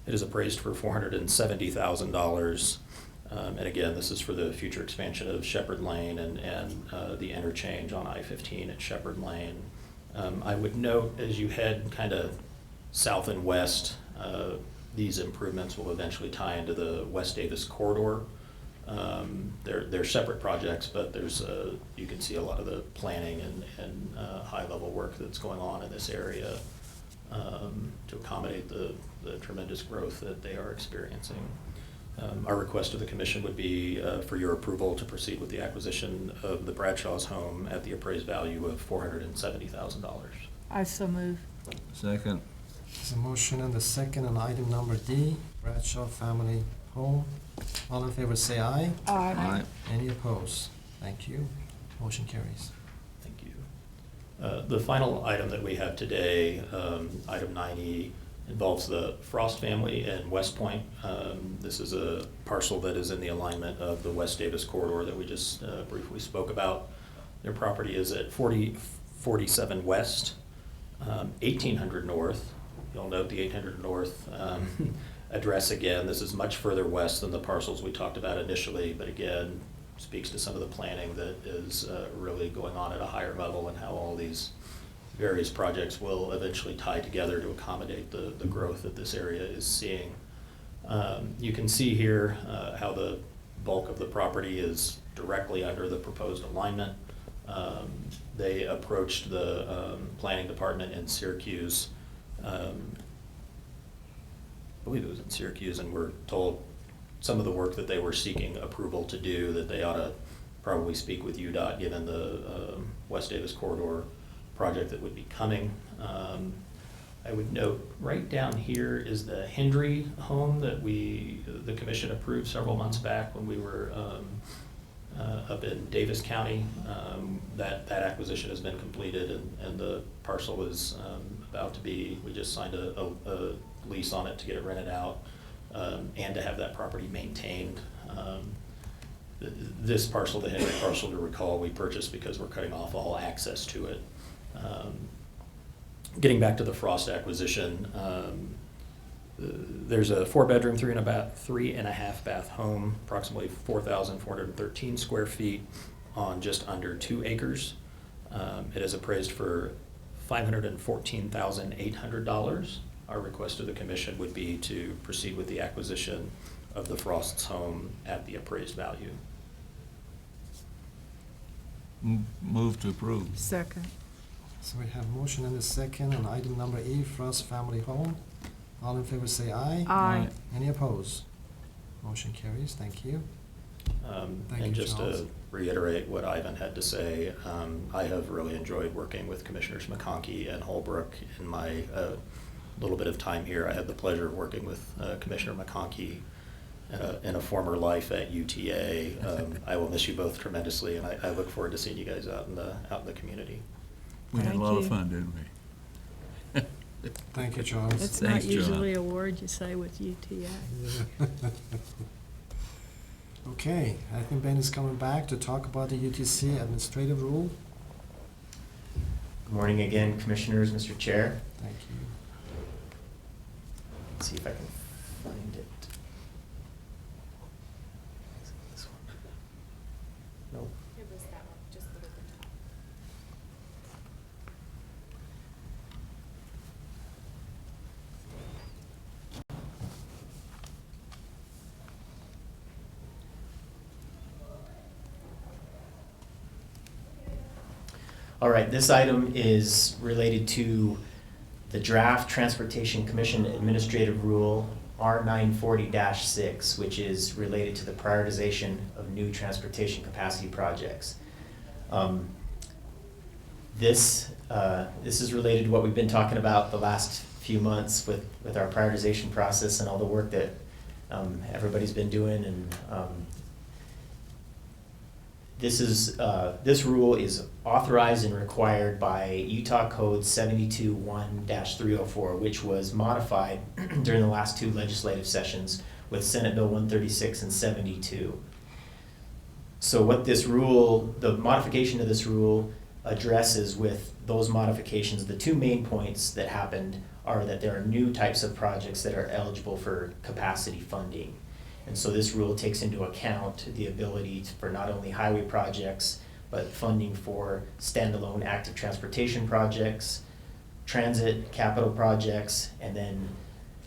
It is appraised for $470,000. And again, this is for the future expansion of Shepherd Lane and the interchange on I-15 at Shepherd Lane. I would note, as you head kind of south and west, these improvements will eventually tie into the West Davis corridor. They're separate projects, but there's you can see a lot of the planning and high-level work that's going on in this area to accommodate the tremendous growth that they are experiencing. Our request to the commission would be for your approval to proceed with the acquisition of the Bradshaw's home at the appraised value of $470,000. I so move. Second. There's a motion and a second on item number D, Bradshaw family home. All in favor say aye. Aye. Any opposed? Thank you. Motion carries. Thank you. The final item that we have today, item 9E, involves the Frost family in West Point. This is a parcel that is in the alignment of the West Davis corridor that we just briefly spoke about. Their property is at 4047 West, 1800 North. You'll note the 800 North address again. This is much further west than the parcels we talked about initially, but again, speaks to some of the planning that is really going on at a higher level and how all these various projects will eventually tie together to accommodate the growth that this area is seeing. You can see here how the bulk of the property is directly under the proposed alignment. They approached the planning department in Syracuse, I believe it was in Syracuse, and were told some of the work that they were seeking approval to do, that they ought to probably speak with UDOT given the West Davis corridor project that would be coming. I would note right down here is the Hendry home that the commission approved several months back when we were up in Davis County. That acquisition has been completed and the parcel is about to be, we just signed a lease on it to get it rented out and to have that property maintained. This parcel, the Henry parcel, to recall, we purchased because we're cutting off all access to it. Getting back to the Frost acquisition, there's a 4-bedroom, 3.5 bath home, approximately 4,413 square feet on just under 2 acres. It is appraised for $514,800. Our request to the commission would be to proceed with the acquisition of the Frost's home at the appraised value. Move to approve. Second. So we have motion and a second on item number E, Frost family home. All in favor say aye. Aye. Any opposed? Motion carries. Thank you. Thank And you, just Charles. to reiterate what Ivan had to say, I have really enjoyed working with Commissioners McConkey and Holbrook in my little bit of time here. I had the pleasure of working with Commissioner McConkey in a former life at UTA. I will miss you both tremendously, and I look forward to seeing you guys out in the community. We had a Thank lot of you. fun, didn't we? Thank you, Charles. It's Thanks, not John. usually a word you say with UTI. Okay, I think Ben is coming back to talk about the UTC administrative rule. Good morning again, Commissioners, Mr. Chair. Thank you. Let's see if I can find it. This one. Nope. It was that one, just the with the top. All right, this item is related to the draft Transportation Commission Administrative Rule R940-6, which is related to the prioritization of new transportation capacity projects. This is related to what we've been talking about the last few months with our prioritization process and all the work that everybody's been doing. And this rule is authorized and required by Utah Code 72-1-304, which was modified during the last two legislative sessions with Senate Bill 136 and 72. So what this rule, the modification of this rule addresses with those modifications, the two main points that happened are that there are new types of projects that are eligible for capacity funding. And so this rule takes into account the ability for not only highway projects, but funding for standalone active transportation projects, transit capital projects, and then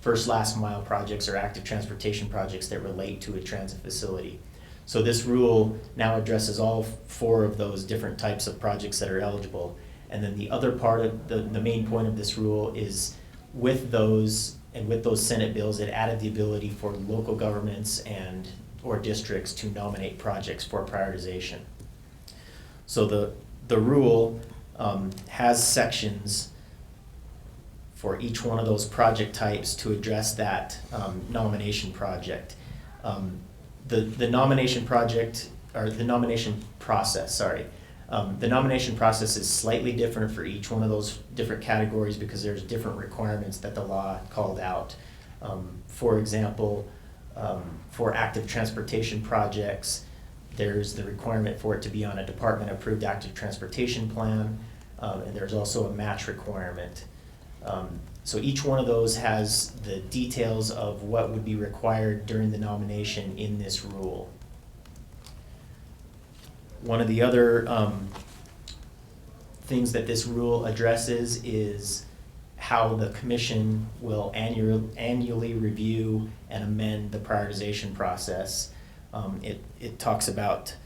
first last mile projects or active transportation projects that relate to a transit facility. So this rule now addresses all four of those different types of projects that are eligible. And then the other part of the main point of this rule is with those Senate bills, it added the ability for local governments or districts to nominate projects for prioritization. So the rule has sections for each one of those project types to address that nomination project. The nomination project, or the nomination process, sorry. The nomination process is slightly different for each one of those different categories because there's different requirements that the law called out. For example, for active transportation projects, there's the requirement for it to be on a department-approved active transportation plan, and there's also a match requirement. So each one of those has the details of what would be required during the nomination in this rule. One of the other things that this rule addresses is how the commission will annually review and amend the prioritization process. It talks about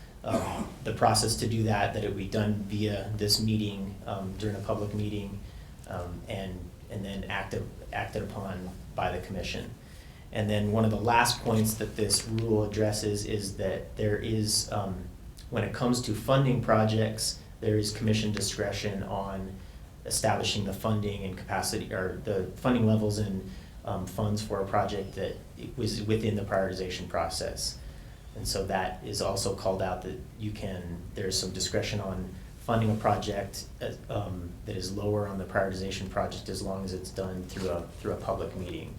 the process to do that it would be done via this meeting, during a public meeting, and then acted upon by the commission. And then one of the last points that this rule addresses is that there is, when it comes to funding projects, there is commission discretion on establishing the funding and capacity, or the funding levels and funds for a project that was within the prioritization process. And so that is also called out that there's some discretion on funding a project that is lower on the prioritization project as long as it's done through a public meeting.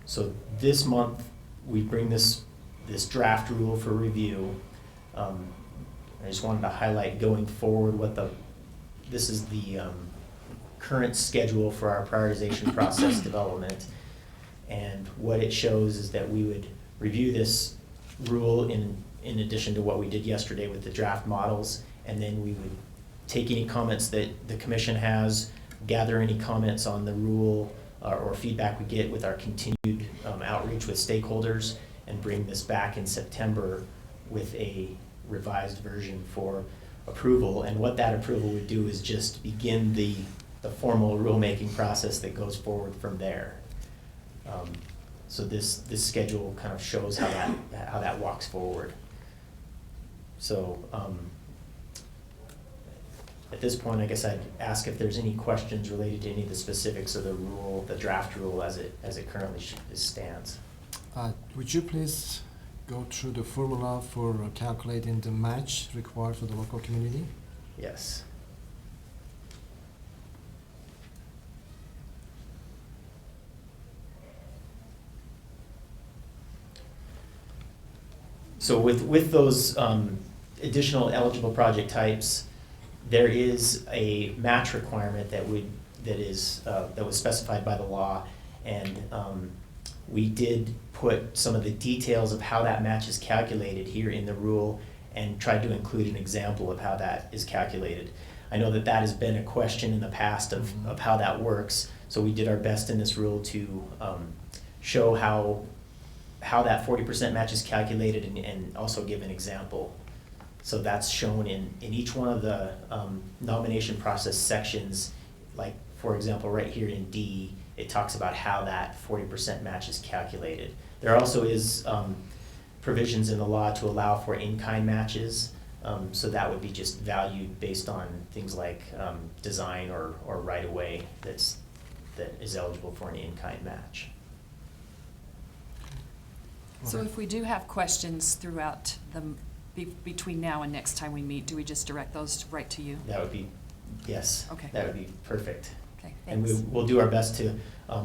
So this month, we bring this draft rule for review. I just wanted to highlight going forward this is the current schedule for our prioritization process development. And what it shows is that we would review this rule in addition to what we did yesterday with the draft models, and then we would take any comments that the commission has, gather any comments on the rule or feedback we get with our continued outreach with stakeholders, and bring this back in September with a revised version for approval. And what that approval would do is just begin the formal rulemaking process that goes forward from there. So this schedule kind of shows how that walks forward. So at this point, I guess I'd ask if there's any questions related to any of the specifics of the rule, the draft rule as it currently stands. Would you please go through the formula for calculating the match required for the local community? Yes. So with those additional eligible project types, there is a match requirement that was specified by the law, and we did put some of the details of how that match is calculated here in the rule and tried to include an example of how that is calculated. I know that that has been a question in the past of how that works, so we did our best in this rule to show how that 40% match is calculated and also give an example. So that's shown in each one of the nomination process sections. Like, for example, right here in D, it talks about how that 40% match is calculated. There also is provisions in the law to allow for in-kind matches. So that would be just valued based on things like design or right-of-way that is eligible for an in-kind match. So if we do have questions throughout between now and next time we meet, do we just direct those right to you? That would be, yes. Okay. That would be perfect. Okay, And thanks. we'll do our best to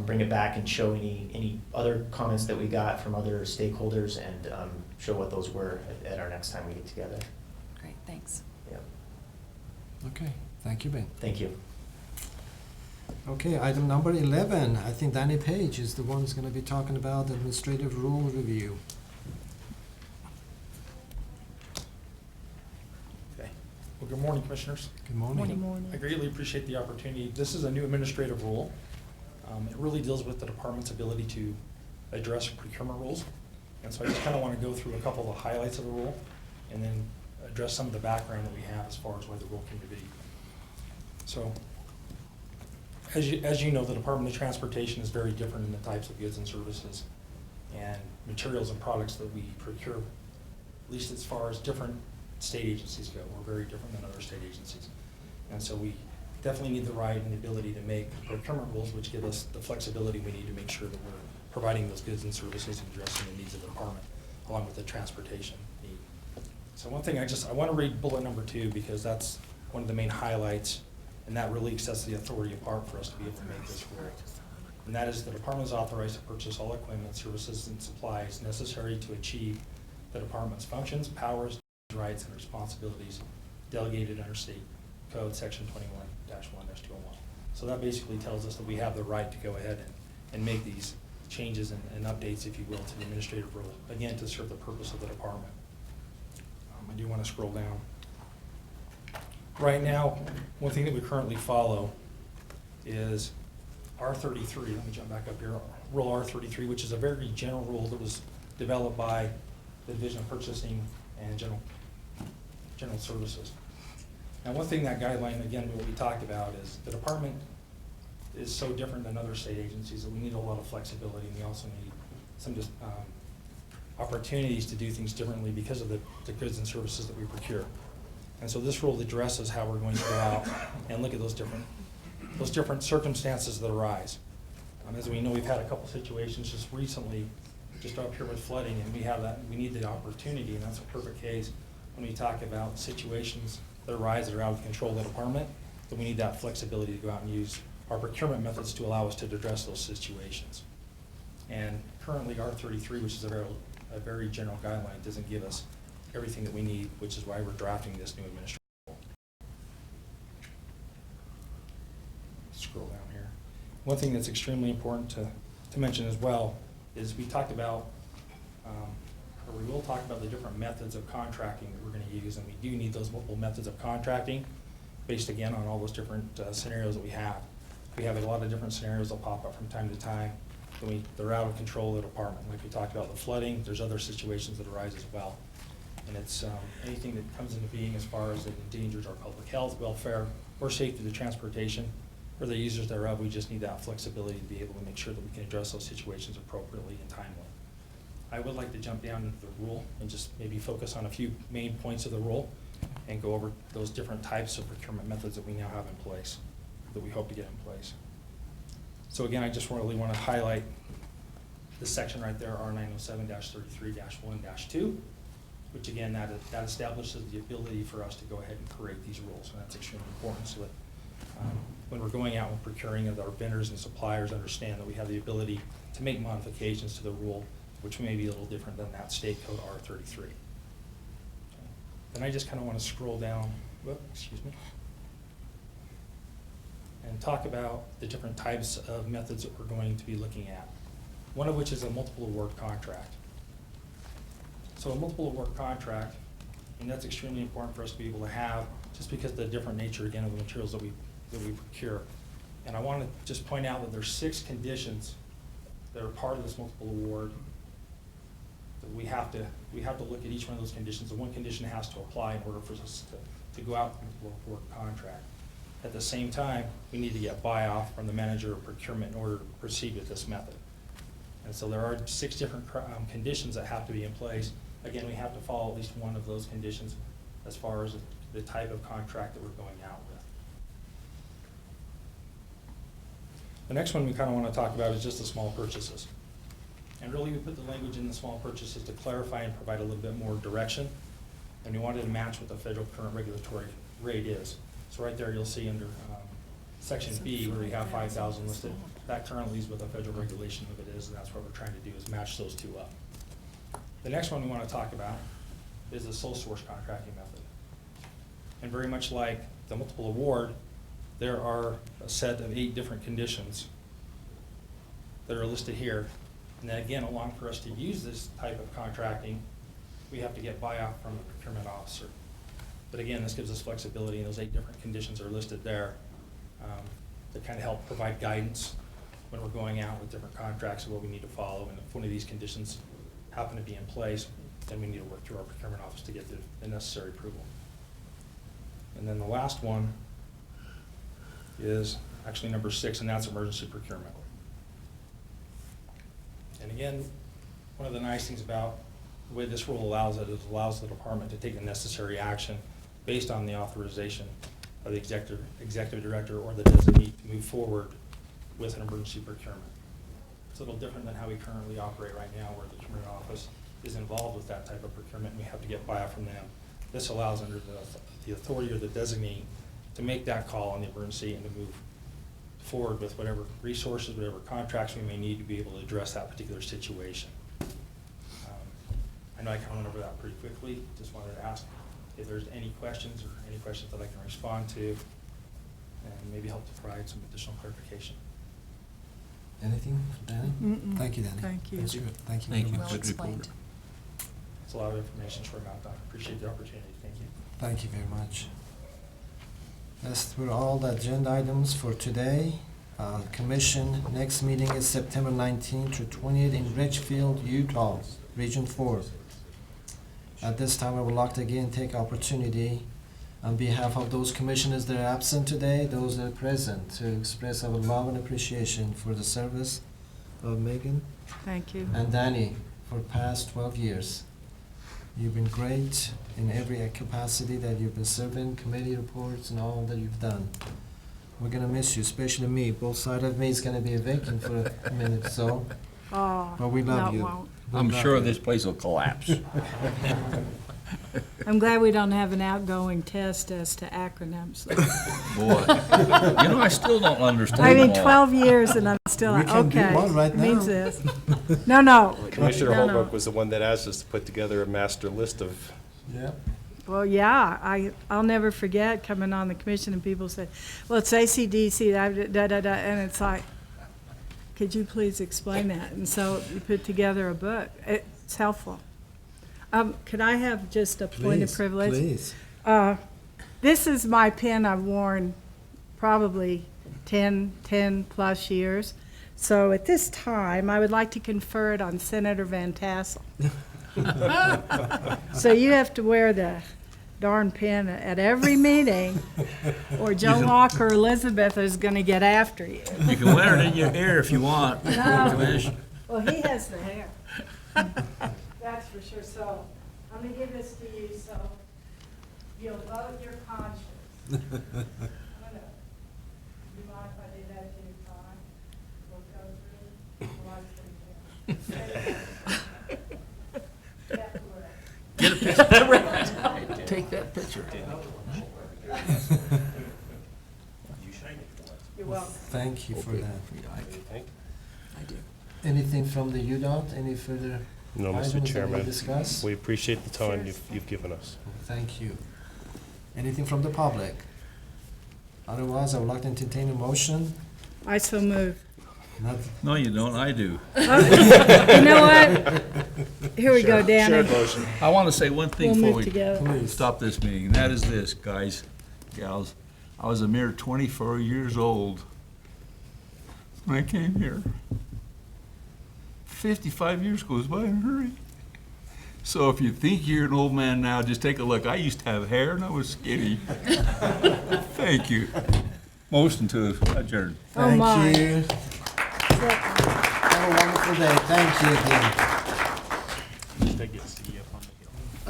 bring it back and show any other comments that we got from other stakeholders and show what those were at our next time we get together. Great, thanks. Yep. Okay, thank you, Ben. Thank you. Okay, item number 11, I think Danny Page is the one who's going to be talking about administrative rule review. Okay. Well, good morning, Commissioners. Good morning. Good morning. I greatly appreciate the opportunity. This is a new administrative rule. It really deals with the department's ability to address procurement rules. And so I just kind of want to go through a couple of the highlights of the rule and then address some of the background that we have as far as why the rule came to be. So, as you know, the Department of Transportation is very different in the types of goods and services and materials and products that we procure, at least as far as different state agencies go. We're very different than other state agencies. And so we definitely need the right and the ability to make procurement rules which give us the flexibility we need to make sure that we're providing those goods and services and addressing the needs of the department, along with the transportation need. So one thing I want to read bullet number 2 because that's one of the main highlights, and that really sets the authority apart for us to be able to make this rule. And that is the department is authorized to purchase all equipment, services, and supplies necessary to achieve the department's functions, powers, rights, and responsibilities delegated under state code section 21-1-201. So that basically tells us that we have the right to go ahead and make these changes and updates, if you will, to the administrative rule, again, to serve the purpose of the department. I do want to scroll down. Right now, one thing that we currently follow is R33. Let me jump back up here. Rule R33, which is a very general rule that was developed by the Division of Purchasing and General Services. Now, one thing that guideline, again, what we talked about is the department is so different than other state agencies that we need a lot of flexibility, and we also need some opportunities to do things differently because of the goods and services that we procure. And so this rule addresses how we're going to go out and look at those different circumstances that arise. As we know, we've had a couple situations just recently, just up here with flooding, and we need the opportunity, and that's a perfect case when we talk about situations that arise that are out of control of the department, that we need that flexibility to go out and use our procurement methods to allow us to address those situations. And currently R33, which is a very general guideline, doesn't give us everything that we need, which is why we're drafting this new administrative rule. Scroll down here. One thing that's extremely important to mention as well is we talked about, or we will talk about the different methods of contracting that we're going to use, and we do need those multiple methods of contracting based again on all those different scenarios that we have. We have a lot of different scenarios that pop up from time to time. They're out of control of the department. Like we talked about the flooding, there's other situations that arise as well. And it's anything that comes into being as far as it endangers our public health, welfare, or safety of the transportation, or the users thereof. We just need that flexibility to be able to make sure that we can address those situations appropriately and timely. I would like to jump down into the rule and just maybe focus on a few main points of the rule and go over those different types of procurement methods that we now have in place, that we hope to get in place. So again, I just really want to highlight this section right there, R907-33-1-2, which again, that establishes the ability for us to go ahead and create these rules, and that's extremely important so that when we're going out and procuring, that our vendors and suppliers understand that we have the ability to make modifications to the rule, which may be a little different than that state code R33. Then I just kind of want to scroll down, excuse me, and talk about the different types of methods that we're going to be looking at. One of which is a multiple award contract. So a multiple award contract, and that's extremely important for us to be able to have, just because of the different nature, again, of the materials that we procure. And I want to just point out that there's 6 conditions that are part of this multiple award. That we have to look at each one of those conditions, and one condition has to apply in order for us to go out with a multiple award contract. At the same time, we need to get buy-off from the manager of procurement in order to proceed with this method. And so there are 6 different conditions that have to be in place. Again, we have to follow at least one of those conditions as far as the type of contract that we're going out with. The next one we kind of want to talk about is just the small purchases. And really we put the language in the small purchases to clarify and provide a little bit more direction. And we wanted to match what the federal current regulatory rate is. So right there you'll see under section B where we have 5,000 listed. That currently is what the federal regulation of it is, and that's what we're trying to do is match those two up. The next one we want to talk about is the sole source contracting method. And very much like the multiple award, there are a set of 8 different conditions that are listed here. And then again, along for us to use this type of contracting, we have to get buy-off from the procurement officer. But again, this gives us flexibility, and those 8 different conditions are listed there that kind of help provide guidance when we're going out with different contracts of what we need to follow. And if one of these conditions happen to be in place, then we need to work through our procurement office to get the necessary approval. And then the last one is actually number 6, and that's emergency procurement. And again, one of the nice things about the way this rule allows it is it allows the department to take the necessary action based on the authorization of the executive director or the designee to move forward with an emergency procurement. It's a little different than how we currently operate right now, where the procurement office is involved with that type of procurement, and we have to get buy-off from them. This allows under the authority or the designee to make that call on the emergency and to move forward with whatever resources, whatever contracts we may need to be able to address that particular situation. I know I kind of went over that pretty quickly. Just wanted to ask if there's any questions that I can respond to, and maybe help to provide some additional clarification. Anything, Danny? Mm-mm. Thank you, Danny. Thank you. That's good. Thank you Thank very you. much. Good report. It's a lot of information for amount of time. Appreciate the opportunity. Thank you. Thank you very much. That's were all the agenda items for today. Commission, next meeting is September 19th through 20th in Richfield, Utah, Region 4. At this time, I would like to again take opportunity on behalf of those commissioners that are absent today, those that are present, to express our love and appreciation for the service of Megan Thank you. and Danny for past 12 years. You've been great in every capacity that you've been serving, committee reports and all that you've done. We're gonna miss you, especially me. Both sides of me is gonna be vacant for a minute or so, Oh, but we love no, it you. won't. We I'm love sure you. this place will collapse. I'm glad we don't have an outgoing test as to acronyms. Boy, you know, I still don't understand I mean, them all. 12 years and I'm still, We can do okay, one right means now. this. No. Commissioner No, no. Holbrook was the one that asked us to put together a master list of. Yep. Well, yeah, I'll never forget coming on the commission and people say, well, it's AC/DC, da-da-da, and it's like, could you please explain that? And so you put together a book. It's helpful. Could I have just a point of Please, privilege? please. This is my pen I've worn probably 10 plus years. So at this time, I would like to confer it on Senator Van Tassel. So you have to wear the darn pen at every meeting, or Joe Locke or Elizabeth is going to get after you. You can wear it in your hair if you want, No. Commissioner. Well, he has the hair. That's for sure. So I'm going to give this to you so you'll vote your conscience. I'm gonna, you mind if I do that to your time? We'll go through. Get a picture. Take that picture. You're welcome. Thank you for that. Thank Anything from the UDOT? Any further No, items Mr. that we Chairman. discussed? We appreciate the time you've given us. Thank you. Anything from the public? Otherwise, I would like to entertain a motion. I so move. Not, No, you don't, I do. You know what? Here we go, Danny. I want to say one thing We'll before move we together. stop this meeting, and that is this, guys, gals. I was a mere 24 years old when I came here. 55 years goes by in a hurry. So if you think you're an old man now, just take a look. I used to have hair and I was skinny. Thank you. Motion to adjourn. Oh, my. thank you. Have a wonderful day. Thank you again. They get to see you up on the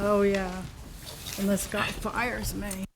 hill. Oh, yeah. Unless God fires me.